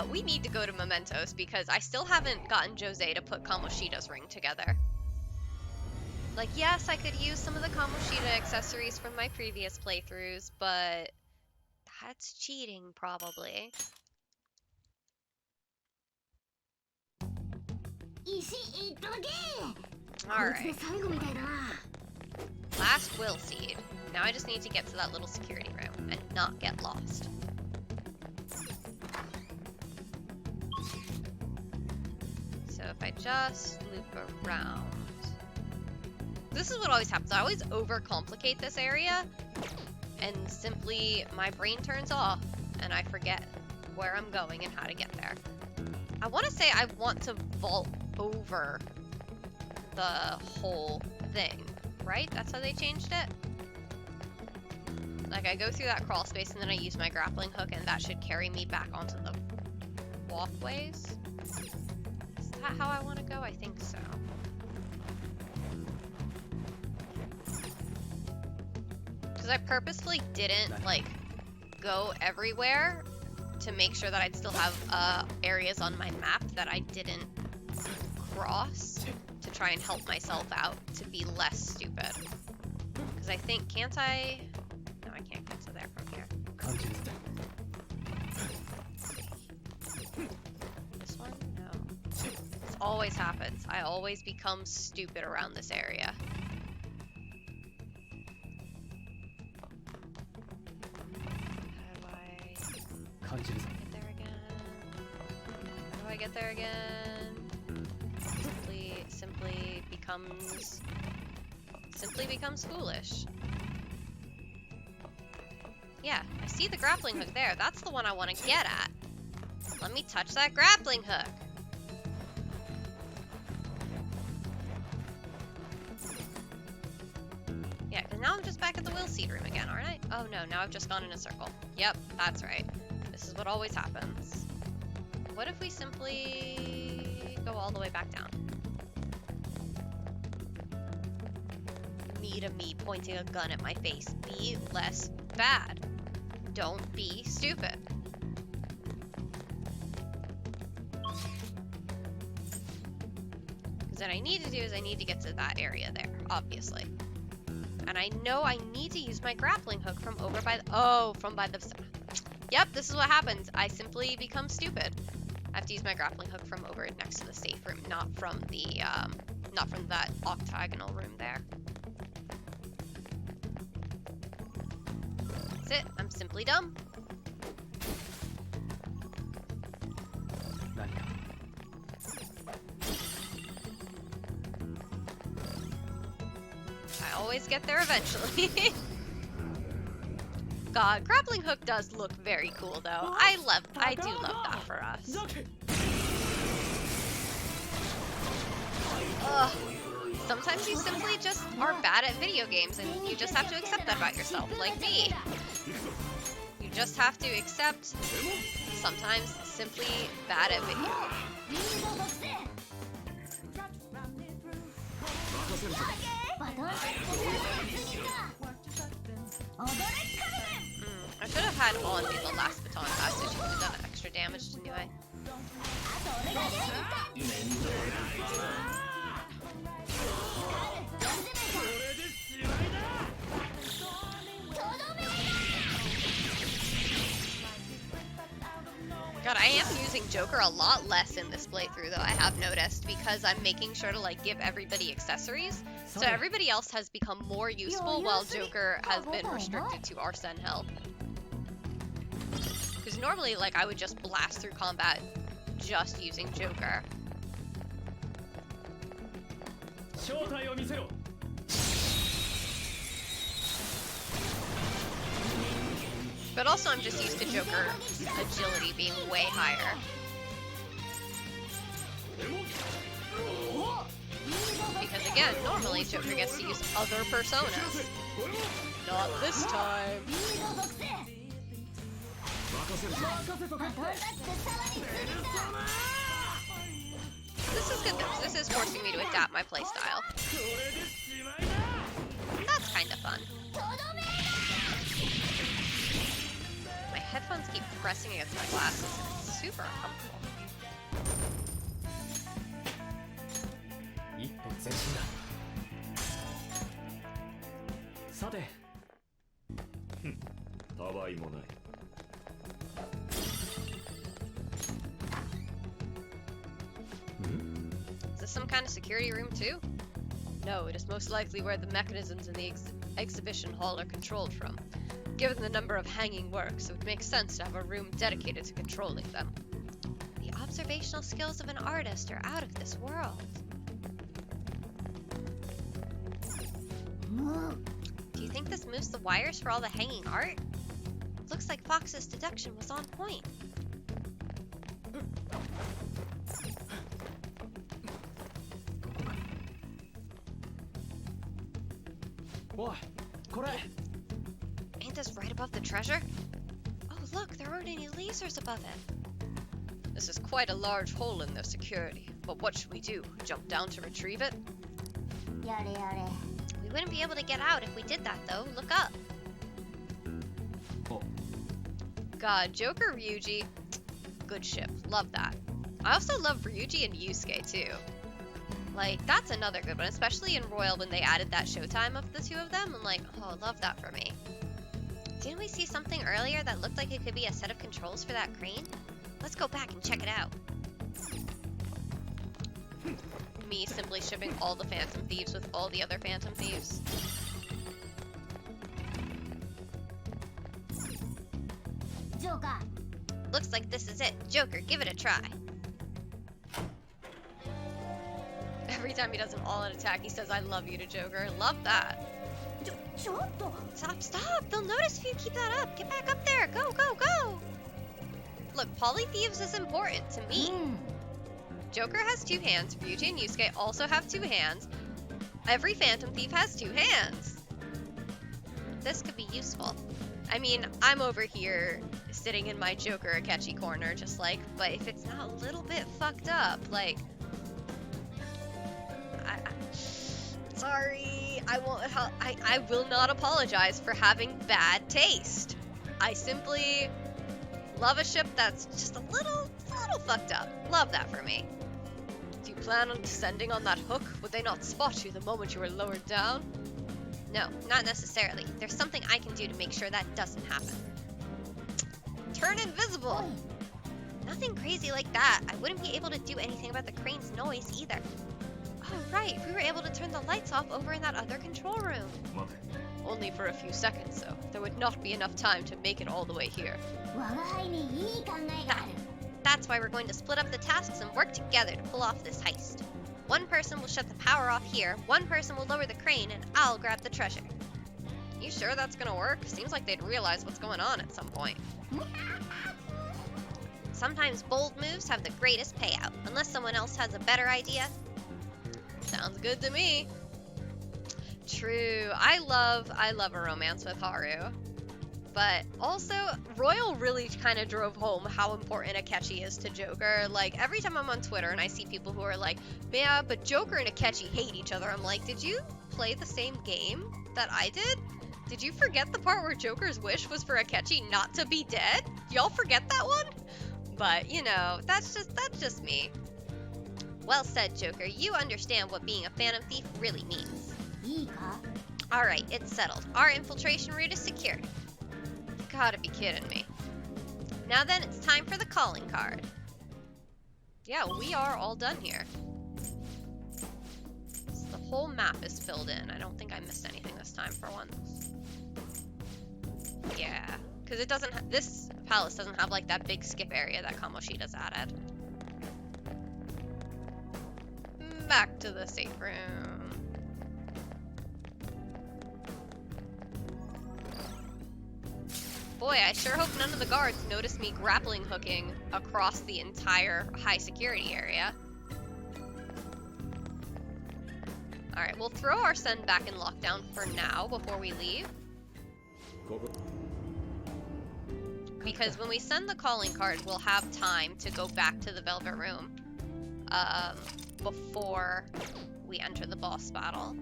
We need to go to Mementos because I still haven't gotten Jose to put Kamoshida's ring together. Like, yes, I could use some of the Kamoshida accessories from my previous playthroughs, but that's cheating, probably. 石いただけ Alright. こいつで最後みたいだな Last will seed. Now I just need to get to that little security room and not get lost. So if I just loop around. This is what always happens. I always overcomplicate this area and simply my brain turns off and I forget where I'm going and how to get there. I want to say I want to vault over the whole thing, right? That's how they changed it? Like, I go through that crawl space and then I use my grappling hook and that should carry me back onto the walkways. Is that how I want to go? I think so. Because I purposefully didn't, like, go everywhere to make sure that I'd still have areas on my map that I didn't cross to try and help myself out to be less stupid. Because I think, can't I? No, I can't get to there from here. 感じる This one? No. This always happens. I always become stupid around this area. How do I 感じるぞ get there again? How do I get there again? Simply becomes foolish. Yeah, I see the grappling hook there. That's the one I want to get at. Let me touch that grappling hook. Yeah, because now I'm just back at the wheel seat room again, aren't I? Oh no, now I've just gone in a circle. Yep, that's right. This is what always happens. What if we simply go all the way back down? Me to me pointing a gun at my face. Be less bad. Don't be stupid. Because what I need to do is I need to get to that area there, obviously. And I know I need to use my grappling hook from over by the... Oh, from by the... Yep, this is what happens. I simply become stupid. I have to use my grappling hook from over next to the safe room, not from the, not from that octagonal room there. That's it. I'm simply dumb. 何か I always get there eventually. God, grappling hook does look very cool though. I do love that for us. Ugh. Sometimes you simply just are bad at video games and you just have to accept that about yourself, like me. You just have to accept sometimes simply bad at video games. I should have had Holland be the last baton pass so she would have done extra damage anyway. God, I am using Joker a lot less in this playthrough though, I have noticed, because I'm making sure to like give everybody accessories. So everybody else has become more useful while Joker has been restricted to Arsene help. Because normally like I would just blast through combat just using Joker. 正体を見せろ But also I'm just used to Joker agility being way higher. Because again, normally Joker gets to use other personas. Not this time. This is good though, this is forcing me to adapt my playstyle. That's kind of fun. My headphones keep pressing against my glasses. It's super uncomfortable. 一歩前進ださてたわいもない Is this some kind of security room too? No, it is most likely where the mechanisms in the exhibition hall are controlled from. Given the number of hanging works, it would make sense to have a room dedicated to controlling them. The observational skills of an artist are out of this world. Do you think this moves the wires for all the hanging art? Looks like Fox's deduction was on point.おいこれ Ain't this right above the treasure? Oh look, there aren't any lasers above it. This is quite a large hole in their security, but what should we do? Jump down to retrieve it? やれやれ We wouldn't be able to get out if we did that though, look up. Oh. God, Joker Ryuji, good ship, love that. I also love Ryuji and Yusuke too. Like, that's another good one, especially in Royal when they added that showtime of the two of them. I'm like, oh, love that for me. Didn't we see something earlier that looked like it could be a set of controls for that crane? Let's go back and check it out. Me simply shipping all the Phantom Thieves with all the other Phantom Thieves. Joker. Looks like this is it. Joker, give it a try. Every time he does an all-out attack, he says, I love you to Joker. Love that. Stop. They'll notice if you keep that up. Get back up there. Go. Look, Polythieves is important to me. Joker has 2 hands. Ryuji and Yusuke also have 2 hands. Every Phantom Thief has 2 hands. This could be useful. I mean, I'm over here sitting in my Joker Akechi corner, just like, but if it's not a little bit fucked up, like, sorry, I will not apologize for having bad taste. I simply love a ship that's just a little fucked up. Love that for me. Do you plan on descending on that hook? Would they not spot you the moment you were lowered down? No, not necessarily. There's something I can do to make sure that doesn't happen. Turn invisible! Nothing crazy like that. I wouldn't be able to do anything about the crane's noise either. Oh, right. We were able to turn the lights off over in that other control room. Only for a few seconds, though. There would not be enough time to make it all the way here. That's why we're going to split up the tasks and work together to pull off this heist. One person will shut the power off here, one person will lower the crane, and I'll grab the treasure. You sure that's gonna work? Seems like they'd realize what's going on at some point. Sometimes bold moves have the greatest payout, unless someone else has a better idea. Sounds good to me. True, I love a romance with Haru. But also, Royal really kind of drove home how important Akechi is to Joker. Like, every time I'm on Twitter and I see people who are like, yeah, but Joker and Akechi hate each other, I'm like, did you play the same game that I did? Did you forget the part where Joker's wish was for Akechi not to be dead? Y'all forget that one? But, you know, that's just me. Well said, Joker. You understand what being a Phantom Thief really means. Alright, it's settled. Our infiltration route is secured. You gotta be kidding me. Now then, it's time for the calling card. Yeah, we are all done here. So the whole map is filled in. I don't think I missed anything this time for once. Yeah, because it doesn't. This palace doesn't have like that big skip area that Kamoshida's added. Back to the safe room. Boy, I sure hope none of the guards noticed me grappling hooking across the entire high security area. Alright, we'll throw Arsene back in lockdown for now before we leave. Because when we send the calling card, we'll have time to go back to the Velvet Room before we enter the boss battle.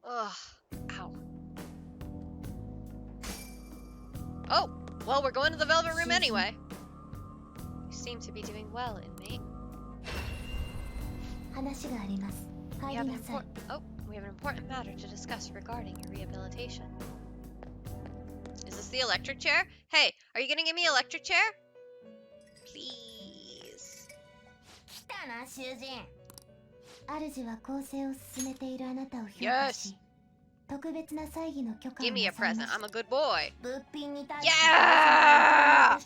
Ugh, ow. Oh, well, we're going to the Velvet Room anyway. You seem to be doing well, inmate. We have an important matter to discuss regarding your rehabilitation. Is this the electric chair? Hey, are you gonna give me electric chair? Please. Yes. Give me a present. I'm a good boy. Yeah!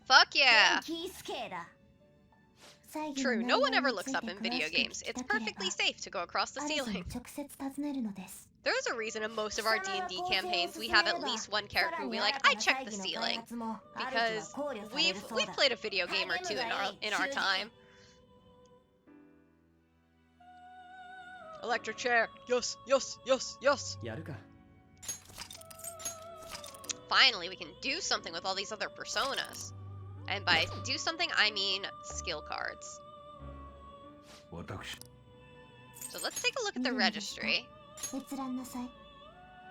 Fuck yeah! True, no one ever looks up in video games. It's perfectly safe to go across the ceiling. There's a reason in most of our D&D campaigns we have at least one character who we like, I check the ceiling. Because we've played a video game or two in our time. Electric chair. Yes, yes, yes, yes. Finally, we can do something with all these other personas. And by do something, I mean skill cards. So let's take a look at the registry.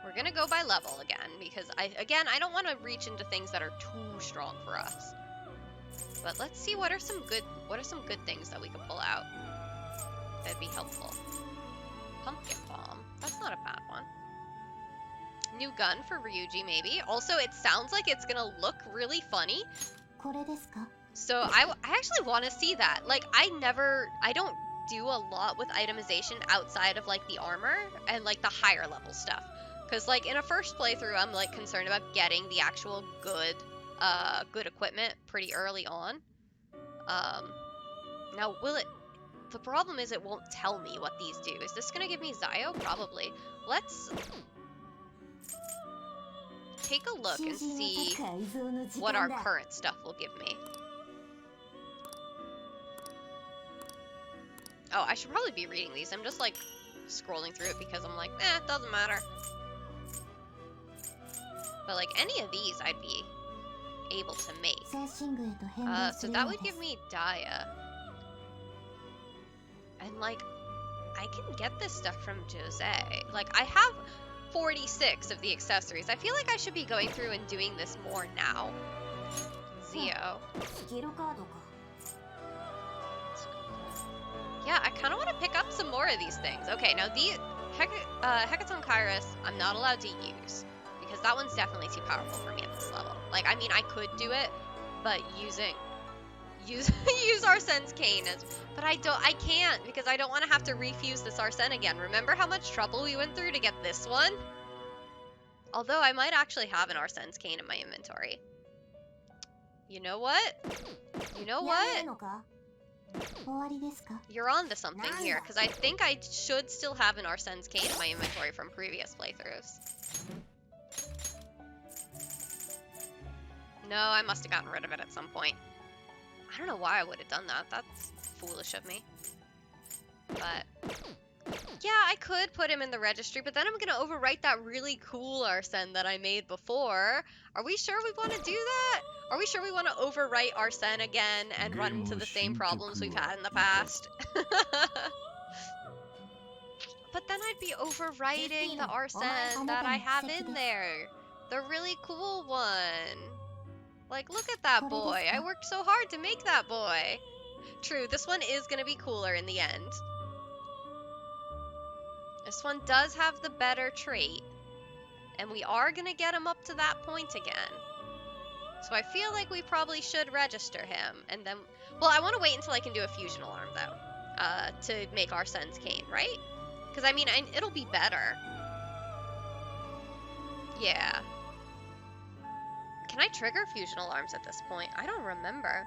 We're gonna go by level again, because I don't want to reach into things that are too strong for us. But let's see what are some good things that we can pull out. That'd be helpful. Pumpkin bomb. That's not a bad one. New gun for Ryuji, maybe. Also, it sounds like it's gonna look really funny. これですか? So I actually want to see that. Like, I don't do a lot with itemization outside of like the armor and like the higher level stuff. Because like in a first playthrough, I'm like concerned about getting the actual good equipment pretty early on. Now the problem is it won't tell me what these do. Is this gonna give me Zio? Probably. Let's take a look and see what our current stuff will give me. Oh, I should probably be reading these. I'm just like scrolling through it because I'm like, it doesn't matter. But like any of these I'd be able to make. So that would give me Daya. And like, I can get this stuff from Jose. Like, I have 46 of the accessories. I feel like I should be going through and doing this more now. Zio. Yeah, I kind of want to pick up some more of these things. Okay, now the Hecaton Kairos, I'm not allowed to use. Because that one's definitely too powerful for me at this level. Like, I mean, I could do it, but use Arsene's cane but I can't, because I don't want to have to refuse this Arsene again. Remember how much trouble we went through to get this one? Although I might actually have an Arsene's cane in my inventory. You know what? You know what? You're on to something here, because I think I should still have an Arsene's cane in my inventory from previous playthroughs. No, I must have gotten rid of it at some point. I don't know why I would have done that. That's foolish of me. But yeah, I could put him in the registry, but then I'm gonna overwrite that really cool Arsene that I made before. Are we sure we want to do that? Are we sure we want to overwrite Arsene again and run into the same problems we've had in the past? But then I'd be overwriting the Arsene that I have in there. The really cool one. Like, look at that boy. I worked so hard to make that boy. True, this one is going to be cooler in the end. This one does have the better trait. And we are going to get him up to that point again. So I feel like we probably should register him. And then, well, I want to wait until I can do a fusion alarm, though. To make Arsene's cane, right? Because, I mean, it'll be better. Yeah. Can I trigger fusion alarms at this point? I don't remember.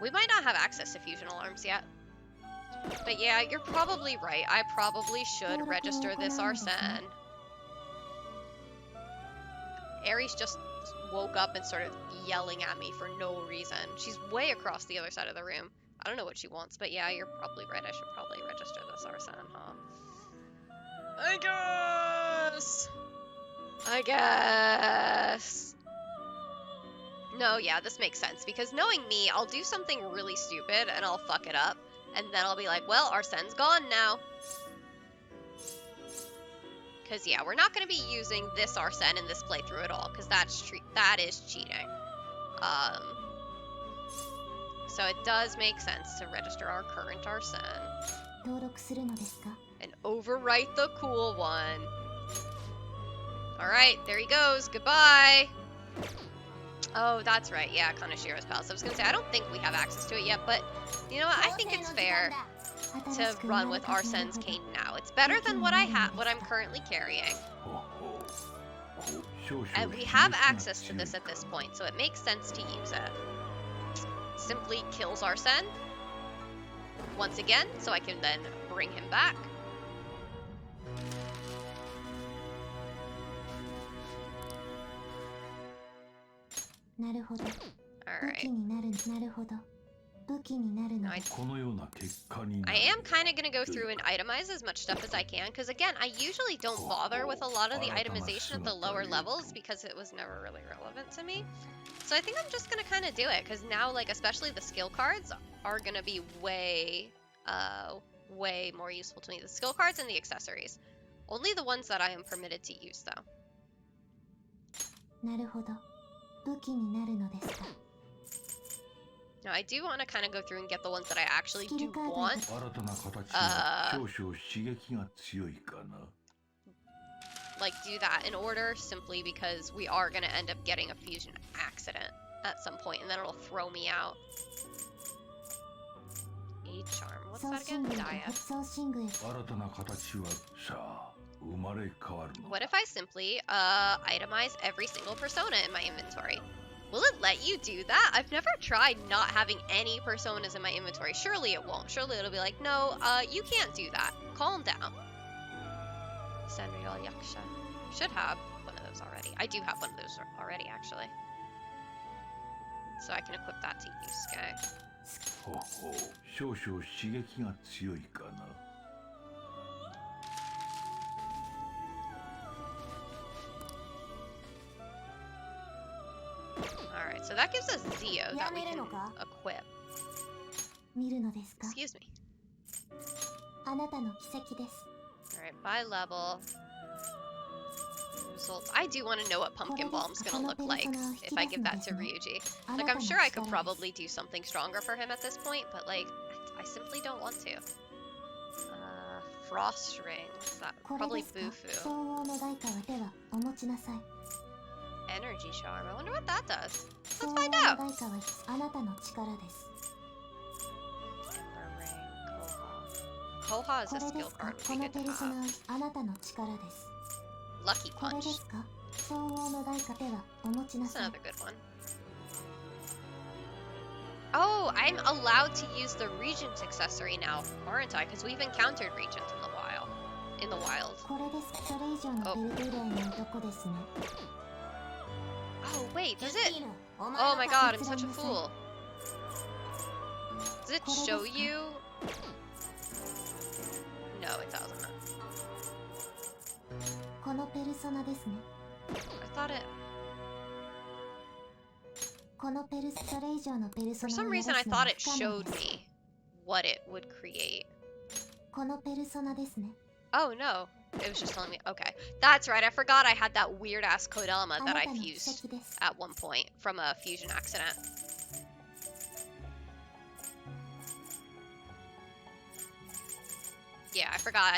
We might not have access to fusion alarms yet. But yeah, you're probably right. I probably should register this Arsene. Aries just woke up and started yelling at me for no reason. She's way across the other side of the room. I don't know what she wants, but yeah, you're probably right. I should probably register this Arsene, huh? I guess. No, yeah, this makes sense, because knowing me, I'll do something really stupid and I'll fuck it up, and then I'll be like, well, Arsene's gone now. Because yeah, we're not going to be using this Arsene in this playthrough at all, because that is cheating. So it does make sense to register our current Arsene and overwrite the cool one. Alright, there he goes. Goodbye. Oh, that's right. Yeah, Kanashiro's Palace. I was going to say, I don't think we have access to it yet, but you know what? I think it's fair to run with Arsene's cane now. It's better than what I'm currently carrying. And we have access to this at this point, so it makes sense to use it. Simply kills Arsene once again, so I can then bring him back. Alright. I am kind of going to go through and itemize as much stuff as I can, because again, I usually don't bother with a lot of the itemization at the lower levels because it was never really relevant to me. So I think I'm just going to kind of do it, because now, like, especially the skill cards are going to be way more useful to me. The skill cards and the accessories. Only the ones that I am permitted to use, though. なるほど。武器になるのですか。 Now, I do want to kind of go through and get the ones that I actually do want. 新たな形は少々刺激が強いかな。 Like, do that in order, simply because we are going to end up getting a fusion accident at some point, and then it'll throw me out. A charm. What's that again? Dia. 新たな形はさあ生まれ変わるの。 What if I simply itemize every single persona in my inventory? Will it let you do that? I've never tried not having any personas in my inventory. Surely it won't. Surely it'll be like, no, you can't do that. Calm down. Senryal Yaksha. Should have one of those already. I do have one of those already, actually. So I can equip that to Yusuke. ほほう少々刺激が強いかな。 Alright, so that gives us Zio that we can equip. 見るのですか。 Excuse me. あなたの奇跡です。 Alright, by level. Results. I do want to know what Pumpkin Bomb's gonna look like if I give that to Ryuji. Like, I'm sure I could probably do something stronger for him at this point, but like, I simply don't want to. Frost Ring. What's that? Probably Bufu. 総合の代価はではお持ちなさい。 Energy Charm. I wonder what that does. 総 Let's 合 find の out. 代価はあなたの力です。 Ember Ring. Koha. Koha is こ a れで skill すか。 card こ we の get ペ to ルソ have. ナはあなたの力です。 Lucky これ Punch. ですか。総合の代価ではお持ちな That's さい。 another good one. Oh, I'm allowed to use the Regent accessory now, aren't I? Because we've encountered Regent in the wild. これです。それ以上のベルト以外の男ですね。 Oh, wait, does it? Oh my god, I'm such a fool. Does it show you? No, it doesn't. このペルソナですね。 I thought it... このペルそれ以上のペルソ For ナ some をや reason, ら I すのは thought it 不可能 showed です。 me what it would create. このペルソナですね。 Oh, no. It was just telling me... Okay. That's right, I forgot I had that weird-ass code element あ that な I たの奇 fused 跡です。 at one point from a fusion accident. Yeah, I forgot.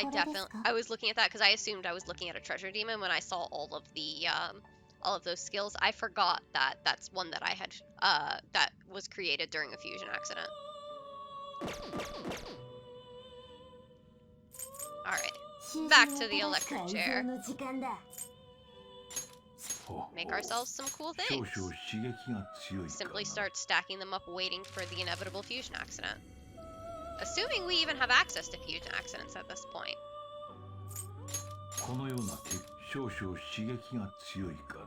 I was looking at that because I assumed I was looking at a treasure demon when I saw all of those skills. I forgot that that's one that I had that was created during a fusion accident. All right, back to the electric chair. Make ourselves some cool 少 things. 々刺激が強いかな。 Simply start stacking them up, waiting for the inevitable fusion accident. Assuming we even have access to fusion accidents at this point. このような少々刺激が強いかな。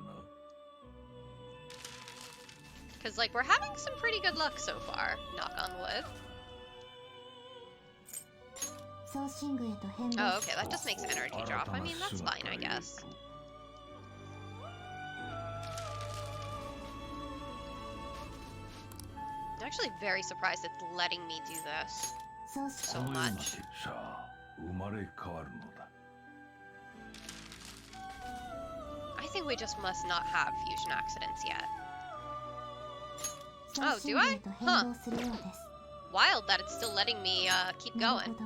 Because, like, we're having some pretty good luck so far, knock on wood. ソーシングへと変 Oh, 貌。 okay, that just makes energy drop. I mean, that's fine, I guess. I'm actually very surprised it's letting me do this ソーシ so このような much. さあ生まれ変わるのだ。 I think we just must not have fusion accidents yet. ソーシングへと変貌するようです。 Wild that it's still letting me keep なる going. ほど。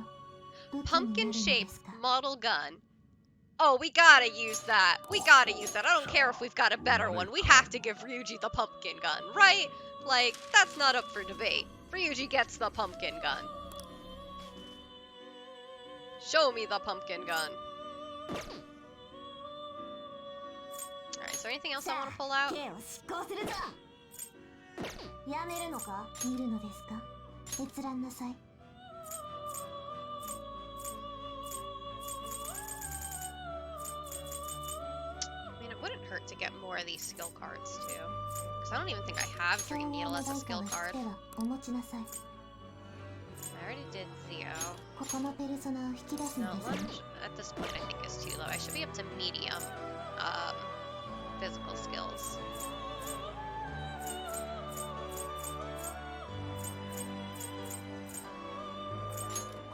武器になるの Pumpkin で shaped すか。 model gun. Oh, we gotta use that. We gotta use that. I don't care if we've got a better one. We have to give Ryuji the pumpkin gun, right? Like, that's not up for debate. Ryuji gets the pumpkin gun. Show me the pumpkin gun. Alright, is there anything else I want to pull out? 刑を執行するぞ。やめるのか。見るのですか。閲覧なさい。 I mean, it wouldn't hurt to get more of these skill cards, too. Because I don't even think I have 総 Dream 合 Needle の as a 代価 skill は card. ではお持ちなさい。 I already did Theo. ここのペルソナを引き出す No, のです lunge ね。 at this point I think is too low. I should be up to medium physical skills.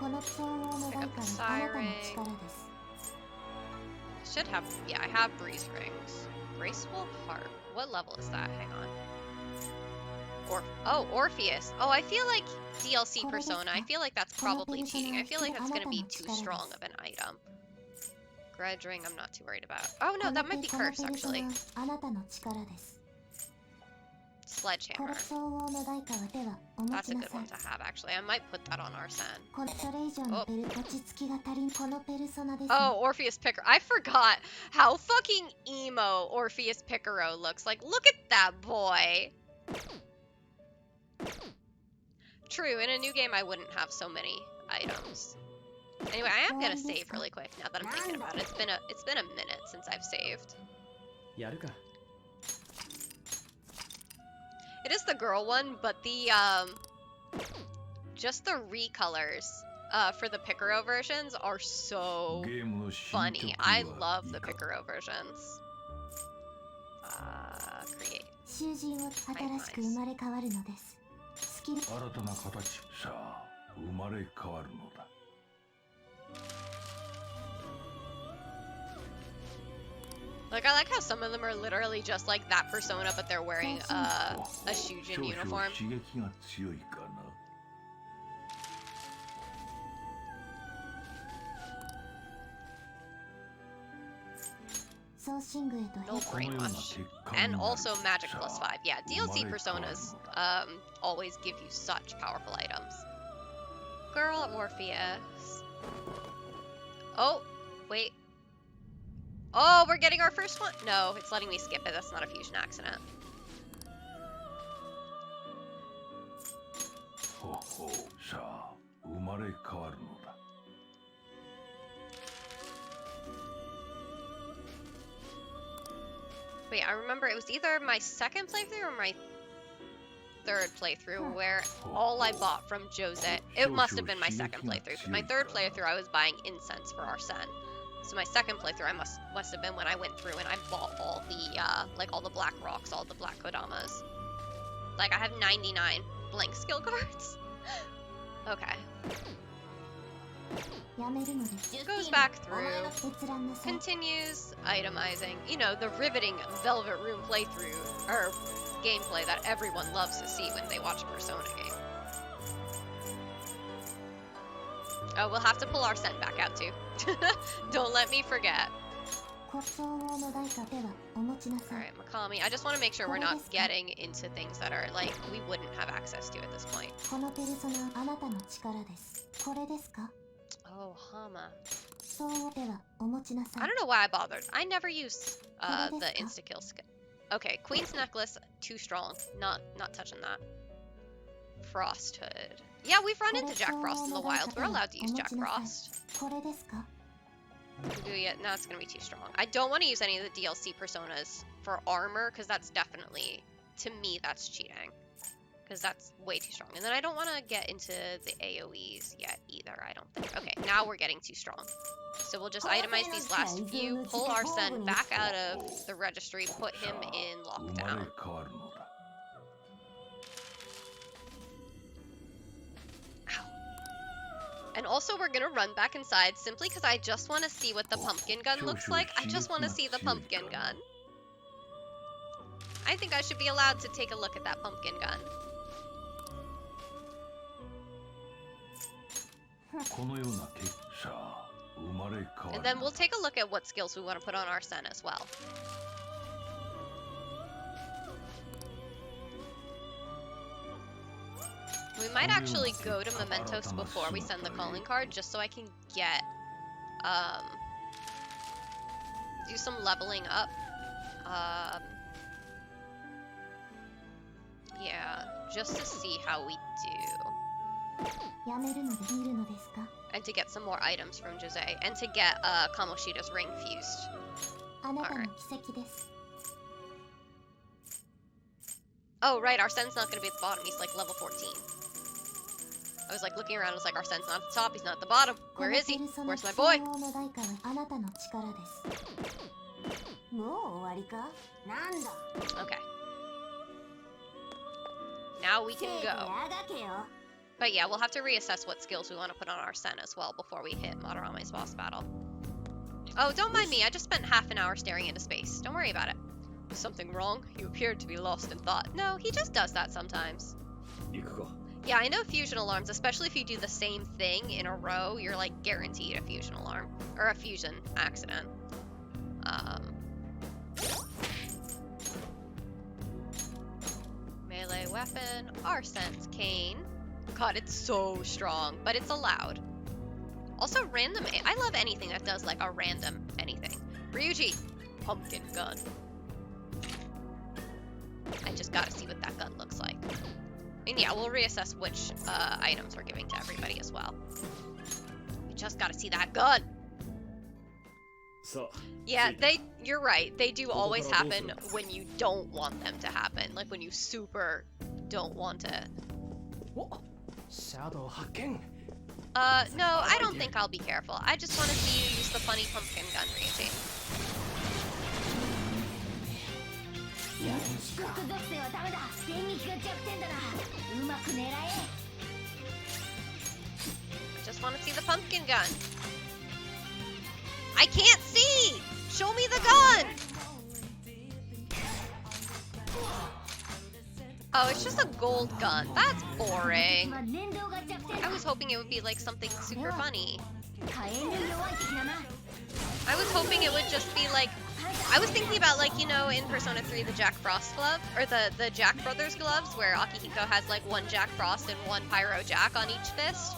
この総合の代価はあなたの力です。should have, yeah, I have breeze rings. Graceful heart. What level is that? Hang on. Orpheus. Oh, I feel like DLC Persona. I feel like that's probably cheating. I feel like that's gonna be too strong of an item. Grudge ring, I'm not too worried about. Oh no, that might be curse actually. Sledgehammer. That's a good one to have actually. I might put that on Arsene. Oh, Orpheus Picaro. I forgot how fucking emo Orpheus Picaro looks. Like, look at that boy. True, in a new game I wouldn't have so many items. Anyway, I am gonna save really quick now that I'm thinking about it. It's been a minute since I've saved. It is the girl one, but the just the recolors for the Picaro versions are so funny. I love the Picaro versions. Create. 囚人を新しく生まれ変わるのです。スキル。新たな形さあ生まれ変わるのだ。Like, I like how some of them are literally just like that persona, but they're wearing a Shujin uniform. 刺激が強いかな。No brainwash. And also magic plus 5. Yeah, DLC personas always give you such powerful items. Girl Orpheus. Oh, wait. Oh, we're getting our first one? No, it's letting me skip it. That's not a fusion accident. Ho ho, sa, umare kawaru no da. Wait, I remember it was either my second playthrough or my third playthrough where all I bought from Jose. It must have been my second playthrough. Because my third playthrough, I was buying incense for Arsene. So my second playthrough, I must have been when I went through and I bought all the like all the black rocks, all the black kodamas. Like I have 99 blank skill cards. Okay. Goes back through, continues itemizing, you know, the riveting Velvet Room playthrough, or gameplay that everyone loves to see when they watch a Persona game. Oh, we'll have to pull Arsene back out too. Don't let me forget. Alright, Makami, I just want to make sure we're not getting into things that are, like, we wouldn't have access to at this point. Oh, Hama. I don't know why I bothered. I never use the insta-kill skill. Okay, Queen's Necklace, too strong. Not touching that. Frost Hood. Yeah, we've run into Jack Frost in the wild. We're allowed to use Jack Frost. Yeah, no, it's gonna be too strong. I don't want to use any of the DLC personas for armor, because that's definitely, to me, that's cheating. Because that's way too strong. And then I don't want to get into the AoEs yet either, I don't think. Okay, now we're getting too strong. So we'll just itemize these last few, pull Arsene back out of the registry, put him in lockdown. And also we're gonna run back inside simply because I just want to see what the pumpkin gun looks like. I just want to see the pumpkin gun. I think I should be allowed to take a look at that pumpkin gun. And then we'll take a look at what skills we want to put on Arsene as well. We might actually go to Mementos before we send the calling card, just so I can get, do some leveling up. Yeah, just to see how we do. And to get some more items from Jose, and to get Kamoshida's ring fused. Alright. Oh, right, Arsene's not gonna be at the bottom, he's like level 14. I was like looking around, I was like, Arsene's not at the top, he's not at the bottom. Where is he? Where's my boy? Okay. Now we can go. But yeah, we'll have to reassess what skills we want to put on Arsene as well before we hit Madarame's boss battle. Oh, don't mind me. I just spent half an hour staring into space. Don't worry about it. Something wrong? You appeared to be lost in thought. No, he just does that sometimes. 行くか。 Yeah, I know fusion alarms, especially if you do the same thing in a row, you're like guaranteed a fusion alarm. Or a fusion accident. Melee weapon, Arsene's cane. God, it's so strong, but it's allowed. Also random, I love anything that does like a random anything. Ryuji, pumpkin gun. I just gotta see what that gun looks like. And yeah, we'll reassess which items we're giving to everybody as well. We just gotta see that gun. So, Yeah, you're right. They do always happen when you don't want them to happen. Like when you super don't want to. おシャドウ発見 No, I don't think I'll be careful. I just want to see you use the funny pumpkin gun, Ryuji. フック属性はダメだ。電撃が弱点だな。うまく狙え。 I just want to see the pumpkin gun. I can't see! Show me the gun! Oh, it's just a gold gun. That's boring. 燃料が弱点 I was hoping it would be like something super funny. 火炎に弱い敵だな。 I was hoping it would just be like, I was thinking about like, you know, in Persona 3, the Jack Frost glove, or the Jack Brothers gloves, where Akihiko has like one Jack Frost and one Pyro Jack on each fist.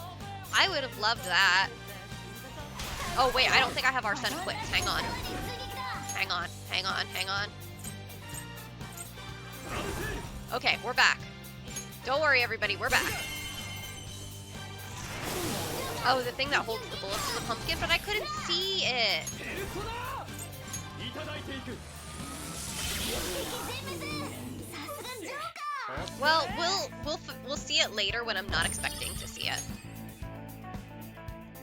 I would have loved that. Oh wait, I don't think I have Arsene equipped. Hang on. Hang on, hang on, hang on. Okay, we're back. Don't worry everybody, we're back. Oh, the thing that holds the bullets in the pumpkin, but I couldn't see it. いただいていく Well, we'll see it later when I'm not expecting to see it.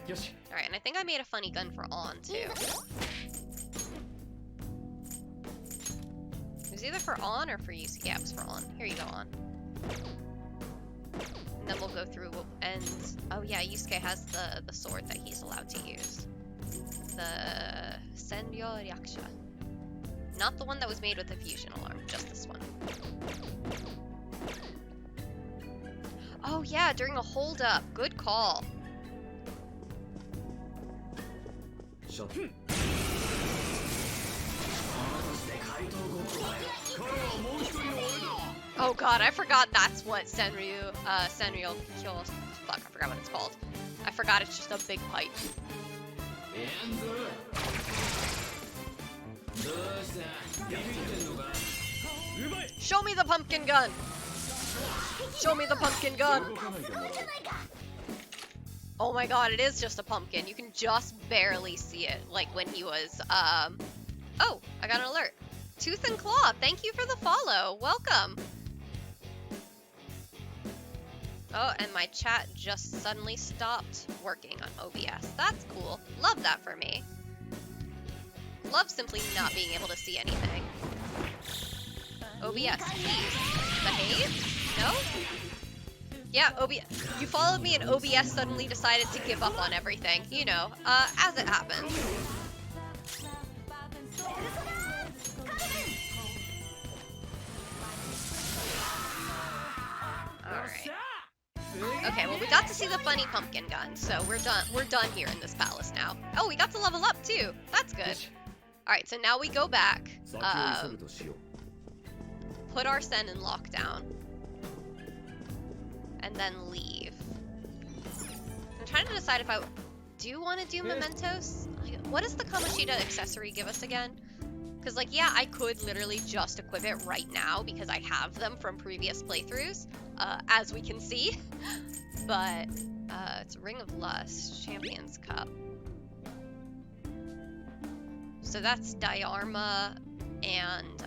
よし Alright, and I think I made a funny gun for On, too. It was either for On or for Yusuke. Yeah, it was for On. Here you go, On. And then we'll go through and... Oh yeah, Yusuke has the sword that he's allowed to use. The Senryo Ryakusha. Not the one that was made with the fusion alarm, just this one. Oh yeah, during a hold-up. Good call. シャドウ Oh god, I forgot that's what Senryo kills. Fuck, I forgot what it's called. I forgot it's just a big pipe. Show me the pumpkin gun! Show me the pumpkin gun! Oh my god, it is just a pumpkin. You can just barely see it. Like when he was, Oh, I got an alert. Tooth and Claw, thank you for the follow. Welcome. Oh, and my chat just suddenly stopped working on OBS. That's cool. Love that for me. Love simply not being able to see anything. OBS, please. Behave? No? Yeah, OBS. You followed me and OBS suddenly decided to give up on everything. You know, as it happens. Alright. Okay, well we got to see the funny pumpkin gun, so we're done here in this palace now. Oh, we got to level up too. That's good. Alright, so now we go back. 先を急ぐとしよう Put Arsene in lockdown. And then leave. I'm trying to decide if I do want to do mementos. What does the Kamoshida accessory give us again? Because, like, yeah, I could literally just equip it right now because I have them from previous playthroughs, as we can see. But, it's Ring of Lust, Champion's Cup. So that's Diarma and,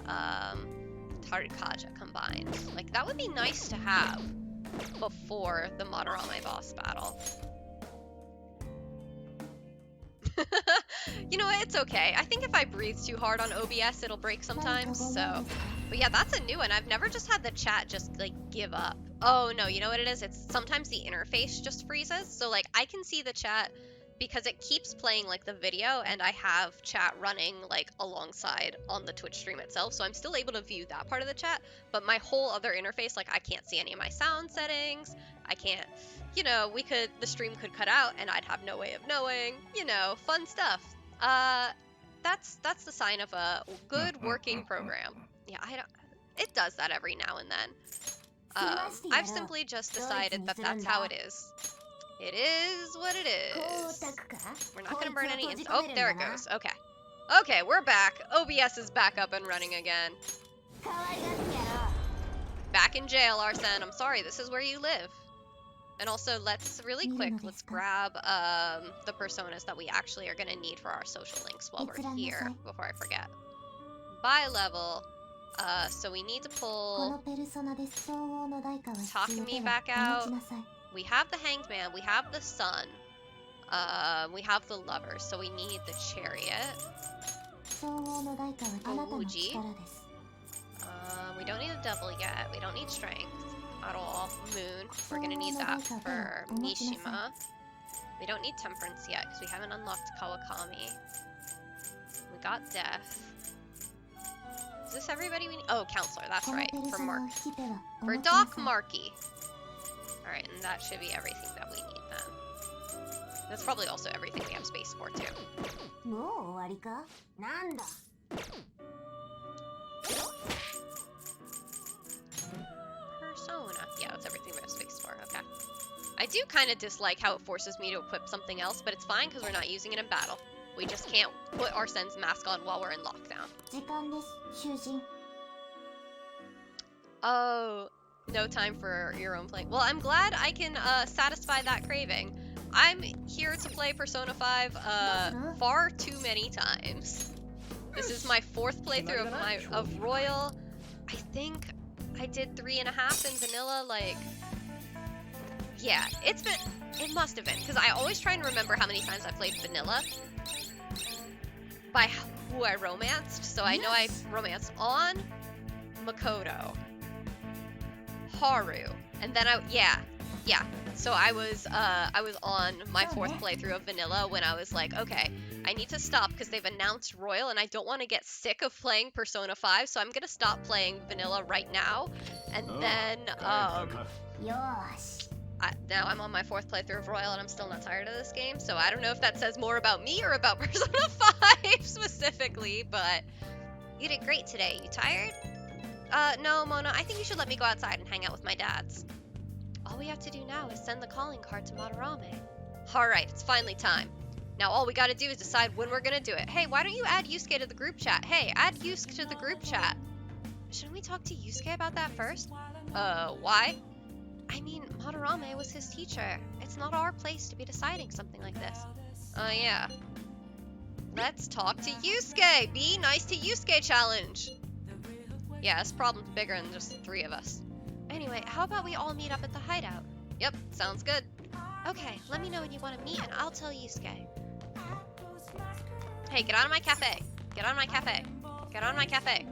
Tarukaja combined. Like, that would be nice to have before the Madarame boss battle. You know what, it's okay. I think if I breathe too hard on OBS, it'll break sometimes, so... But yeah, that's a new one. I've never just had the chat just, like, give up. Oh, no, you know what it is? It's sometimes the interface just freezes, so, like, I can see the chat because it keeps playing like the video, and I have chat running like alongside on the Twitch stream itself, so I'm still able to view that part of the chat, but my whole other interface, like I can't see any of my sound settings, I can't, you know, the stream could cut out and I'd have no way of knowing, you know, fun stuff. That's the sign of a good working program. Yeah, it does that every now and then. I've simply just decided that that's how it is. It is what it is. We're not gonna burn any oh, there it goes. Okay. Okay, we're back. OBS is back up and running again. Back in jail, Arsene. I'm sorry, this is where you live. And also, let's really quick, let's grab the personas that we actually are gonna need for our social links while we're here, before I forget. By level, so we need to pull Takumi back out. We have the Hanged Man, we have the Sun, we have the Lovers, so we need the Chariot. Uji. We don't need a Devil yet, we don't need Strength at all. Moon, we're gonna need that for Mishima. We don't need Temperance yet, because we haven't unlocked Kawakami. We got Death. Is this everybody we need? Oh, Counselor, that's right, for Mark. For Doc Markey. Alright, and that should be everything that we need then. That's probably also everything we have space for, too. Persona. Yeah, that's everything we have space for, okay. I do kind of dislike how it forces me to equip something else, but it's fine because we're not using it in battle. We just can't put Arsene's mask on while we're in lockdown. Oh, no time for your own play. Well, I'm glad I can satisfy that craving. I'm here to play Persona 5 far too many times. This is my 4th playthrough of Royal. I think I did 3.5 in vanilla, like... Yeah, it must have been, because I always try and remember how many times I played vanilla by who I romanced. So I know I romanced on Makoto, Haru, and then yeah. So I was on my 4th playthrough of vanilla when I was like, okay, I need to stop because they've announced Royal and I don't want to get sick of playing Persona 5, so I'm gonna stop playing vanilla right now. And then now I'm on my 4th playthrough of Royal and I'm still not tired of this game, so I don't know if that says more about me or about Persona 5 specifically, but you did great today. You tired? No, Mona, I think you should let me go outside and hang out with my dads. All we have to do now is send the calling card to Madarame. Alright, it's finally time. Now all we gotta do is decide when we're gonna do it. Hey, why don't you add Yusuke to the group chat? Hey, add Yusuke to the group chat. Shouldn't we talk to Yusuke about that first? Why? I mean, Madarame was his teacher. It's not our place to be deciding something like this. Yeah. Let's talk to Yusuke! Be nice to Yusuke challenge! Yeah, this problem's bigger than just the 3 of us. Anyway, how about we all meet up at the hideout? Yep, sounds good. Okay, let me know when you want to meet and I'll tell Yusuke. Hey, get out of my cafe! Get out of my cafe! Get out of my cafe!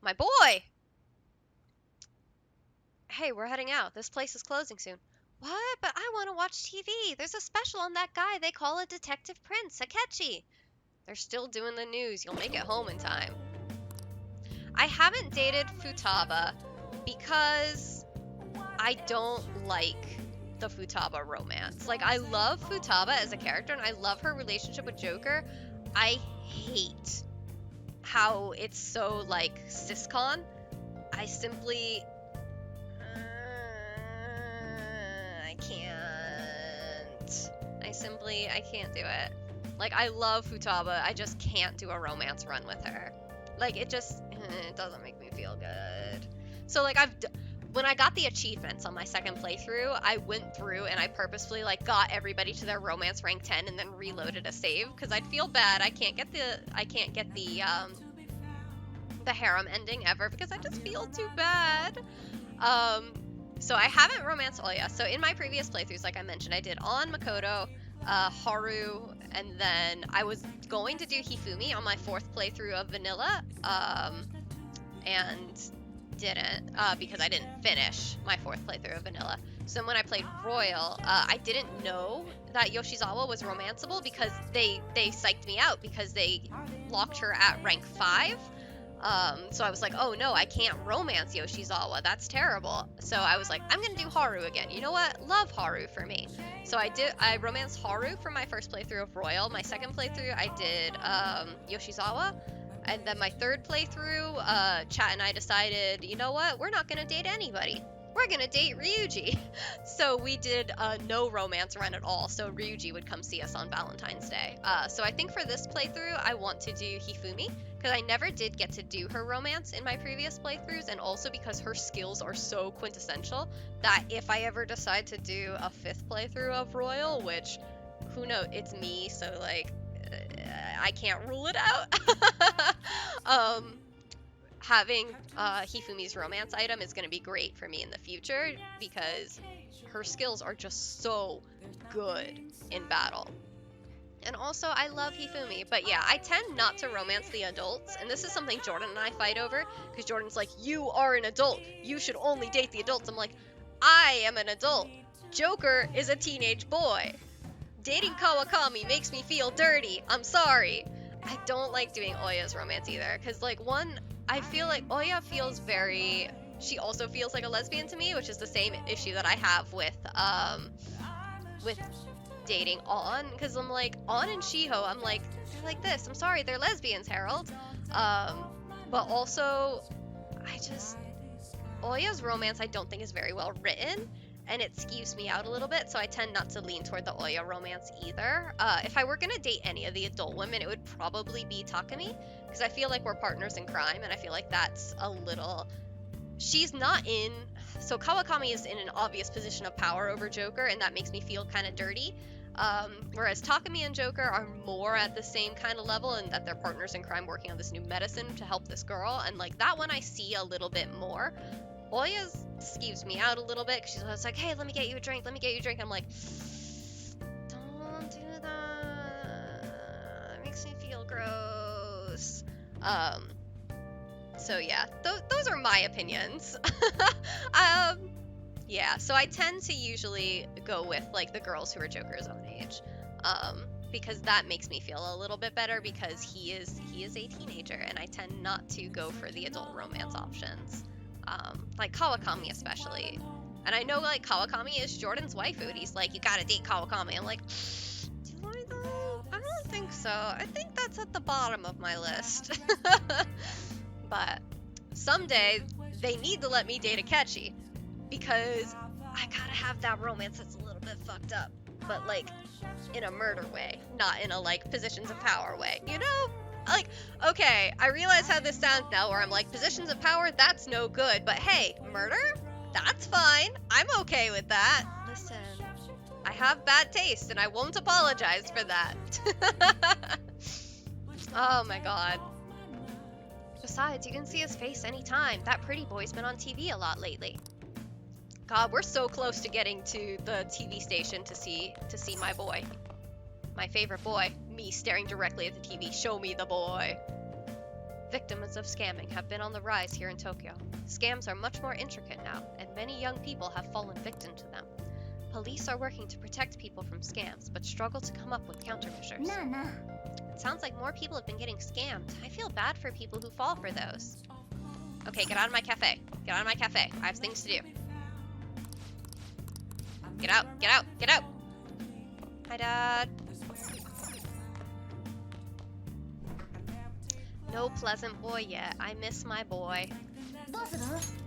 My boy! Hey, we're heading out. This place is closing soon. What? But I want to watch TV. There's a special on that guy they call a Detective Prince, Akechi. They're still doing the news. You'll make it home in time. I haven't dated Futaba because I don't like the Futaba romance. Like, I love Futaba as a character and I love her relationship with Joker. I hate how it's so, like, siscon. I simply... I can't do it. Like, I love Futaba, I just can't do a romance run with her. Like, it doesn't make me feel good. So, like, when I got the achievements on my 2nd playthrough, I went through and I purposefully, like, got everybody to their romance rank 10 and then reloaded a save, because I'd feel bad. I can't get the harem ending ever, because I just feel too bad. So I haven't romanced Oya. So in my previous playthroughs, like I mentioned, I did on Makoto, Haru, and then I was going to do Hifumi on my 4th playthrough of Vanilla, and didn't, because I didn't finish my 4th playthrough of Vanilla. So then when I played Royal, I didn't know that Yoshizawa was romanceable because they psyched me out because they locked her at rank 5. So I was like, oh no, I can't romance Yoshizawa. That's terrible. So I was like, I'm gonna do Haru again. You know what? Love Haru for me. So I romanced Haru for my first playthrough of Royal. My second playthrough, I did Yoshizawa. And then my third playthrough, Chat and I decided, you know what? We're not gonna date anybody. We're gonna date Ryuji. So we did no romance run at all. So Ryuji would come see us on Valentine's Day. So I think for this playthrough, I want to do Hifumi, because I never did get to do her romance in my previous playthroughs, and also because her skills are so quintessential that if I ever decide to do a 5th playthrough of Royal, which, who knows, it's me, so like, I can't rule it out. Having Hifumi's romance item is going to be great for me in the future because her skills are just so good in battle. And also, I love Hifumi, but yeah, I tend not to romance the adults, and this is something Jordan and I fight over, because Jordan's like, you are an adult, you should only date the adults. I'm like, I am an adult. Joker is a teenage boy. Dating Kawakami makes me feel dirty. I'm sorry. I don't like doing Oya's romance either, because like, one, I feel like Oya feels very, she also feels like a lesbian to me, which is the same issue that I have with dating On, because I'm like, On and Shiho, I'm like, they're like this. I'm sorry, they're lesbians, Harold. But also, Oya's romance I don't think is very well written, and it skews me out a little bit, so I tend not to lean toward the Oya romance either. If I were gonna date any of the adult women, it would probably be Takumi, because I feel like we're partners in crime, and I feel like that's a little... She's not in... So Kawakami is in an obvious position of power over Joker, and that makes me feel kind of dirty. Whereas Takumi and Joker are more at the same kind of level, and that they're partners in crime working on this new medicine to help this girl, and like that one I see a little bit more. Oya's skews me out a little bit, because she's always like, hey, let me get you a drink, let me get you a drink. I'm like, don't do that. It makes me feel gross. So yeah, those are my opinions. Yeah, so I tend to usually go with like the girls who are Joker's own age, because that makes me feel a little bit better, because he is a teenager, and I tend not to go for the adult romance options, like Kawakami especially. And I know like Kawakami is Jordan's waifu, and he's like, you gotta date Kawakami. I'm like, do I though? I don't think so. I think that's at the bottom of my list. But someday they need to let me date Akechi, because I gotta have that romance that's a little bit fucked up, but like in a murder way, not in a like positions of power way, you know? Like, okay, I realize how this sounds now, where I'm like, positions of power, that's no good, but hey, murder? That's fine. I'm okay with that. Listen, I have bad taste, and I won't apologize for that. Oh my god. Besides, you can see his face anytime. That pretty boy's been on TV a lot lately. God, we're so close to getting to the TV station to see my boy. My favorite boy. Me staring directly at the TV. Show me the boy. Victims of scamming have been on the rise here in Tokyo. Scams are much more intricate now, and many young people have fallen victim to them. Police are working to protect people from scams, but struggle to come up with countermeasures. It sounds like more people have been getting scammed. I feel bad for people who fall for those. Okay, get out of my cafe. Get out of my cafe. I have things to do. Get out, get out, get out! Hi, Dad. No pleasant boy yet. I miss my boy.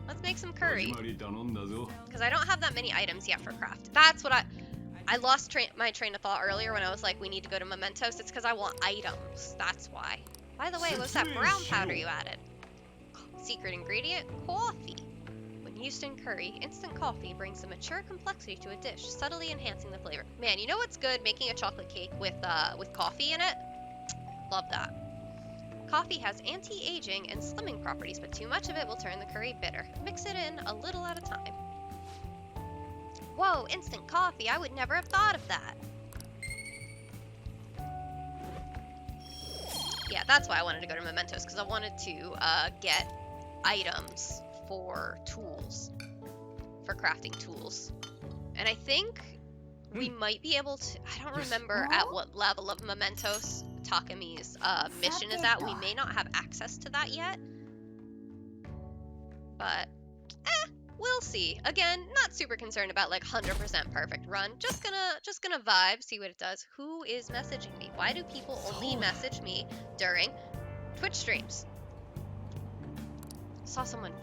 Let's make some curry. Because I don't have that many items yet for craft. That's what I lost my train of thought earlier when I was like, we need to go to Mementos. It's because I want items. That's why. By the way, what's that brown powder you added? Secret ingredient? Coffee. When used in curry, instant coffee brings a mature complexity to a dish, subtly enhancing the flavor. Man, you know what's good? Making a chocolate cake with coffee in it? Love that. Coffee has anti-aging and slimming properties, but too much of it will turn the curry bitter. Mix it in a little at a time. Whoa, instant coffee! I would never have thought of that. Yeah, that's why I wanted to go to Mementos, because I wanted to get items for tools. For crafting tools. And I think we might be able to, I don't remember at what level of Mementos Takami's mission is at. We may not have access to that yet. But, we'll see. Again, not super concerned about like 100% perfect run. Just gonna vibe, see what it does. Who is messaging me? Why do people only message me during Twitch streams? Saw someone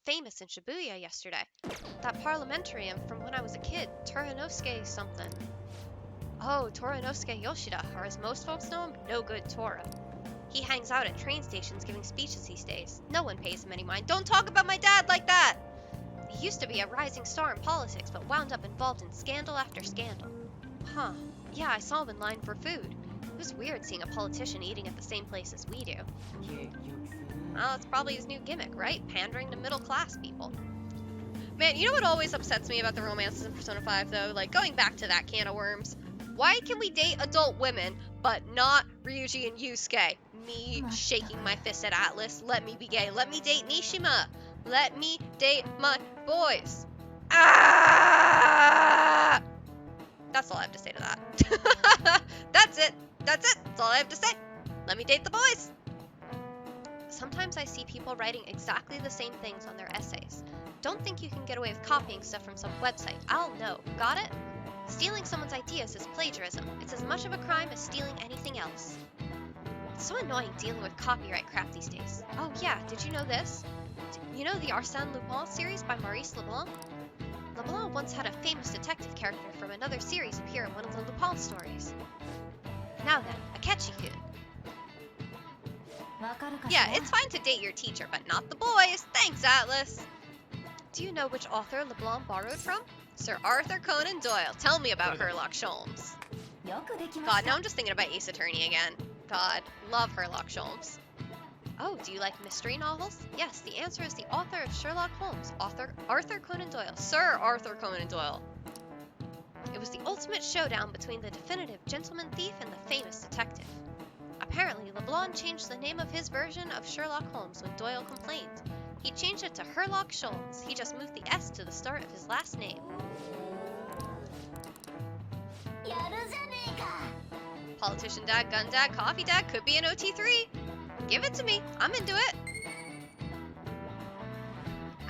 famous in Shibuya yesterday. That parliamentarian from when I was a kid, Toranosuke something. Oh, Toranosuke Yoshida, or as most folks know him, No Good Tora. He hangs out at train stations giving speeches these days. No one pays him any mind. Don't talk about my dad like that! He used to be a rising star in politics, but wound up involved in scandal after scandal. Huh. Yeah, I saw him in line for food. It was weird seeing a politician eating at the same place as we do. Well, it's probably his new gimmick, right? Pandering to middle-class people. Man, you know what always upsets me about the romances in Persona 5, though? Like, going back to that can of worms. Why can we date adult women, but not Ryuji and Yusuke? Me shaking my fist at Atlas. Let me be gay. Let me date Mishima. Let me date my boys. Ah! That's all I have to say to that. That's it. That's all I have to say. Let me date the boys. Sometimes I see people writing exactly the same things on their essays. Don't think you can get away with copying stuff from some website. I'll know. Got it? Stealing someone's ideas is plagiarism. It's as much of a crime as stealing anything else. It's so annoying dealing with copyright crap these days. Oh yeah, did you know this? You know the Arsène Lupin series by Maurice Leblanc? Leblanc once had a famous detective character from another series appear in one of the Lupin stories. Now then, Akechi-kun. Yeah, it's fine to date your teacher, but not the boys. Thanks, Atlas. Do you know which author Leblanc borrowed from? Sir Arthur Conan Doyle. Tell me about Sherlock Holmes. God, now I'm just thinking about Ace Attorney again. God, love Sherlock Holmes. Oh, do you like mystery novels? Yes, the answer is the author of Sherlock Holmes, Arthur Conan Doyle. Sir Arthur Conan Doyle. It was the ultimate showdown between the definitive gentleman thief and the famous detective. Apparently, Leblanc changed the name of his version of Sherlock Holmes when Doyle complained. He changed it to Sherlock Holmes. He just moved the S to the start of his last name. Politician dad, gun dad, coffee dad could be an OT3. Give it to me. I'm into it.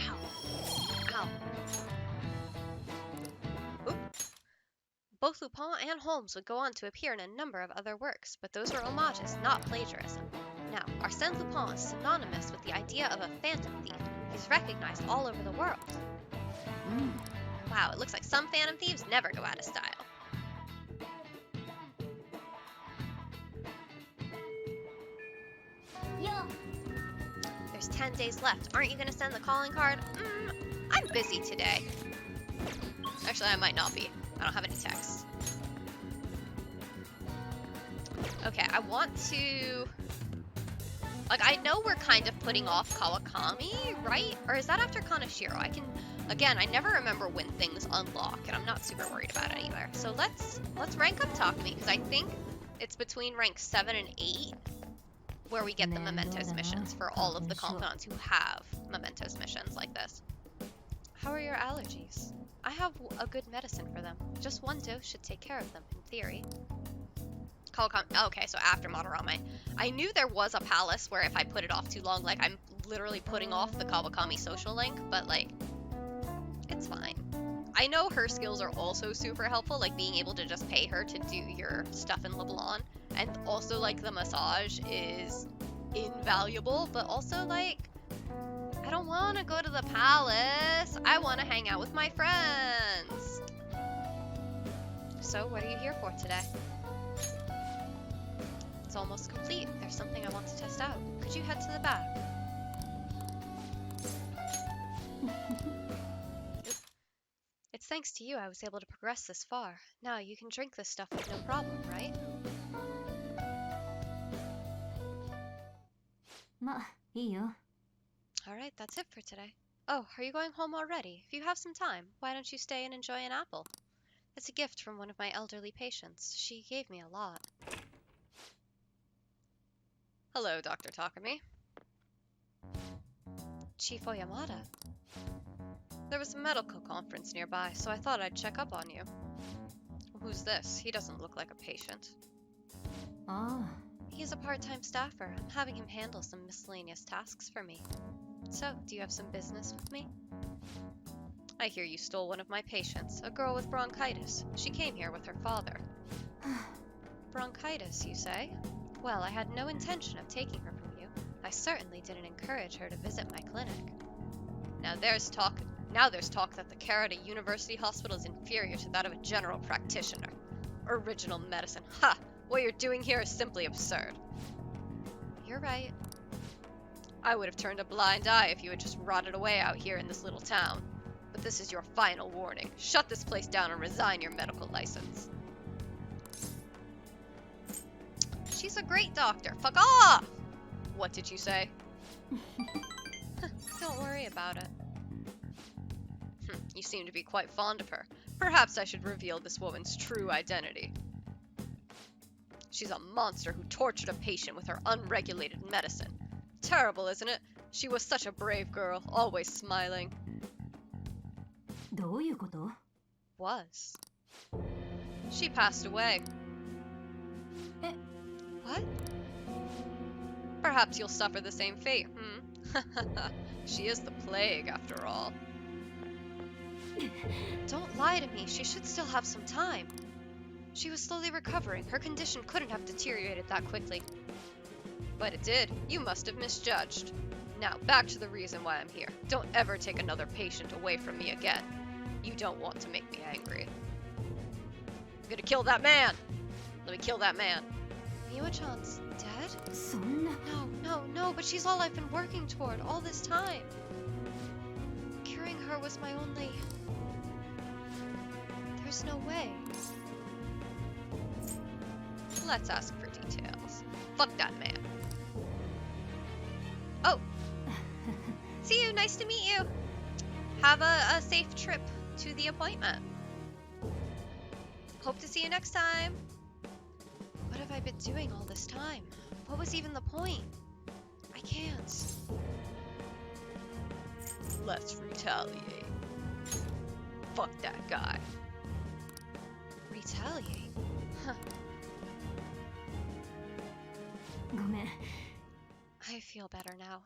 Ow. Ow. Oop. Both Lupin and Holmes would go on to appear in a number of other works, but those were homages, not plagiarism. Now, Arsène Lupin is synonymous with the idea of a phantom thief. He's recognized all over the world. Wow, it looks like some phantom thieves never go out of style. There's 10 days left. Aren't you going to send the calling card? I'm busy today. Actually, I might not be. I don't have any text. Okay, I want to... Like, I know we're kind of putting off Kawakami, right? Or is that after Kaneshiro? Again, I never remember when things unlock, and I'm not super worried about it either. So let's rank up Takumi, because I think it's between rank 7 and 8 where we get the Mementos missions for all of the confidants who have Mementos missions like this. How are your allergies? I have a good medicine for them. Just one dose should take care of them, in theory. Kawakami. Okay, so after Madarame. I knew there was a palace where if I put it off too long, like, I'm literally putting off the Kawakami social link, but, like, it's fine. I know her skills are also super helpful, like being able to just pay her to do your stuff in Leblanc, and also, like, the massage is invaluable, but also, like, I don't want to go to the palace. I want to hang out with my friends. So, what are you here for today? It's almost complete. There's something I want to test out. Could you head to the back? It's thanks to you I was able to progress this far. Now you can drink this stuff with no problem, right? Alright, that's it for today. Oh, are you going home already? If you have some time, why don't you stay and enjoy an apple? It's a gift from one of my elderly patients. She gave me a lot. Hello, Dr. Takami. Chief Oyamada. There was a medical conference nearby, so I thought I'd check up on you. Who's this? He doesn't look like a patient. Ah, He's a part-time staffer. I'm having him handle some miscellaneous tasks for me. So, do you have some business with me? I hear you stole one of my patients, a girl with bronchitis. She came here with her father. Bronchitis, you say? Well, I had no intention of taking her from you. I certainly didn't encourage her to visit my clinic. Now there's talk that the care at a university hospital is inferior to that of a general practitioner. Original medicine. Ha! What you're doing here is simply absurd. You're right. I would have turned a blind eye if you had just rotted away out here in this little town. But this is your final warning. Shut this place down and resign your medical license. She's a great doctor. Fuck off! What did you say? Don't worry about it. You seem to be quite fond of her. Perhaps I should reveal this woman's true identity. She's a monster who tortured a patient with her unregulated medicine. Terrible, isn't it? She was such a brave girl, always smiling. どういうこと? Was. She passed away. Eh? What? Perhaps you'll suffer the same fate, She is the plague, after all. Don't lie to me. She should still have some time. She was slowly recovering. Her condition couldn't have deteriorated that quickly. But it did. You must have misjudged. Now, back to the reason why I'm here. Don't ever take another patient away from me again. You don't want to make me angry. I'm gonna kill that man! Let me kill that man. Miwa-chan's dead? そんな No, but she's all I've been working toward all this time. Curing her was my only... There's no way. Let's ask for details. Fuck that man. Oh! See you, nice to meet you! Have a safe trip to the appointment. Hope to see you next time. What have I been doing all this time? What was even the point? I can't. Let's retaliate. Fuck that guy. Retaliate? Huh. ごめん I feel better now.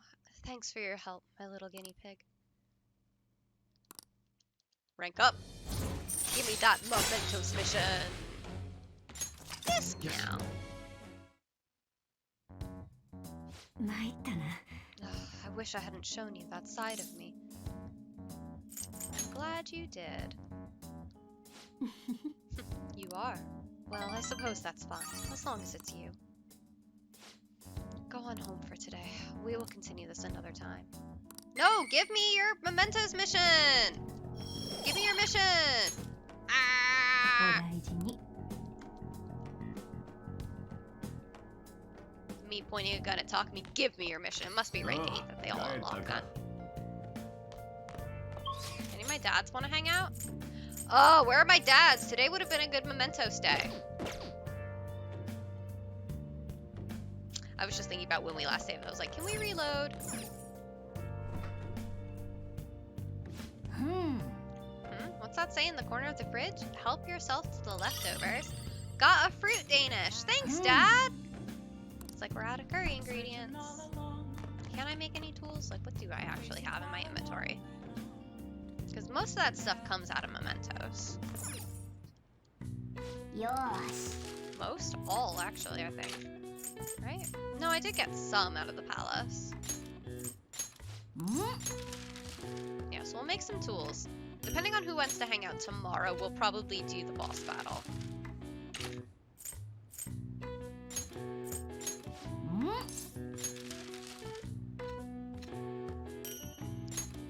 Thanks for your help, my little guinea pig. Rank up. Give me that Mementos mission. This now. 参ったな I wish I hadn't shown you that side of me. I'm glad you did. You are. Well, I suppose that's fine, as long as it's you. Go on home for today. We will continue this another time. No! Give me your Mementos mission! Give me your mission! お Ah! 大事に Me pointing a gun at Takumi, give me your mission. It must be rank 8 that they all unlock that. Any of my dads want to hang out? Oh, where are my dads? Today would have been a good Mementos day. I was just thinking about when we last saved. I was like, can we reload? What's that say in the corner of the fridge? Help yourself to the leftovers. Got a fruit Danish. Thanks, Dad. It's like we're out of curry ingredients. Can I make any tools? Like, what do I actually have in my inventory? Because most of that stuff comes out of Mementos. よーし Most? All, actually, I think. Right? No, I did get some out of the palace. Yeah, so we'll make some tools. Depending on who wants to hang out tomorrow, we'll probably do the boss battle.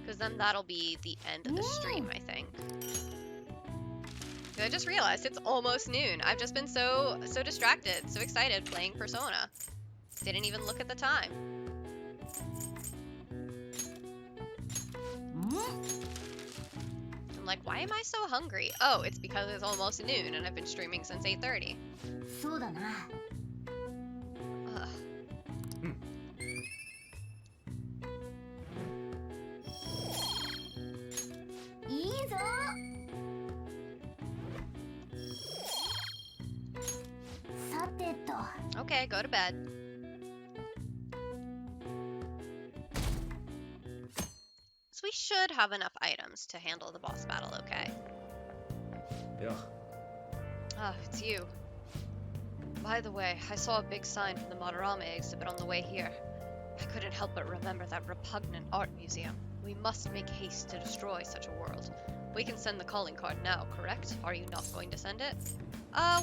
Because then that'll be the end of the stream, I think. I just realized it's almost noon. I've just been so distracted, so excited playing Persona. Didn't even look at the time. I'm like, why am I so hungry? Oh, it's because it's almost noon and I've been streaming since 8:30. そうだな Ugh. okay, go to bed. So we should have enough items to handle the boss battle, okay? Yeah. Ah, it's you. By the way, I saw a big sign from the Madarame exhibit on the way here. I couldn't help but remember that repugnant art museum. We must make haste to destroy such a world. We can send the calling card now, correct? Are you not going to send it?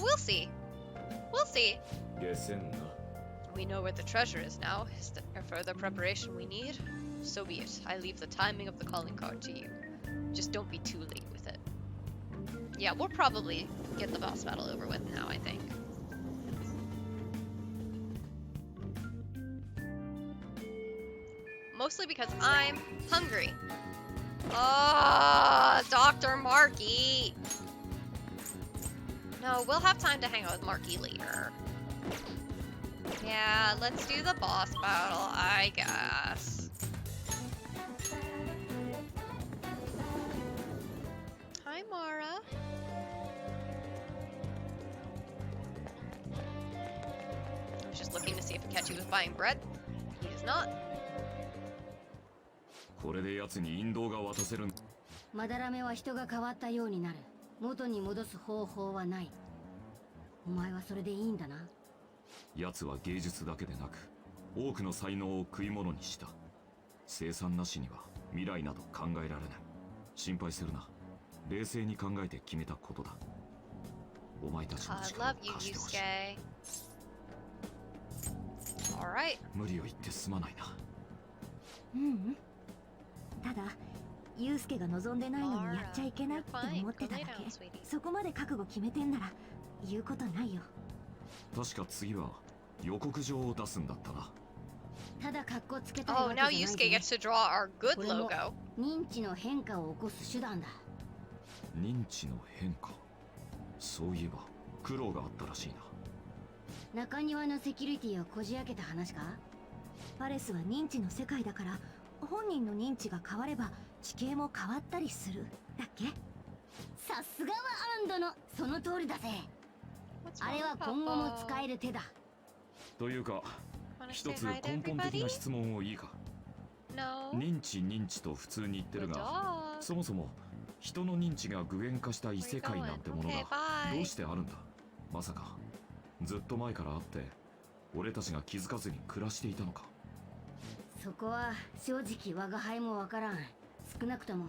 We'll see. We'll see. 下船な。 We know where the treasure is now. Is there further preparation we need? So be it. I leave the timing of the calling card to you. Just don't be too late with it. Yeah, we'll probably get the boss battle over with now, I think. Mostly because I'm hungry. Dr. Marky! No, we'll have time to hang out with Marky later. Yeah, let's do the boss battle, I guess. Hi, Mara. I was just looking to see if Akechi was buying bread. He is not. これで奴に引導が渡せる。まだらめは人が変わったようになる。元に戻す方法はない。お前はそれでいいんだな。奴は芸術だけでなく、多くの才能を食い物にした。生産なしには未来など考えられない。心配するな。冷静に考えて決めたことだ。お前たちの I 力を love you, 貸してほしい。Yusuke. Alright. 無理を言ってすまないな。ただユウスケが望んでないのにやっちゃいけないって思ってただけ。そこまで覚悟決めてんなら言うことないよ。確か次は予告状を出すんだったな。ただ格好つけたい Oh, わけじ now ゃない Yusuke ぜ。 gets to draw our good これも logo. 認知の変化を起こす手段だ。認知の変化。そういえば苦労があったらしいな。中庭のセキュリティをこじ開けた話か？パレスは認知の世界だから本人の認知が変われば地形も変わったりするだっけ？さすがはアンドのその通りだぜ。 What's あ wrong れは with 今後も Papa? 使える手だ。というか、 Wanna 一 say つ hi to 根本的 everybody? な質問をいいか。 No. 認知と普通に言ってる Good が、 dog. そもそも人の認知が具現化した異世界なんてもの Okay, が bye. どうしてあるんだ。まさかずっと前からあって俺たちが気づかずに暮らしていたのか。そこは正直我が輩もわからん。少なくとも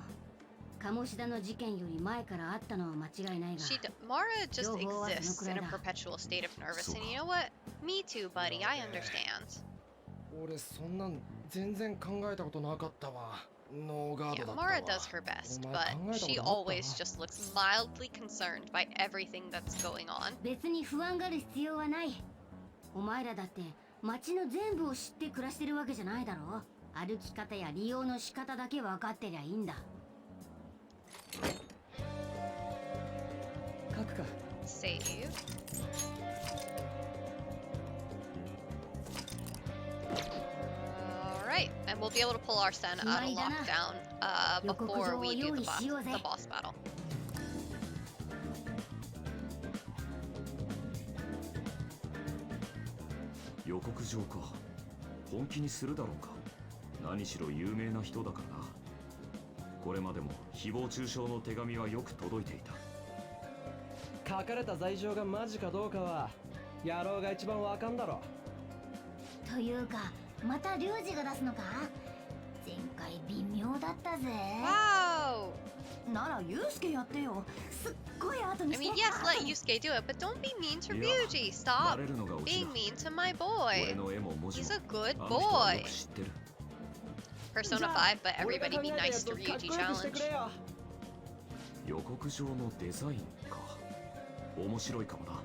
鴨志田の事件より前からあったのは間違いないが。 Mara just 情報はその exists くら in い a だ。 perpetual state of nervous. So- And you know what? Me too, buddy. I understand. 俺そんなん全然考えたことなかったわ。ノーガー Yeah, ドだったわ。 Mara does her best, お前 but 考えた she ことなかった always just looks mildly concerned by everything that's going on. 別に不安がる必要はない。お前らだって街の全部を知って暮らしてるわけじゃないだろ。歩き方や利用の仕方だけ分かってりゃいいんだ。書くか。 Save. Alright, and we'll be able to pull Arsene out of lockdown before we do the boss battle. 予告状か。本気にするだろうか。何しろ有名な人だからな。これまでも誹謗中傷の手紙はよく届いていた。書かれた罪状がマジかどうかは野郎が一番わかんだろ。というかまたリュウジが出すのか？前回微妙だったぜ。 Wow! ならユウスケやってよ。すっごい後に I して。 mean, yes, let Yusuke do it, but don't be mean to Yeah. Ryuji. Stop バレるのがオチ being だ。 mean to my 俺 boy. の絵も文字 He's も a good あの人はよ boy. く知ってる。 Persona 5, but everybody be nice to Ryuji かっこよくしてく challenge. れよ。予告状のデザインか。面白いかもな。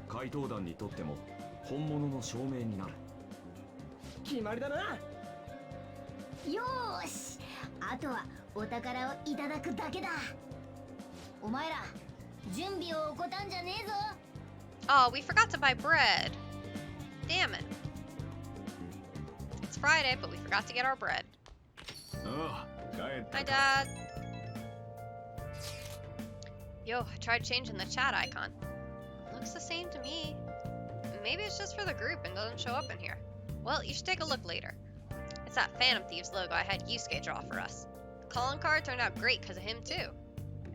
怪盗団にとっても本物の証明になる。決まりだな。よーし、あとはお宝をいただくだけだ。お前ら準備を怠んじゃねえぞ。 Oh, we forgot to buy bread. Damn it. It's Friday, but we forgot to get our bread. ああ、帰った Hi, か。 Dad. Yo, I tried changing the chat icon. Looks the same to me. Maybe it's just for the group and doesn't show up in here. Well, you should take a look later. It's that Phantom Thieves logo I had Yusuke draw for us. The calling card turned out great because of him too.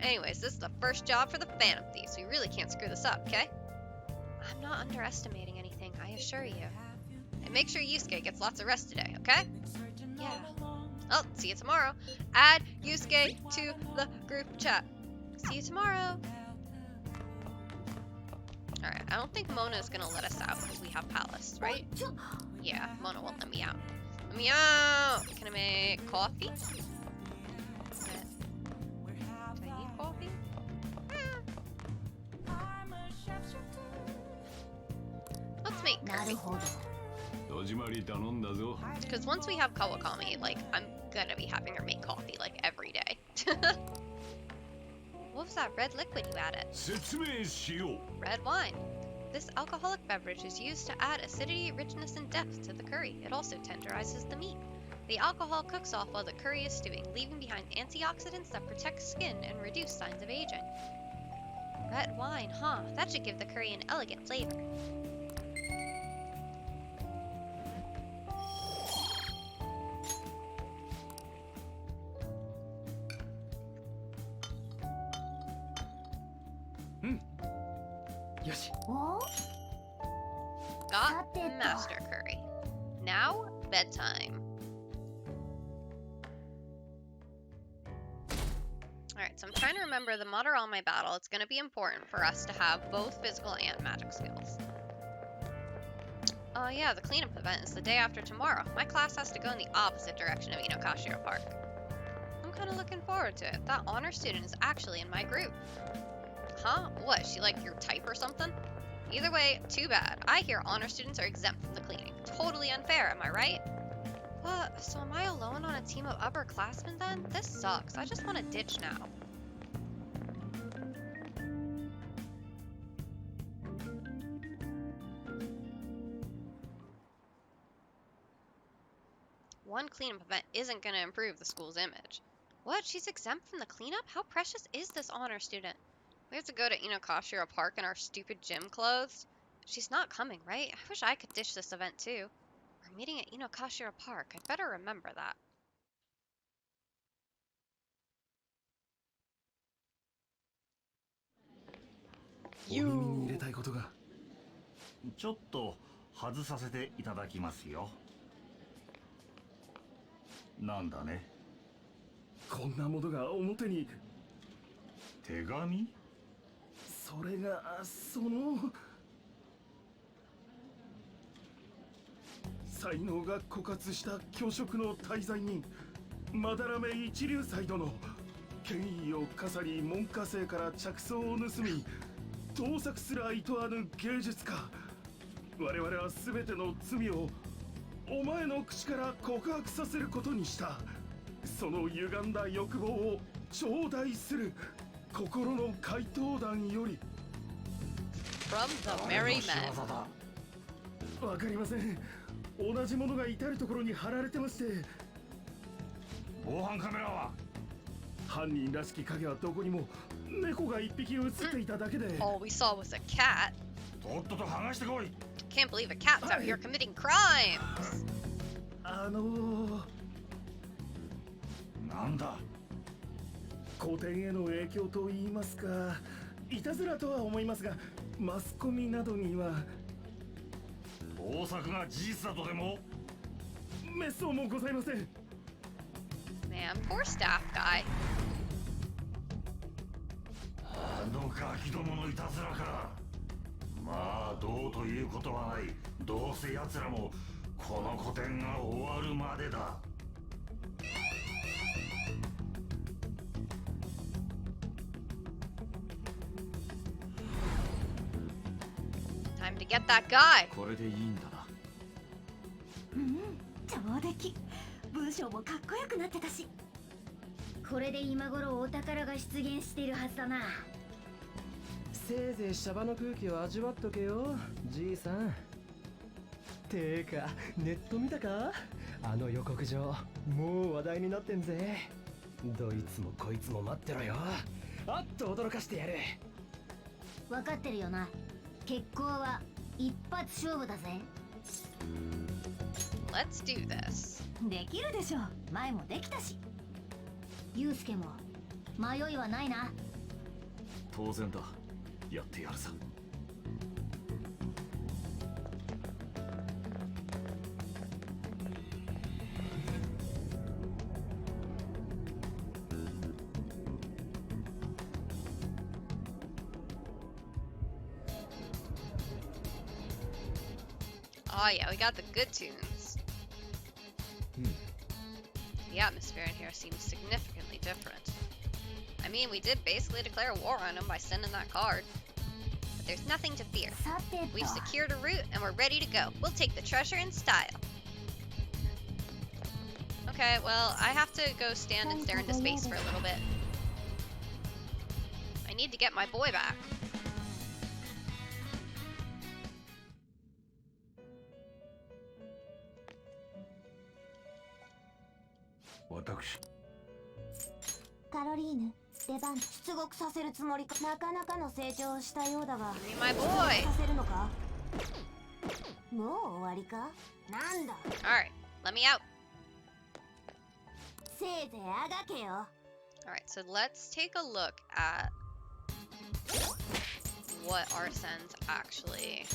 Anyways, this is the first job for the Phantom Thieves, so you really can't screw this up, okay? I'm not underestimating anything, I assure you. And make sure Yusuke gets lots of rest today, okay? Yeah. I'll see you tomorrow. Add Yusuke to the group chat. See you tomorrow. Alright, I don't think Mona is gonna let us out because we have Palace, right? Yeah, Mona won't let me out. Let me out! Can I make coffee? Do I need coffee? Let's make curry. Because once we have Kawakami, like, I'm gonna be having her make coffee, like, every day. What was that red liquid you added? Red wine. This alcoholic beverage is used to add acidity, richness, and depth to the curry. It also tenderizes the meat. The alcohol cooks off while the curry is stewing, leaving behind antioxidants that protect skin and reduce signs of aging. Red wine, huh? That should give the curry an elegant flavor. Got master curry. Now, bedtime. Alright, so I'm trying to remember the Madarame battle. It's going to be important for us to have both physical and magic skills. Oh yeah, the cleanup event is the day after tomorrow. My class has to go in the opposite direction of Inokashira Park. I'm kind of looking forward to it. That honor student is actually in my group. Huh? What, is she like your type or something? Either way, too bad. I hear honor students are exempt from the cleaning. Totally unfair, am I right? What? So am I alone on a team of upperclassmen then? This sucks. I just want to ditch now. One cleanup event isn't going to improve the school's image. What? She's exempt from the cleanup? How precious is this honor student? We have to go to Inokashira Park in our stupid gym clothes. She's not coming, right? I wish I could ditch this event too. We're meeting at Inokashira Park. I'd better remember that. You. ちょっと外させていただきますよ。なんだね。こんなものが表に。手紙？それがその才能が枯渇した教職の大罪人マダラメ一流斎殿。権威を飾り門下生から着想を盗み盗作すらいとわぬ芸術家。我々は全ての罪をお前の口から告白させることにした。その歪んだ欲望を頂戴する。心の怪盗団より。 From the Merry Men. わかりません。同じものが至るところに貼られてまして。防犯カメラは？犯人らしき影はどこにも。猫が一匹映っていただけで。All we saw was a cat. とっとと剥がしてこい。 Can't believe a cat's out here committing crimes. なんだ。古典への影響と言いますか、いたずらとは思いますが、マスコミなどには盗作が事実だとでも？めっそうもございません。Man, poor staff guy. あのガキどものいたずらか。まあどうということはない。どうせ奴らもこの古典が終わるまでだ。Time to get that guy. これでいいんだな。上出来。文章もかっこよくなってたし。これで今頃お宝が出現しているはずだな。せいぜいシャバの空気を味わっとけよ、じいさん。てか、ネット見たか？あの予告状、もう話題になってんぜ。どいつもこいつも待ってろよ。あっと驚かしてやる。分かってるよな。決行は一発勝負だぜ。 Let's do this. できるでしょ。前もできたし。ユウスケも迷いはないな。当然だ。やってやるさ。Oh yeah, we got the good tunes. The atmosphere in here seems significantly different. I mean, we did basically declare war on them by sending that card. But there's nothing to fear. さてと。 We've secured a route and we're ready to go. We'll take the treasure in style. Okay, well, I have to go stand and stare into space for a little bit. I need to get my boy back. 私。カロリーヌ、出番出国させるつもりか。なかなかの成長をしたようだが。 Give me my boy. させるのか。もう終わりか。なんだ。 Alright, let me out. せいぜいあがけよ。 Alright, so let's take a look at what Arsene's actually.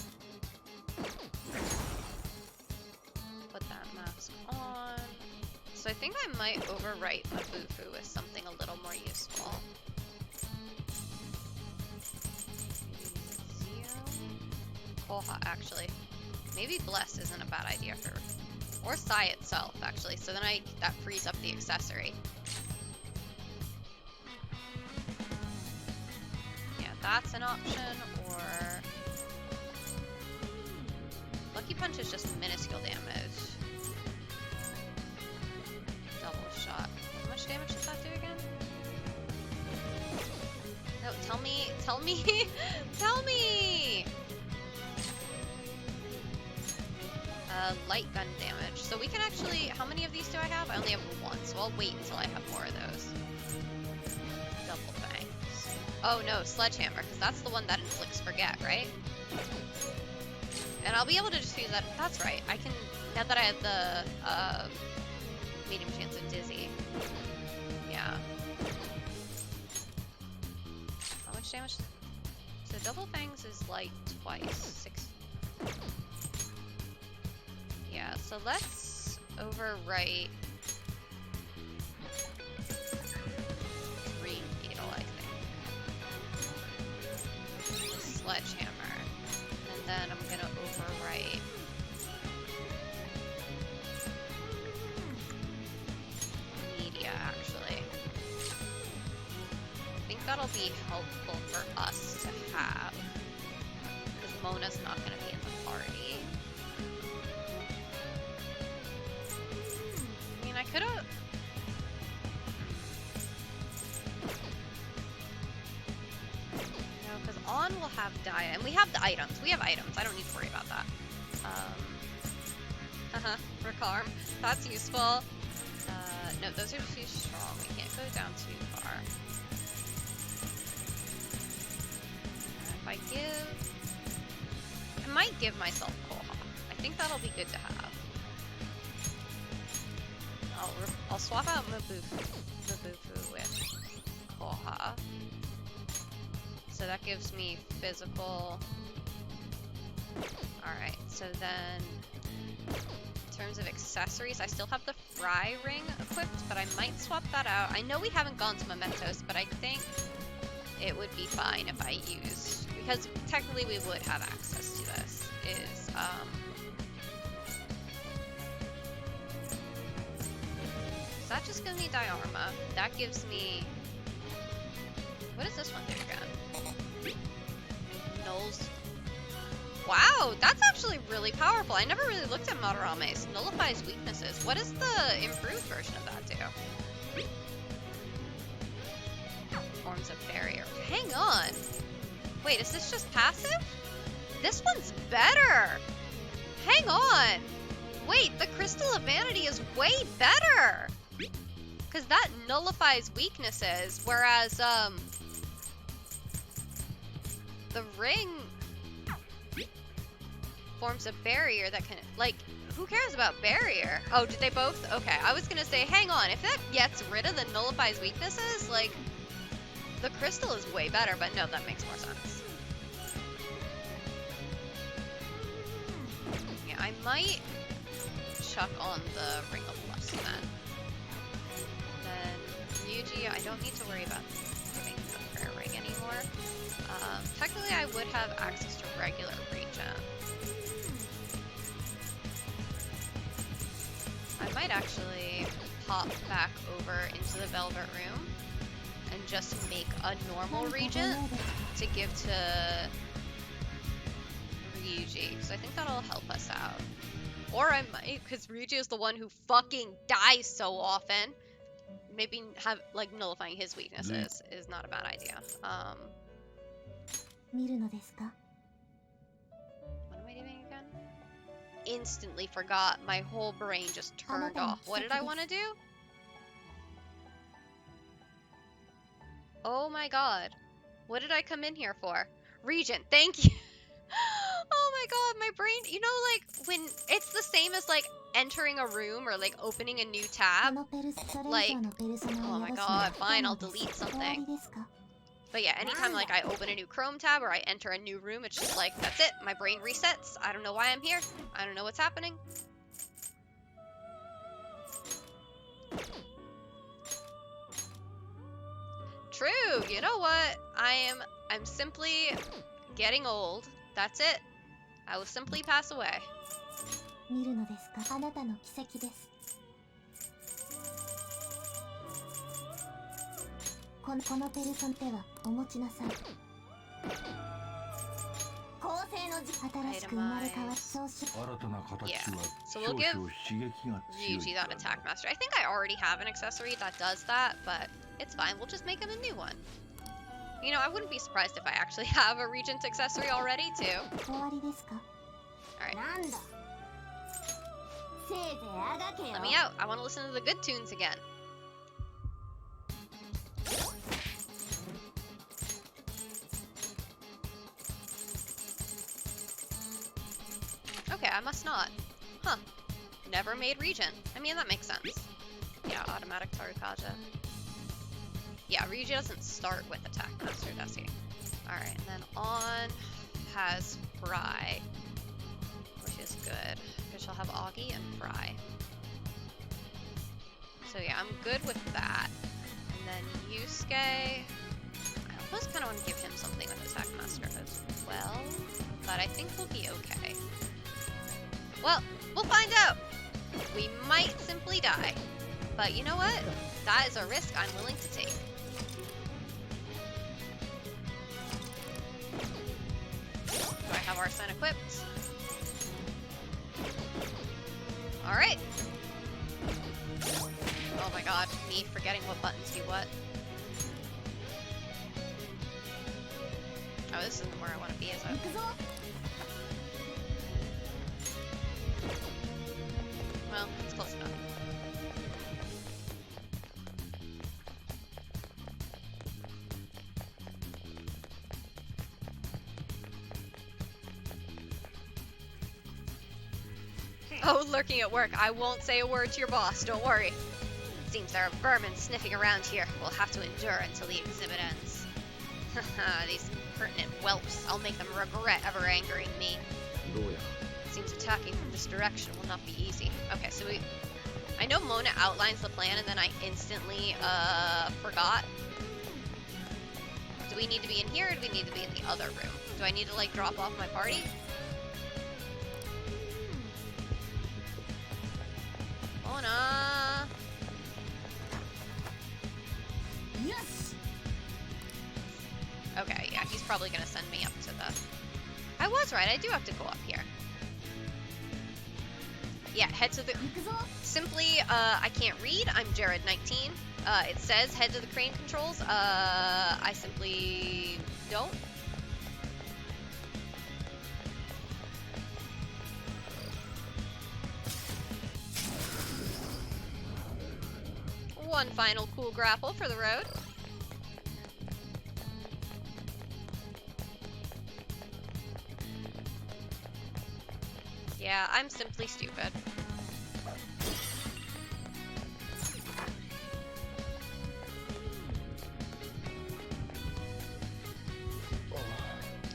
Put that mask on. So I think I might overwrite Mabufu with something a little more useful. Koha, actually. Maybe Bless isn't a bad idea for... Or Sai itself, actually. So then that frees up the accessory. Yeah, that's an option, or... Lucky Punch is just minuscule damage. Double shot. How much damage does that do again? No, tell me! Tell me! Light gun damage. So we can actually... How many of these do I have? I only have one, so I'll wait until I have more of those. Double bangs. Oh no, Sledgehammer, because that's the one that inflicts forget, right? And I'll be able to just use that. That's right. I can... Now that I have the medium chance of Dizzy. Yeah. How much damage? So double bangs is like twice. 6. Yeah, so let's overwrite Green Beetle, I think. Sledgehammer. And then I'm gonna overwrite Media, actually. I think that'll be helpful for us to have. Because Mona's not gonna be in the party. I could've... No, because On will have Dia, and we have the items. We have items. I don't need to worry about that. Recarm. That's useful. No, those are too strong. We can't go down too far. If I give... I might give myself Koha. I think that'll be good to have. I'll swap out Mabufu with Koha. So that gives me physical. Alright, so then in terms of accessories, I still have the Fry Ring equipped, but I might swap that out. I know we haven't gone to Mementos, but I think it would be fine if I used, because technically we would have access to this, is that just gives me Diarma. That gives me... What does this one do again? Nulls. Wow, that's actually really powerful. I never really looked at Madarame's. Nullifies weaknesses. What does the improved version of that do? Forms a barrier. Hang on. Wait, is this just passive? This one's better. Hang on. Wait, the Crystal of Vanity is way better. Because that nullifies weaknesses, whereas, the ring... forms a barrier that can, like, who cares about barrier? Oh, did they both? Okay, I was gonna say, hang on, if that gets rid of the nullifies weaknesses, like, the crystal is way better, but no, that makes more sense. Yeah, I might chuck on the Ring of Lust then. Then Ryuji, I don't need to worry about giving the prayer ring anymore. Technically, I would have access to regular regen. I might actually pop back over into the Velvet Room and just make a normal Regent to give to Ryuji, because I think that'll help us out. Or I might, because Ryuji is the one who fucking dies so often. Maybe have, like, nullifying his weaknesses is not a bad idea. What am I doing again? Instantly forgot. My whole brain just turned off. What did I want to do? Oh my god. What did I come in here for? Regent, thank you. Oh my god, my brain, you know, like, when it's the same as, like, entering a room or, like, opening a new tab. Like, oh my god, fine, I'll delete something. But yeah, anytime, like, I open a new Chrome tab or I enter a new room, it's just like, that's it. My brain resets. I don't know why I'm here. I don't know what's happening. True, you know what? I'm simply getting old. That's it. I will simply pass away. Yeah, so we'll give Ryuji that attack master. I think I already have an accessory that does that, but it's fine. We'll just make him a new one. You know, I wouldn't be surprised if I actually have a Regent accessory already, too. Alright. Let me out. I want to listen to the good tunes again. Okay, I must not. Huh. Never made Regent. I mean, that makes sense. Yeah, automatic Tarukaja. Yeah, Ryuji doesn't start with Attack Master, does he? Alright, and then on has Fry, which is good, because she'll have Augie and Fry. So yeah, I'm good with that. And then Yusuke, I almost kind of want to give him something with Attack Master as well, but I think we'll be okay. Well, we'll find out! We might simply die. But you know what? That is a risk I'm willing to take. Do I have Arsene equipped? Alright. Oh my god, me forgetting what buttons do what. Oh, this isn't where I want to be, is it? Well, it's close enough. Oh, lurking at work. I won't say a word to your boss, don't worry. Seems there are vermin sniffing around here. We'll have to endure until the exhibit ends. Haha, these pertinent whelps. I'll make them regret ever angering me. Seems attacking from this direction will not be easy. Okay, so I know Mona outlines the plan and then I instantly, forgot. Do we need to be in here or do we need to be in the other room? Do I need to, like, drop off my party? Mona! Yes! Okay, yeah, he's probably gonna send me up to the... I was right, I do have to go up here. Yeah, head to the... Simply, I can't read. I'm Jared 19. It says head to the crane controls. I simply don't. One final cool grapple for the road. Yeah, I'm simply stupid.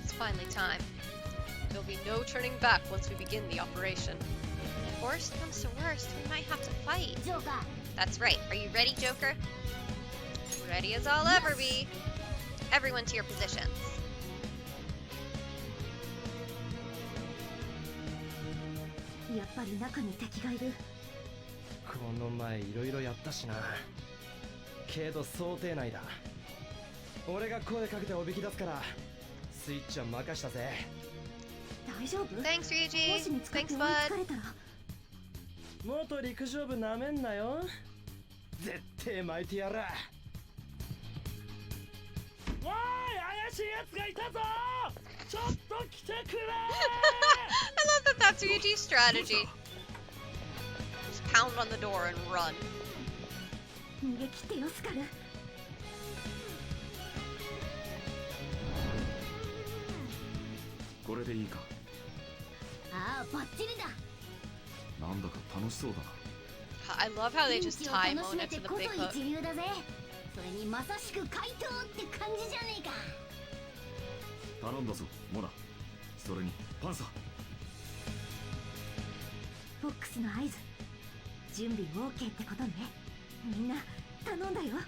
It's finally time. There'll be no turning back once we begin the operation. If worst comes to worst, we might have to fight. Joker. That's right. Are you ready, Joker? Ready as I'll ever be. Everyone to your positions.やっぱり中に敵がいる。この前いろいろやったしな。けど想定内だ。俺が声かけておびき出すから、スイッチは任したぜ。大丈夫？ Thanks, も Ryuji. し見つかって Thanks, 追いつ bud. かれたら。元陸上部なめんなよ。絶対巻いてやら。おい、怪しいやつがいたぞ。ちょっと来てくれ。I love that that's Ryuji's strategy. Just pound on the door and run. 逃げ切ってよスカル。これでいいか。ああ、バッチリだ。なんだか楽しそうだな。I love how they just ピンチを tie 楽し Mona め to て the こ big そ hook. 一流だぜ。それにまさしく怪盗って感じじゃねえか。頼んだぞ、モナ。それにパンサー。フォックスの合図。準備 OK ってことね。みんな頼んだよ。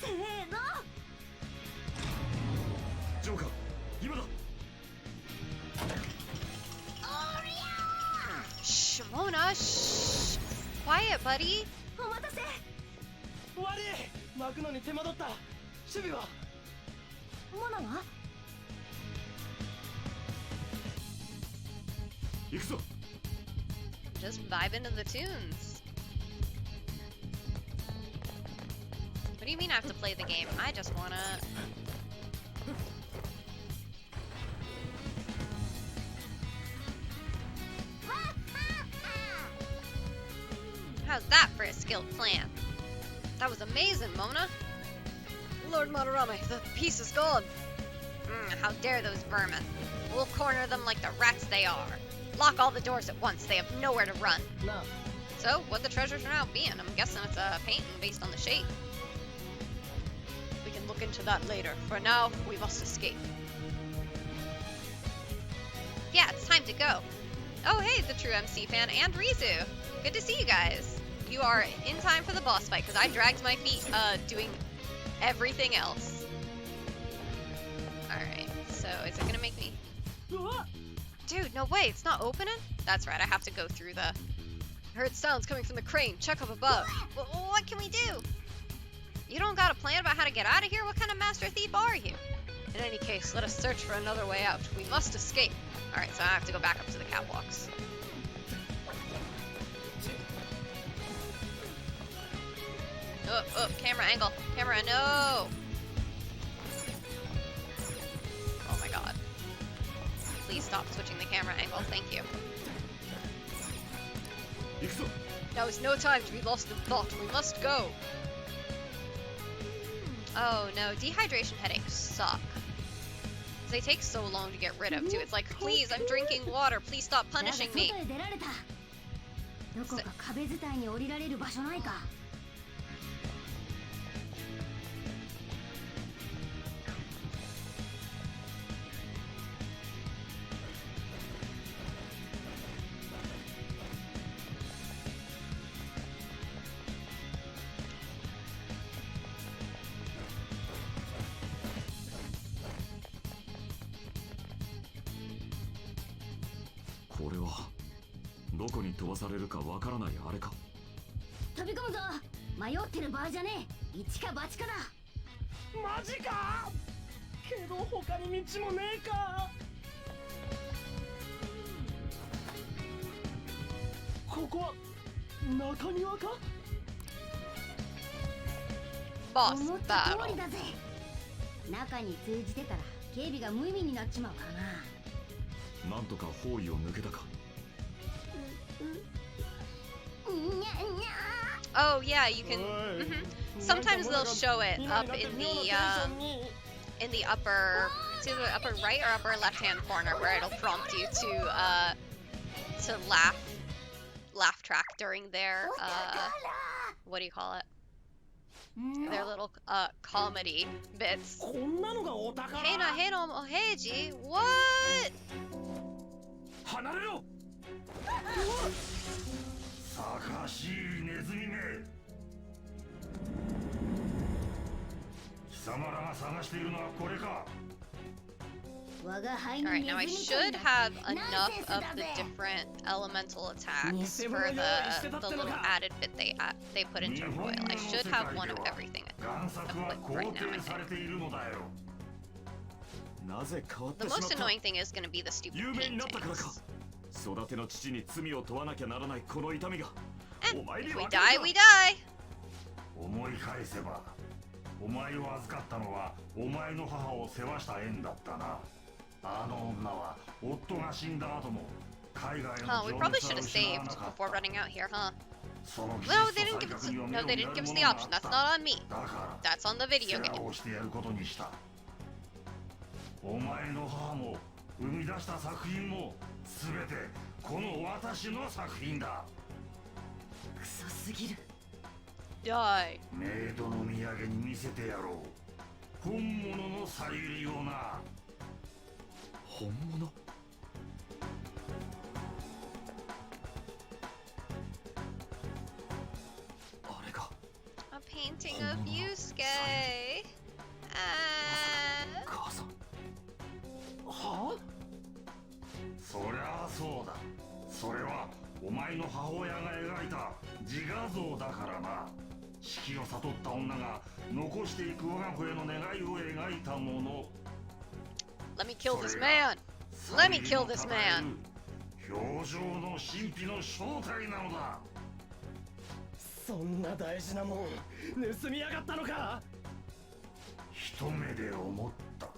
せーの。ジョーカー、今だ。Shh, Mona, shh. Quiet, buddy. お待たせ。悪い、巻くのに手間取った。守備はモナは？行くぞ。 Just vibing to the tunes. What do you mean I have to play the game? I just wanna... How's that for a skilled plan? That was amazing, Mona. Lord Madarame, the piece is gone. How dare those vermin. We'll corner them like the rats they are. Lock all the doors at once. They have nowhere to run. なあ。 So, what the treasures are now being? I'm guessing it's a painting based on the shape. We can look into that later. For now, we must escape. Yeah, it's time to go. Oh, hey, the true MC fan and Rizu. Good to see you guys. You are in time for the boss fight because I dragged my feet doing everything else. Alright, so is it gonna make me... Dude, no way, it's not opening? That's right, I have to go through the... Heard sounds coming from the crane. Check up above. What can we do? You don't got a plan about how to get out of here? What kind of master thief are you? In any case, let us search for another way out. We must escape. Alright, so I have to go back up to the catwalks. Oh, camera angle. Camera, no! Oh my god. Please stop switching the camera angle. Thank you. Now is no time to be lost in thought. We must go. Oh no, dehydration headaches suck. They take so long to get rid of too. It's like, please, I'm drinking water. Please stop punishing me. 外へ出られた。どこか壁伝いに降りられる場所ないか。これはどこに飛ばされるかわからないあれか。飛び込むぞ。迷ってる場合じゃねえ。一か八かだ。マジか。けど他に道もねえか。ここは中庭か。 Boss 思った通 battle. りだぜ。中に通じてたら警備が無意味になっちまうからな。なんとか包囲を抜けたか。Oh yeah, you can. Sometimes they'll show it up in the upper, it's either upper right or upper left hand corner where it'll prompt you to to laugh track during their what do you call it? Their little comedy bits. Heina heino moheji. What? 離れろ。さかしいネズミめ。貴様らが探しているのはこれか。 Alright, now I should have enough of the different elemental attacks for the little added bit they put into Royal. I should have one of everything equipped right now, I think. なぜ変わってし The まっ most た annoying thing is going to be the stupid 有名になったからか paintings. 育ての父に罪を問わなきゃならないこの痛みが And お前に if we 分かる die, か we die! 思い返せば、お前を預かったのはお前の母を世話した縁だったな。あの女は夫が死んだ後も海外 Huh, の we 情 probably 熱 should は have 失わ saved なかっ before た。 running out here, huh? その技 No, 術 they と didn't 才 give us 覚には no, 目 they を didn't 見 give us る the ものがあ option. った That's not on me. だから That's on the video 世 game. 話をしてやることにした。お前の母も生み出した作品も全てこの私の作品だ。クソすぎる。 Die. メイドの土産に見せてやろう。本物のさゆりをな。本物あれが A painting of Yusuke. 母さんはそりゃあそうだ。それはお前の母親が描いた自画像だからな。死期を悟った女が残していく我が子への願いを描いたもの。 Let me kill this man. Let me kill this man. 表情の神秘の正体なのだ。そんな大事なもん盗みやがったのか。一目で思った。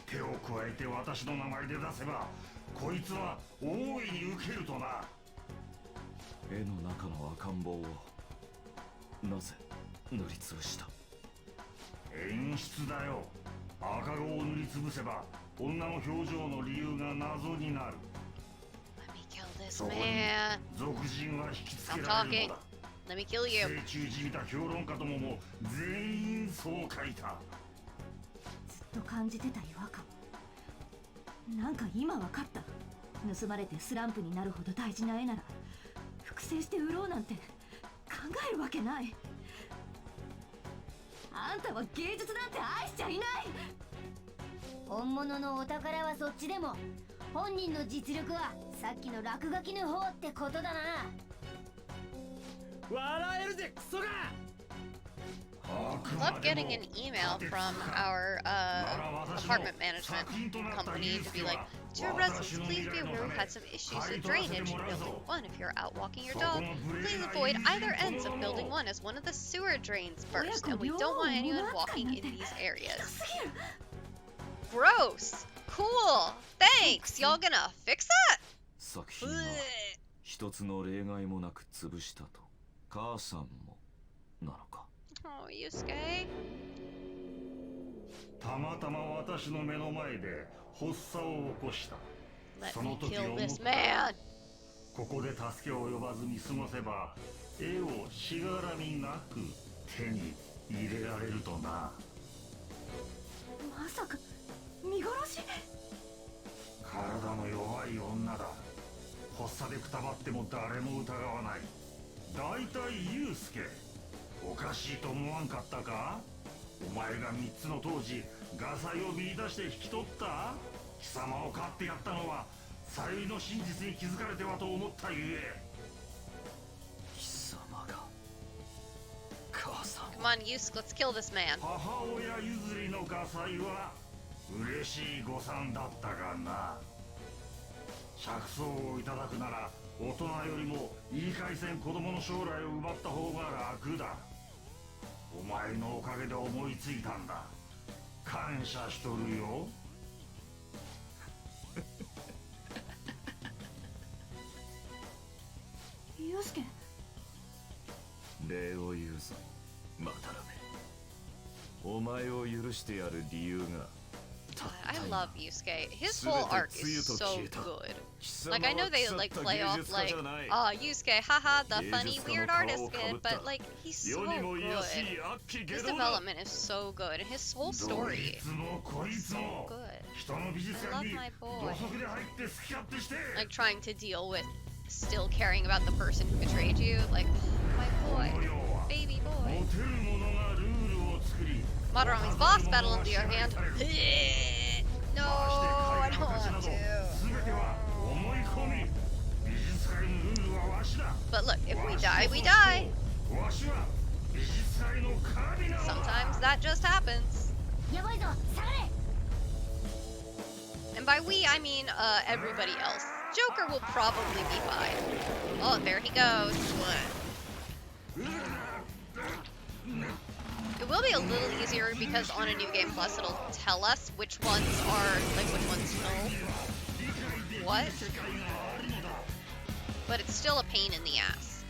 手を加えて私の名前で出せばこいつは大いに受けるとな。絵の中の赤ん坊をなぜ塗りつぶした？演出だよ。赤子を塗りつぶせば女の表情の理由が謎になる。 Let me kill this そこに man. 俗人は引きつけ Stop られる talking. のだ。 Let me kill you. 聖中じみた評論家どもも全員そう書いた。ずっと感じてた違和感。なんか今わかった。盗まれてスランプになるほど大事な絵なら複製して売ろうなんて考えるわけない。あんたは芸術なんて愛しちゃいない。本物のお宝はそっちでも本人の実力はさっきの落書きの方ってことだな。笑えるぜクソが。 Love getting an email from our apartment management company to be like, to your residents, please be aware we've had some issues with drainage in Building 1. If you're out walking your dog, please avoid either ends of Building 1 as one of the sewer drains burst, and we don't want anyone walking in these areas. Gross! Cool! Thanks! Y'all gonna fix that? 作品は一つの例外もなく潰したと母さんもなのか。 Oh, Yusuke. たまたま私の目の前で発作を起こした。 Let その me 時 kill 思っ this た。 man! ここで助けを呼ばずに過ごせば絵をしがらみなく手に入れられるとな。まさか見殺し。体の弱い女だ。発作でくたばっても誰も疑わない。だいたいユウスケ、おかしいと思わんかったか。お前が3つの当時ガサイを見出して引き取った。貴様を飼ってやったのはさゆりの真実に気づかれてはと思ったゆえ。貴様が母さん。 Come on, Yusuke, let's kill this man. 母親譲りのガサイは嬉しい誤算だったがな。釈草をいただくなら大人よりも言い返せん子供の将来を奪った方が楽だ。お前のおかげで思いついたんだ。感謝しとるよ。ユウスケ。礼を言うぞマタラメ。お前を許してやる理由が I love Yusuke. His whole arc is so good. Like, I know they like play off like, Yusuke, haha, the funny weird artist kid, but like, he's so good. His development is so good, and his whole story is so good. I love my boy. Like, trying to deal with still caring about the person who betrayed you, like, my boy, baby boy. Madarami's boss battle, on the other hand, no, I don't want to. But look, if we die, we die. Sometimes that just happens. And by we, I mean everybody else. Joker will probably be fine. Oh, there he goes. It will be a little easier because on a New Game Plus it'll tell us which ones are, like, which ones no. What? But it's still a pain in the ass.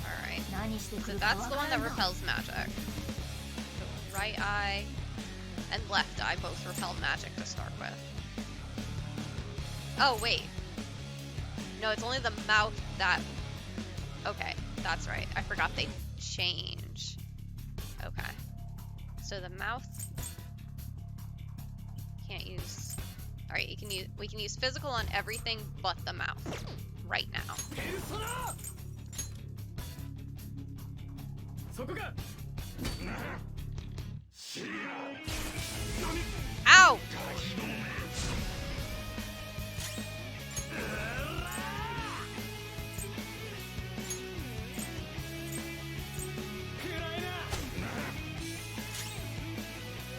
Alright. So that's the one that repels magic. The right eye and left eye both repel magic to start with. Oh, wait. No, it's only the mouth that... Okay, that's right. I forgot they change. Okay. So the mouth... Can't use... Alright, we can use physical on everything but the mouth. Right now. Ow!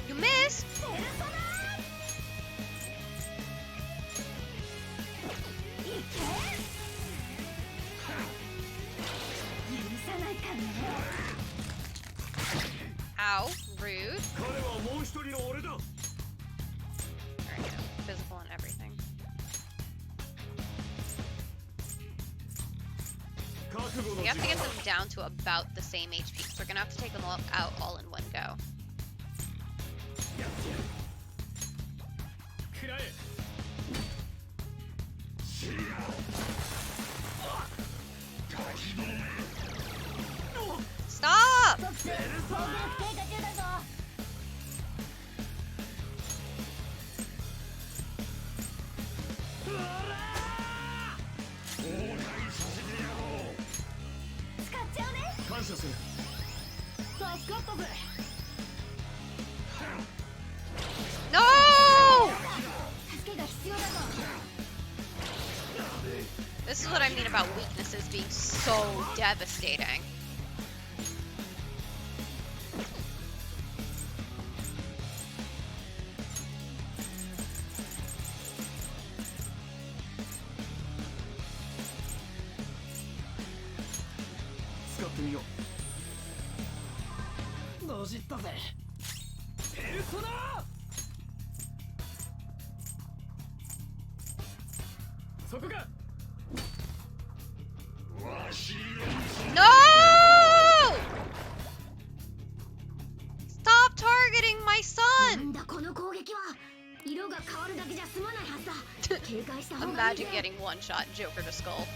You missed! Ow, rude. Alright, physical and everything. We have to get them down to about the same HP, so we're gonna have to take them all out all in one go. Stop! No! This is what I mean about weaknesses being so devastating. No! Stop targeting my son! Imagine getting one shot Joker to skull.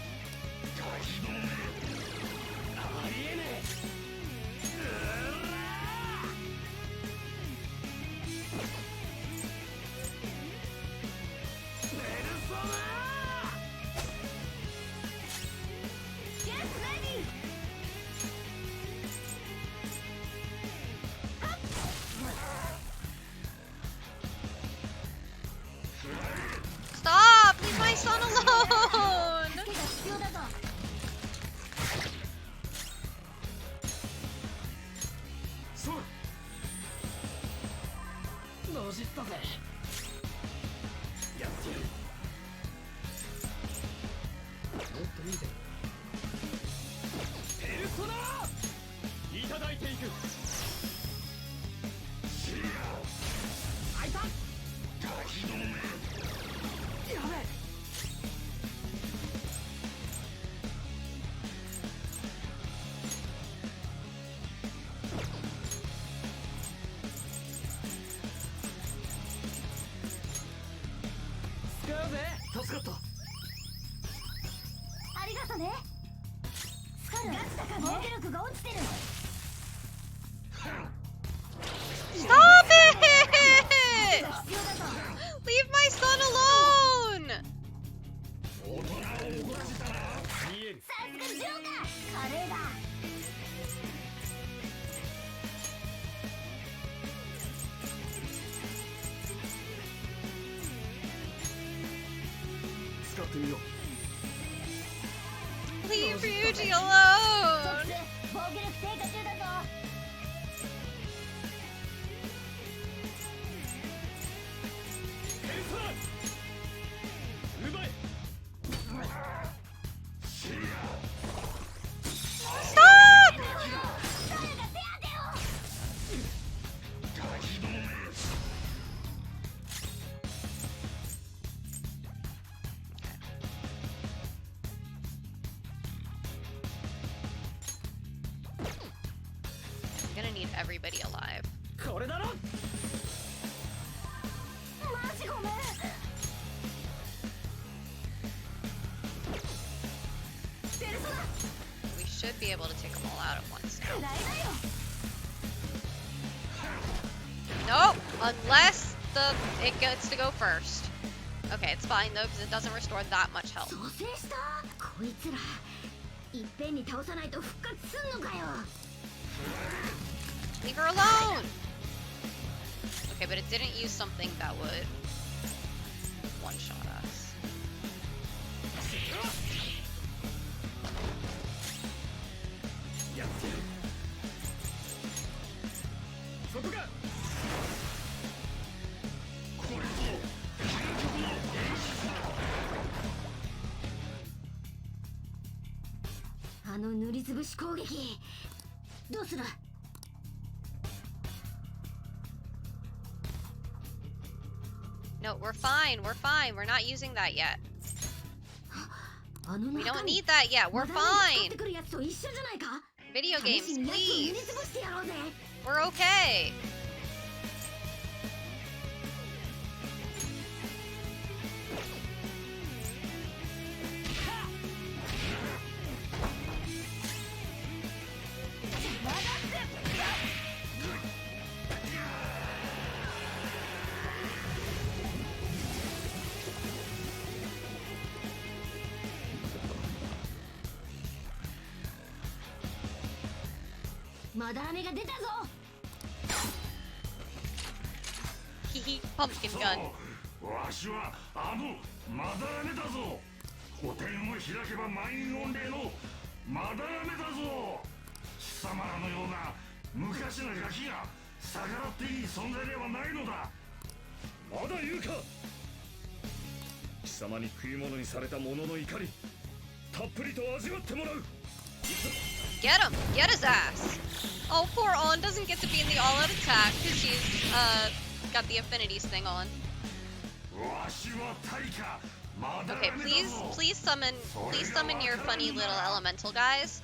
Stop! Leave my son alone! 使うぜ。助かった。ありがとね。スカルガチだから防御力が落ちてる。 Stop it! Leave my son alone! さすがジョーカー。華麗だ。使ってみよう。 Leave Ryuji 特 alone! 製防御力低下中だぞ。 Stop! I'm gonna need everybody alive. これだろ。マジごめん。 We should be able to take them all out at once now. ないだよ。 Nope! Unless it gets to go first. Okay, it's fine though, because it doesn't restore that much health. 蘇生した。こいつらいっぺんに倒さないと復活すんのかよ。 Leave her alone! Okay, but it didn't use something that would one-shot us. やってやる。そこか。あの塗りつぶし攻撃どうする。 No, we're fine, we're fine. We're not using that yet. あの We 中 don't 身 need that yet. We're まだ使って fine. くるやつと一緒じゃないか。 Video 試し games, にやつを塗り please. つぶしてやろうぜ。 We're okay. Pumpkin まだらめが出たぞ。 Hehe, pumpkin gun. わしはあのまだらめだぞ。お天を開けば満員御礼のまだらめだぞ。貴様らのような昔のガキが逆らっていい存在ではないのだ。まだ言うか。貴様に食い物にされた者の怒り、たっぷりと味わってもらう。 Get him! Get his ass! Oh, poor On doesn't get to be in the all-out attack because she's got the affinities thing on. わしは大化まだ Okay, らめだ please ぞ。 please summon your funny little elemental guys.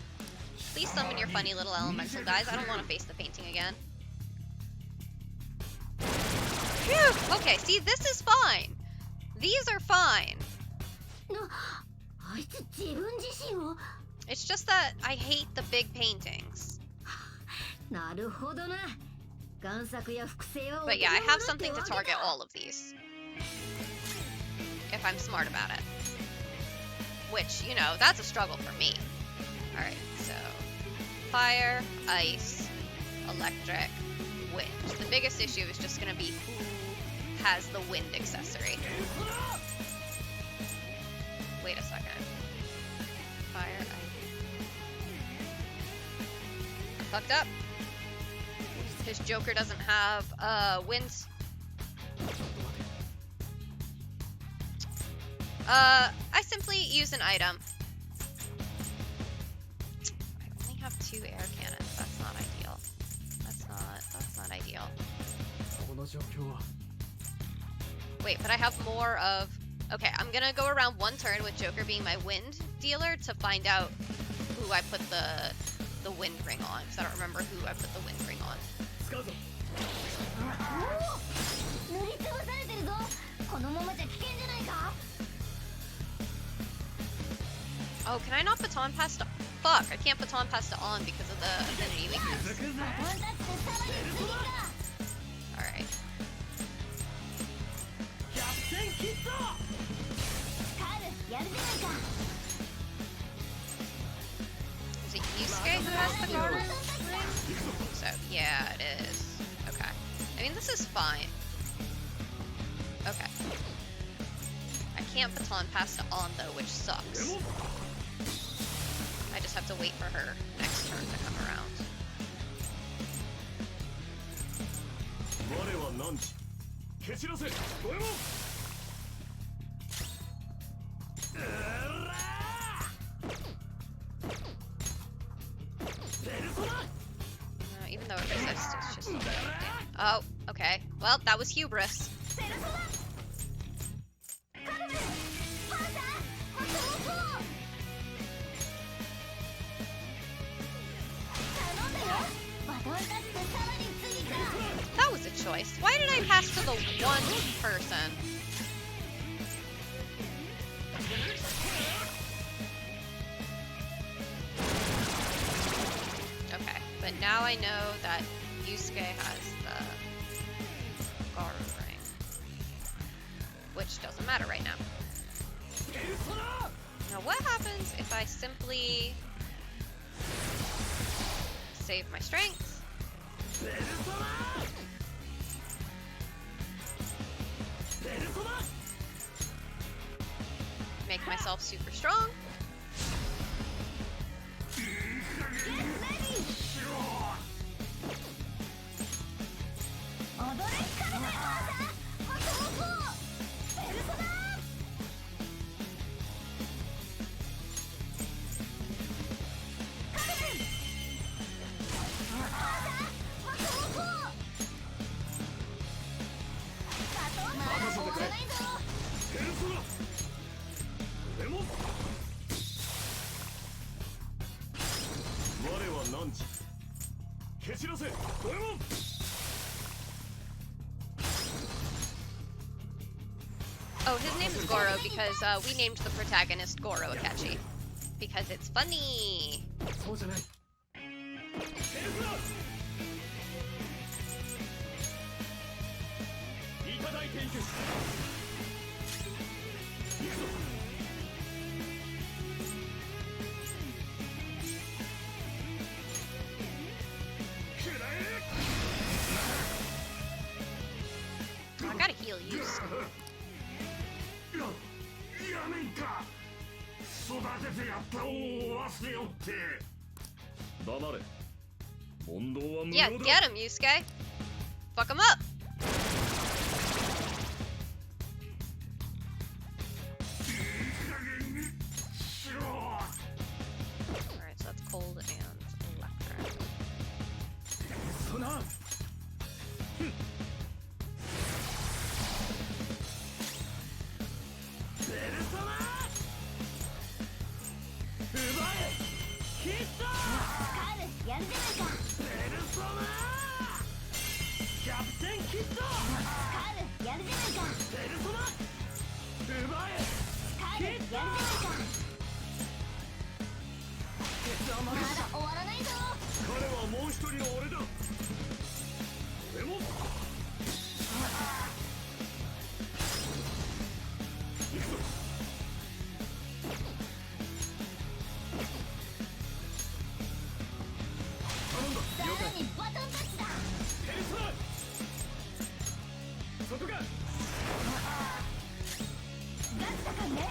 Please summon your funny little elemental guys. I don't want to face the painting again. Phew! Okay, see, this is fine. These are fine. あいつ自分自身を。 It's just that I hate the big paintings. なるほどな。贋作や複製は。 But yeah, I have something to target all of these. If I'm smart about it. Which, you know, that's a struggle for me. Alright, so fire, ice, electric, wind. The biggest issue is just gonna be who has the wind accessory. Wait a second. Fire, ice. Fucked up. His Joker doesn't have winds. I simply use an item. I only have 2 air cannons. That's not ideal. That's not ideal. この状況は Wait, but I have more of... Okay, I'm gonna go around one turn with Joker being my wind dealer to find out who I put the wind ring on, because I don't remember who I put the wind ring on. 塗りつぶされてるぞ。このままじゃ危険じゃないか。 Oh, can I not baton pass to... Fuck, I can't baton pass to on because of the affinity weakness. バトンタッチでさらに次か。 Alright. カール、やるじゃないか。 Is it Yusuke who has the garter ring? So, yeah, it is. Okay. I mean, this is fine. Okay. I can't baton pass to on, though, which sucks. I just have to wait for her next turn to come around. 我は何時蹴散らせドエモン Even though it resists, it's just a little bit damage. Oh, okay. Well, that was hubris. That was a choice. Why did I pass to the one person? Okay, but now I know that Yusuke has the Garu ring, which doesn't matter right now. Now what happens if I simply save my strength? Make myself super strong. Oh, his name is Goro because we named the protagonist Goro Akechi. Because it's funny. そうじゃない。いただいていく。I gotta heal you. やめんか育ててやった恩を忘れよって黙れ問答は無 Yeah, 用だ get him, Yusuke. Fuck him up. いい加減にしろ Alright, so that's cold and electric. そな。彼はもう一人の俺だ。でも。行くぞ。頼んだ。了解。テニスだ。そこか。ガチだかんね。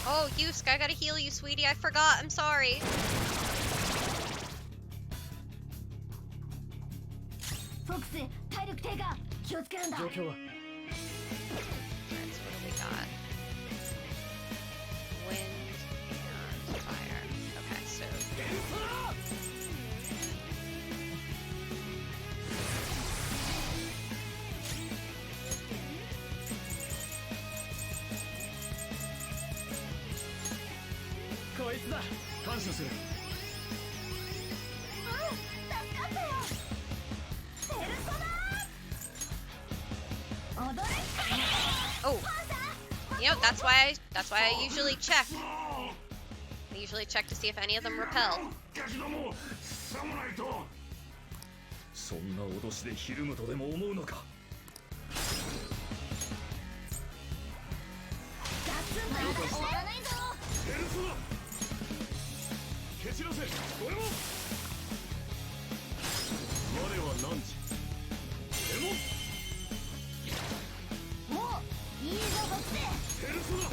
Oh, Yusuke, I gotta heal you, sweetie. I forgot. I'm sorry. Fox, 体力低下。気をつけるんだ。Alright, so what do we got? 実だ。感謝する。助かったよ。ペルソナ踊れ。 Oh, you know that's why I usually check. I usually check to see if any of them repel. ガキどもさもないと。そんな脅しでひるむとでも思うのか。ガツンといた終わらないぞ。ペルソナ蹴散らせ。これも我は何時でももういいぞボクセ。ペルソナ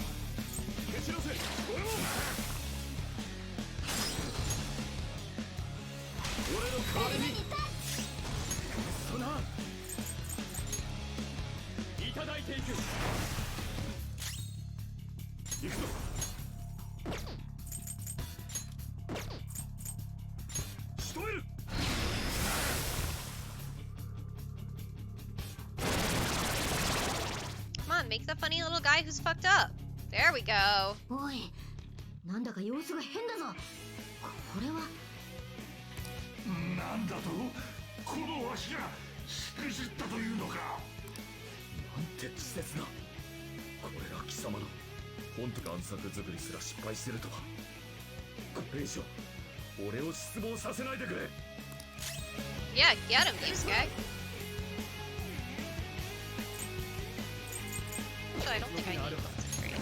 蹴散らせ。これも俺の代わりにそな、いただいていく。行くぞ。仕留める。 Come on, make the funny little guy who's fucked up. There we go. おい、なんだか様子が変だぞ。これはなんだと、このわしがしくじったというのか。なんて稚拙な。これが貴様の本とか暗殺作りすら失敗してるとは。これ以上俺を失望させないでくれ。 Yeah, get him, Yusuke. Actually, I don't think I need concentrate.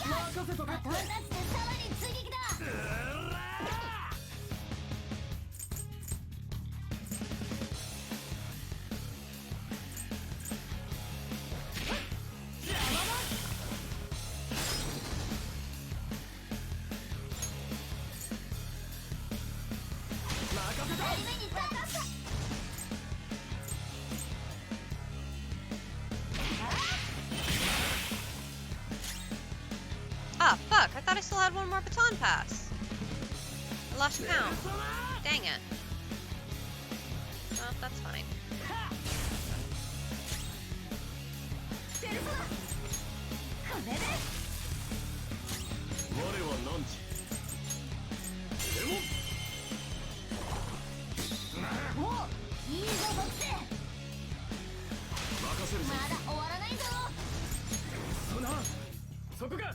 バトンタッチでさらに追撃だ。Ah, fuck, I thought I still had one more baton pass. I lost count. Dang it. Oh, that's fine. これで我は何時でももういいぞボクセ。任せるぞ。まだ終わらないぞ。そな、そこか。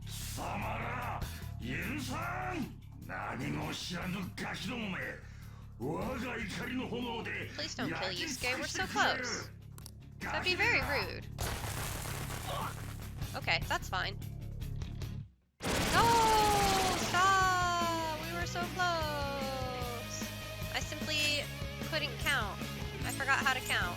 貴様ら許さん。何も知らぬガキどもめ。我が怒りの炎で Please don't kill Yusuke, we're so close. That'd be very rude. Okay, that's fine. No! Stop! We were so close! I simply couldn't count. I forgot how to count.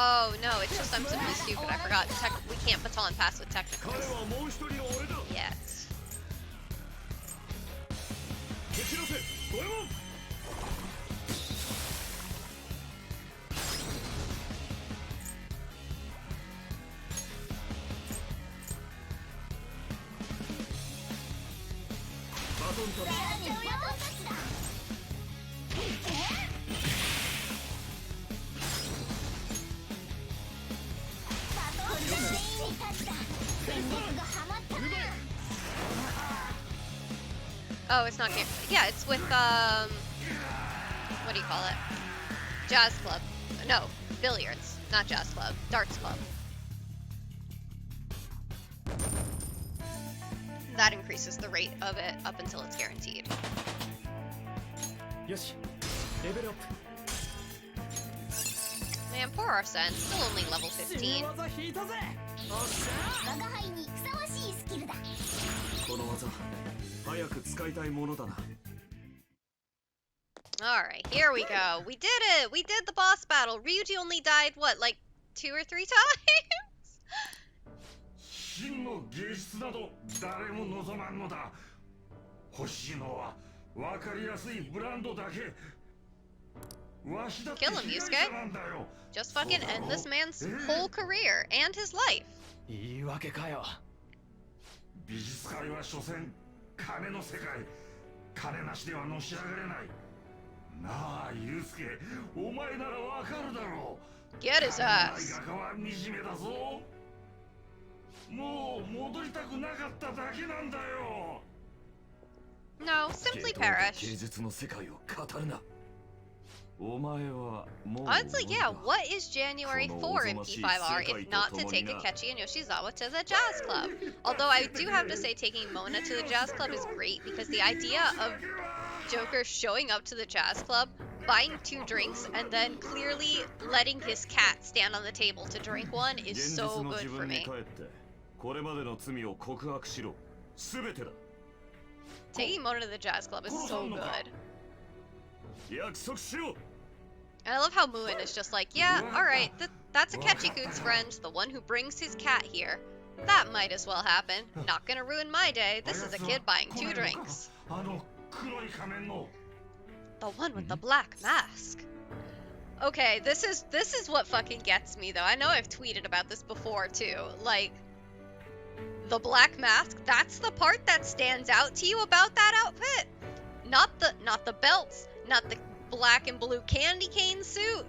Oh no, it's just I'm simply stupid. I forgot we can't baton pass with technicals. 彼はもう一人の俺だ。 Yet. 蹴散らせ。これもバトンタッチ。さらにバトンタッチだ。バトンタッチにタッチだ。戦略がハマったな。 Oh, it's not game. Yeah, it's with what do you call it? Jazz club. No, billiards, not jazz club. Darts club. That increases the rate of it up until it's guaranteed. よし、レベルアップ。 Man, poor Arsene, still only level 15. 技引いたぜ。我が輩にふさわしいスキルだ。この技早く使いたいものだな。Alright, here we go. We did it! We did the boss battle. Ryuji only died, what, like 2 or 3 times? 真の芸術など誰も望まんのだ。欲しいのは分かりやすいブランドだけ。わしだって Kill him, 被 Yusuke. 害者なんだよ。 Just fucking end this man's whole career and his life. 言い訳かよ。美術界は所詮金の世界。金なしではのし上がれない。なあ、ユウスケ、お前ならわかるだろう。 Get his 金のない ass. 画家は惨めだぞ。もう戻りたくなかっただけなんだよ。 No, simply 芸 perish. 術の世界を語るな。お前はもう Honestly, yeah, what is January for in P5R if not to take Akechi and Yoshizawa to the jazz club? Although I do have to say taking Mona to the jazz club is great because the idea of Joker showing up to the jazz club, buying 2 drinks, and then clearly letting his cat stand on the table to drink one is so good for me. これまでの罪を告白しろ。すべてだ。 Taking Mona to the jazz club is so good. 約束しろ。 And I love how Muin is just like, yeah, alright, that's Akechi-kun's friend, the one who brings his cat here. That might as well happen. Not gonna ruin my day. This is a kid buying 2 drinks. あの黒い仮面の。 The one with the black mask. Okay, this is what fucking gets me though. I know I've tweeted about this before too. Like, the black mask, that's the part that stands out to you about that outfit. Not the belts, not the black and blue candy cane suit,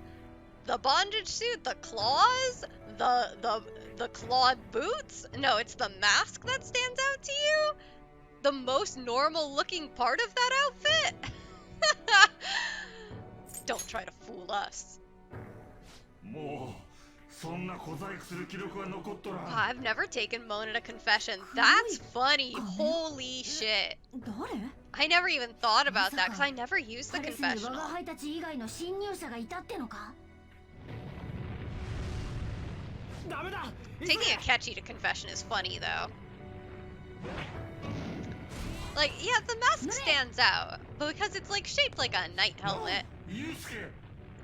the bondage suit, the claws, the clawed boots. No, it's the mask that stands out to you. The most normal looking part of that outfit. Don't try to fool us. もうそんな小細工する記録は残っとらん。 I've never taken Mona to confession. That's funny. Holy shit. 誰？ I never even thought about that because I never used the パレスに我 confessional. が輩たち以外の侵入者がいたってのか？ダメだ。 Taking Akechi to confession is funny though. Like, yeah, the mask stands out, but because it's like shaped like a knight helmet. ユウスケ、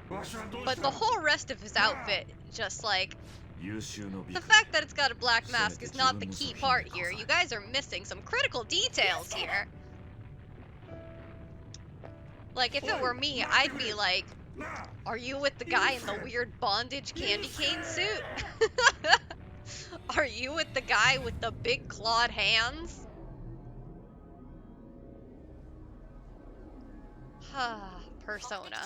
わしはどう But し the た？ whole rest of his outfit, just like 優秀の美 the 化。 fact that it's got a black mask is not the key part here. You guys are missing some critical details here. Like, if it were me, I'd be like, なあ、 are you with the guy in the weird bondage candy cane suit? Are you with the guy with the big clawed hands? Persona.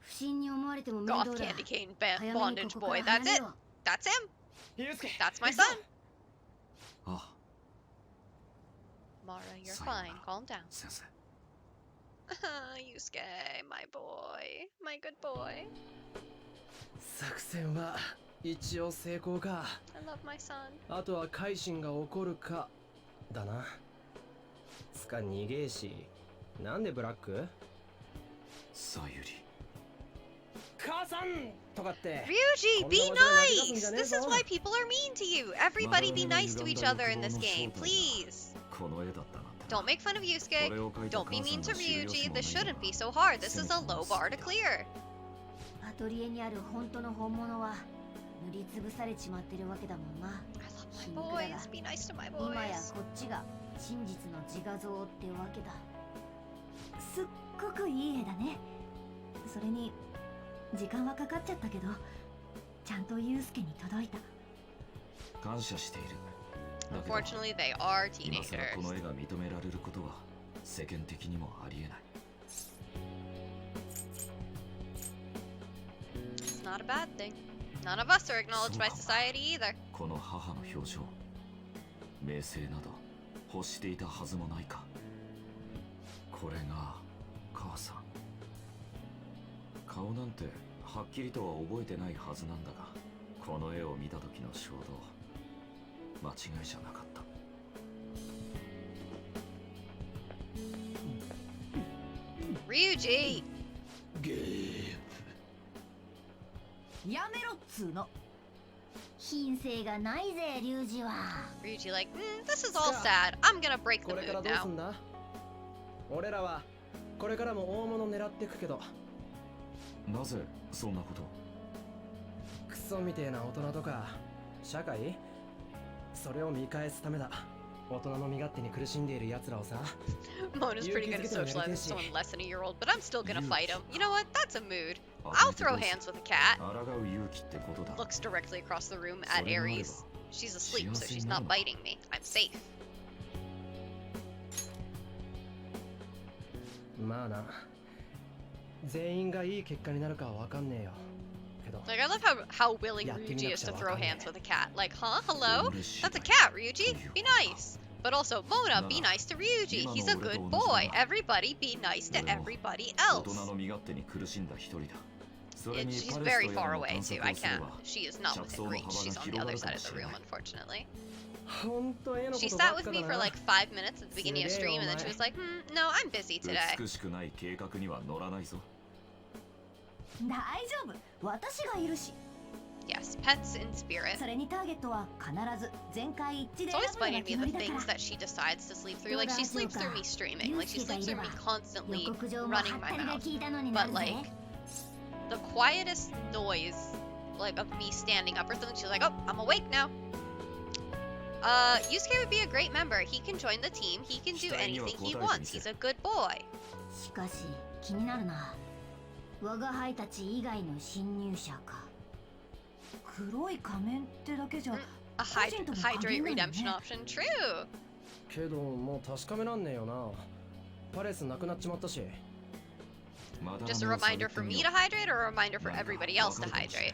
不審に思われても面 Goth 倒だ。 candy cane 早めに bondage ここか boy. ら That's 離れ it. ろ。 That's him. ユウスケ。 That's my son. あ、 Mara, you're さよなら fine. Calm down. 先生。 Yusuke, my boy. My good boy. 作戦は一応成功か。 I love my son. あとは改心が起こるかだな。つか逃げえし、なんでブラック？さゆり。母さんとかって。 Ryuji, be nice! This is why people are mean to you. Everybody be nice to each other in this game, please. この絵だったなんてな。 Don't make fun of Yusuke. Don't be mean to Ryuji. This shouldn't be so hard. This is a low bar to clear. アトリエにある本当の本物は塗りつぶされちまってるわけだもんな。 I love my boys. Be nice to my 今や boys. こっちが真実の自画像ってわけだ。すっごくいい絵だね。それに時間はかかっちゃったけど、ちゃんとユウスケに届いた。感謝している。だけど Unfortunately, they are 今さら teenagers. この絵が認められることは世間的にもありえない。 It's not a bad thing. None of us are acknowledged by society either. この母の表情、名声など欲していたはずもないか。これが母さん。顔なんてはっきりとは覚えてないはずなんだが、この絵を見た時の衝動、間違いじゃなかった。 Ryuji! やめろっつーの。品性がないぜ、リュウジは。 Ryuji like, this is all sad. I'm gonna break the これから mood どうす now. んだ？俺らはこれからも大物狙ってくけど、なぜそんなことを？クソみてえな大人とか社会、それを見返すためだ。大人の身勝手に苦しんでいる奴らをさ。Mona's pretty good at socializing with someone less than a year old, but I'm still gonna fight him. You know what? That's a mood. I'll throw hands with a cat. 抗う勇気ってことだ。 Looks directly across the room at Ares. She's asleep, so she's not biting me. I'm safe. まあな、全員がいい結果になるかはわかんねえよ。けど Like, I love how willing Ryuji is to throw hands with a cat. Like, huh? Hello? That's a cat, Ryuji. Be nice. But also, Mona, be nice to Ryuji. He's a good boy. Everybody be nice to everybody 大 else. 人の身勝手に苦しんだ一人だ。それ And に she's パレス very と far やらの away 探 too. 索 I をすれ can't. ば She is not 着 within 想の reach. 幅 She's が on the 広が other るか side も of し the れな room, い。 unfortunately. ほんと絵のこ She とば sat っ with か me だ for な。 like 5 minutes at the beginning of stream, and then she was like, no, I'm busy today. 美しくない計画には乗らないぞ。大丈夫、私がいるし。 Yes, pets in spirit. それにターゲットは必ず全会一致で It's always 選ぶのが funny to me 決ま the りだか things ら。 that she decides to sleep through. Like, she sleeps through me streaming. Like, she sleeps through me constantly 予告状もは running っ my たりが mouth. 聞いたのにな But る like ぜ。 the quietest noise, like of me standing up or something, she's like, oh, I'm awake now. Yusuke would be a great member. He can join the team. He can do anything he wants. He's a good boy. しかし気になるな。我が輩たち以外の侵入者か。黒い仮面ってだけじゃ A hydrate redemption option. True. けどもう確かめらんねえよな。パレスなくなっちまったし。 Just a reminder for me to hydrate, or a reminder for everybody else to hydrate?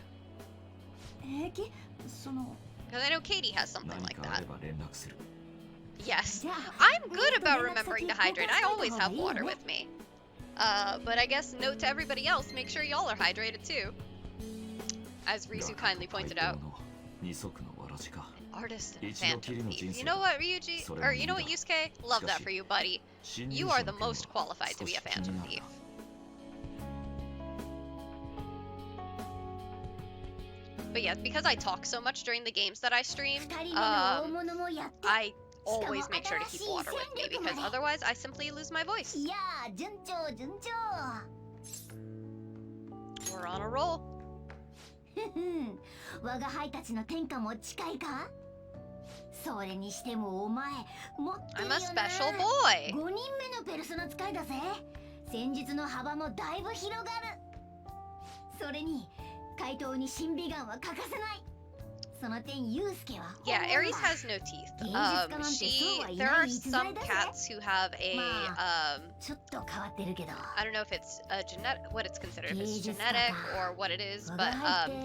平気？その Because I know Katie has something 何 like かあ that. れば連絡する。 Yes. じゃあ I'm good about remembering to hydrate. I always have water with me. But I guess note to everybody else, make sure y'all are hydrated too. As Risu kindly pointed out. 二足のわらじか。 Artist and 一度きり phantom の thief. 人生 You know what, Ryuji? Or you know what, Yusuke? Love that for you, buddy. You are the most qualified to be a phantom thief. But yeah, because I talk so much during the games that I stream, 二人目の大物もやって。 I always make sure to keep water with me because otherwise I simply lose my voice. いやー、順調順調。 We're on a roll. ふん、我が輩たちの天下も近いか。それにしてもお前持ってる I'm よ a な。 special boy. 5人目のペルソナ使いだぜ。戦術の幅もだいぶ広がる。それに怪盗に神美眼は欠かせない。その点ユウスケは Yeah, Ares has no teeth. There are some cats who have a I ちょっと変わってるけど。 don't know if it's a what it's considered, if it's genetic or what it is, but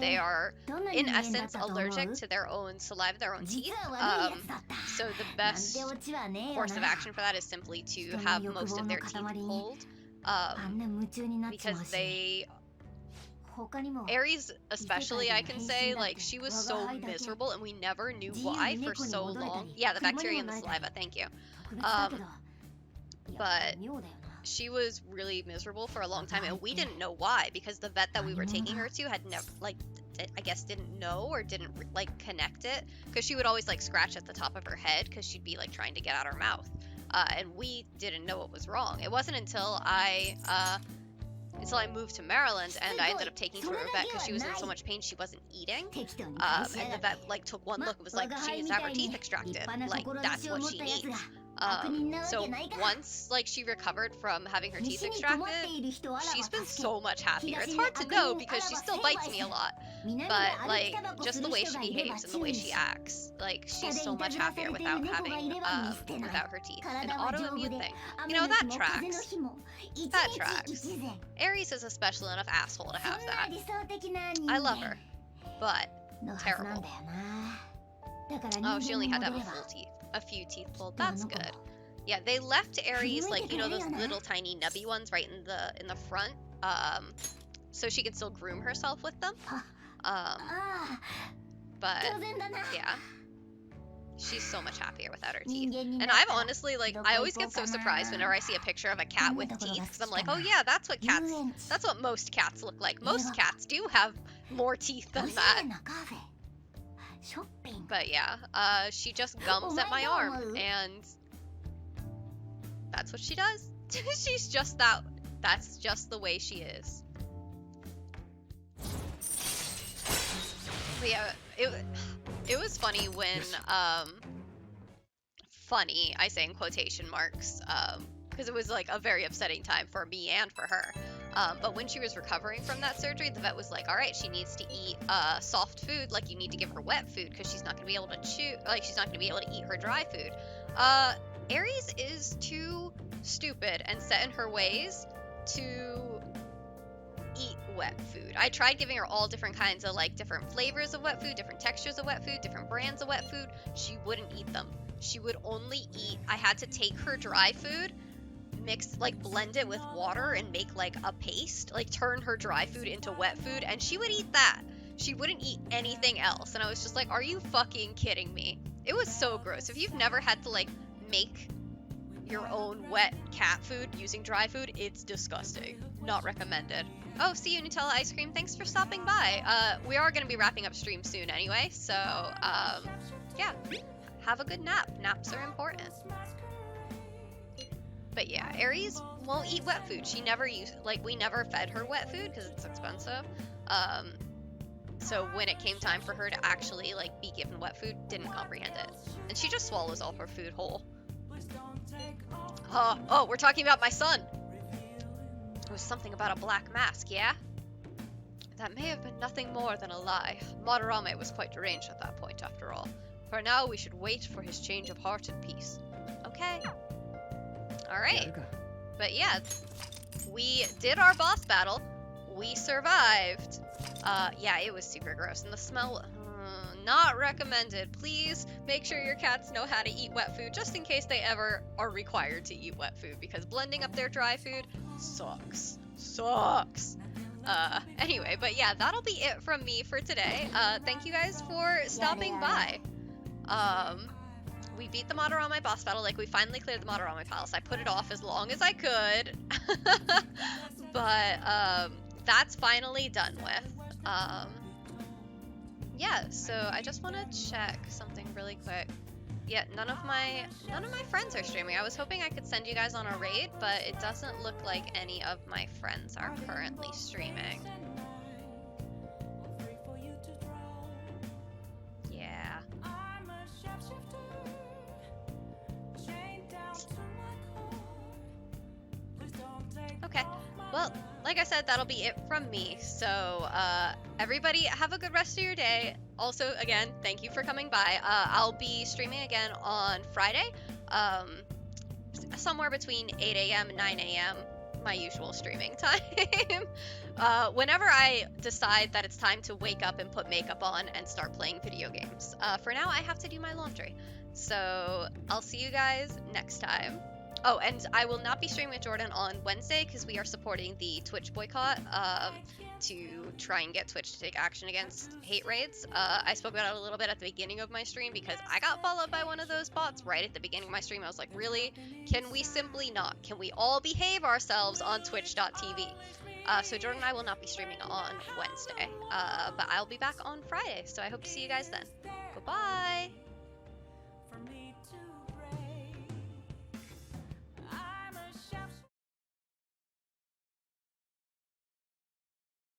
they are どんなに in 人間だっ essence たと思う？ allergic to their own saliva, their own 実 teeth. は悪いやつだった。 So the なん best てオチはねえよ course of な。 action for that is simply to have most of their teeth pulled. あんな夢中になっちま Because うし。 they 他にも Ares especially, I can say, like, she was so miserable and we never knew why for so long. Yeah, the bacteria in the saliva, thank you. 特別だけど。 but 妙だよな。 She was really miserable for a long time and we didn't know why because the vet that we were taking her to had never, like, I guess didn't know or didn't, like, connect it because she would always, like, scratch at the top of her head because she'd be, like, trying to get out her mouth. And we didn't know what was wrong. It wasn't until I moved to Maryland and I ended up taking her to a vet because she was in so much pain she wasn't eating. 適当に And the vet like took one look and was like, she needs to have her teeth extracted. Like that's what she needs. So once like she recovered from having her teeth 西に困って extracted, いる人あらば she's been 助け so much happier. It's hard to know because she still bites me a lot. 南で But 歩き like タバコす just る the way 人 she がいれば behaves and the way 注意 she し acts, like she's 下 so でい much たずらさ happier れている without 猫が having いれば見捨てない without her teeth. An 体は丈夫 autoimmune で thing. 雨 You know の日 that も風の tracks. 日も一 That 日 tracks. 一善 Ares is a special enough asshole to そ have れが that. 理想的な人 I 間 love her, but のはずなんだよな。だから人 oh, she 間 only に had to 戻 have れ a ば full teeth, a few teeth pulled. でもあ That's の子 good. Yeah, they left Ares like those 振り向いてくれるよな。 little tiny nubby ones right in the front, so she can still groom herself with them. ああ But 当然だな。 yeah, she's so much happier without her 人 teeth. 間にな And っ I'm たら honestly like, どこ I 行 always こう get so かな。 surprised whenever I see a picture of a cat with どんなところ teeth が because 好 I'm き like, か oh な。 yeah, that's what 遊 cats. 園地 That's what most cats look like. Most Yeah. cats do have more teeth お than しゃ that. れなカフェショッピング But yeah, she just gums at my arm, and that's what she does. She's just that That's just the way she is. But yeah, it was funny when, funny, I say in quotation marks, because it was like a very upsetting time for me and for her. But when she was recovering from that surgery, the vet was like, all right, she needs to eat soft food, like you need to give her wet food because she's not going to be able to chew, like she's not going to be able to eat her dry food. Aries is too stupid and set in her ways to eat wet food. I tried giving her all different kinds of like different flavors of wet food, different textures of wet food, different brands of wet food. She wouldn't eat them. She would only eat, I had to take her dry food, mix, like blend it with water and make like a paste, like turn her dry food into wet food, and she would eat that. She wouldn't eat anything else. And I was just like, are you fucking kidding me? It was so gross. If you've never had to like make your own wet cat food using dry food, it's disgusting. Not recommended. Oh, see you, Nutella Ice Cream. Thanks for stopping by. We are going to be wrapping up stream soon anyway, so, yeah. Have a good nap. Naps are important. But yeah, Aries won't eat wet food. She never used, like, we never fed her wet food because it's expensive. So when it came time for her to actually, like, be given wet food, didn't comprehend it. And she just swallows all her food whole. Oh, we're talking about my son. It was something about a black mask, yeah? That may have been nothing more than a lie. Madarame was quite deranged at that point, after all. For now, we should wait for his change of heart and peace. Okay. Alright. But yeah, we did our boss battle. We survived. Yeah, it was super gross. And the smell, not recommended. Please make sure your cats know how to eat wet food, just in case they ever are required to eat wet food, because blending up their dry food sucks. Sucks. Anyway, but yeah, that'll be it from me for today. Thank you guys for stopping by. We beat the Madarame boss battle. Like, we finally cleared the Madarame Palace. I put it off as long as I could. But, that's finally done with. Yeah, so I just want to check something really quick. Yeah, none of my friends are streaming. I was hoping I could send you guys on a raid, but it doesn't look like any of my friends are currently streaming. Yeah. Okay, well, like I said, that'll be it from me. So, everybody have a good rest of your day. Also, again, thank you for coming by. I'll be streaming again on Friday, somewhere between 8 a.m. and 9 a.m., my usual streaming time. Whenever I decide that it's time to wake up and put makeup on and start playing video games. For now, I have to do my laundry. So, I'll see you guys next time. Oh, and I will not be streaming with Jordan on Wednesday because we are supporting the Twitch boycott to try and get Twitch to take action against hate raids. I spoke about it a little bit at the beginning of my stream because I got followed by one of those bots right at the beginning of my stream. I was like, really? Can we simply not? Can we all behave ourselves on twitch.tv? So Jordan and I will not be streaming on Wednesday, but I'll be back on Friday, so I hope to see you guys then. Goodbye!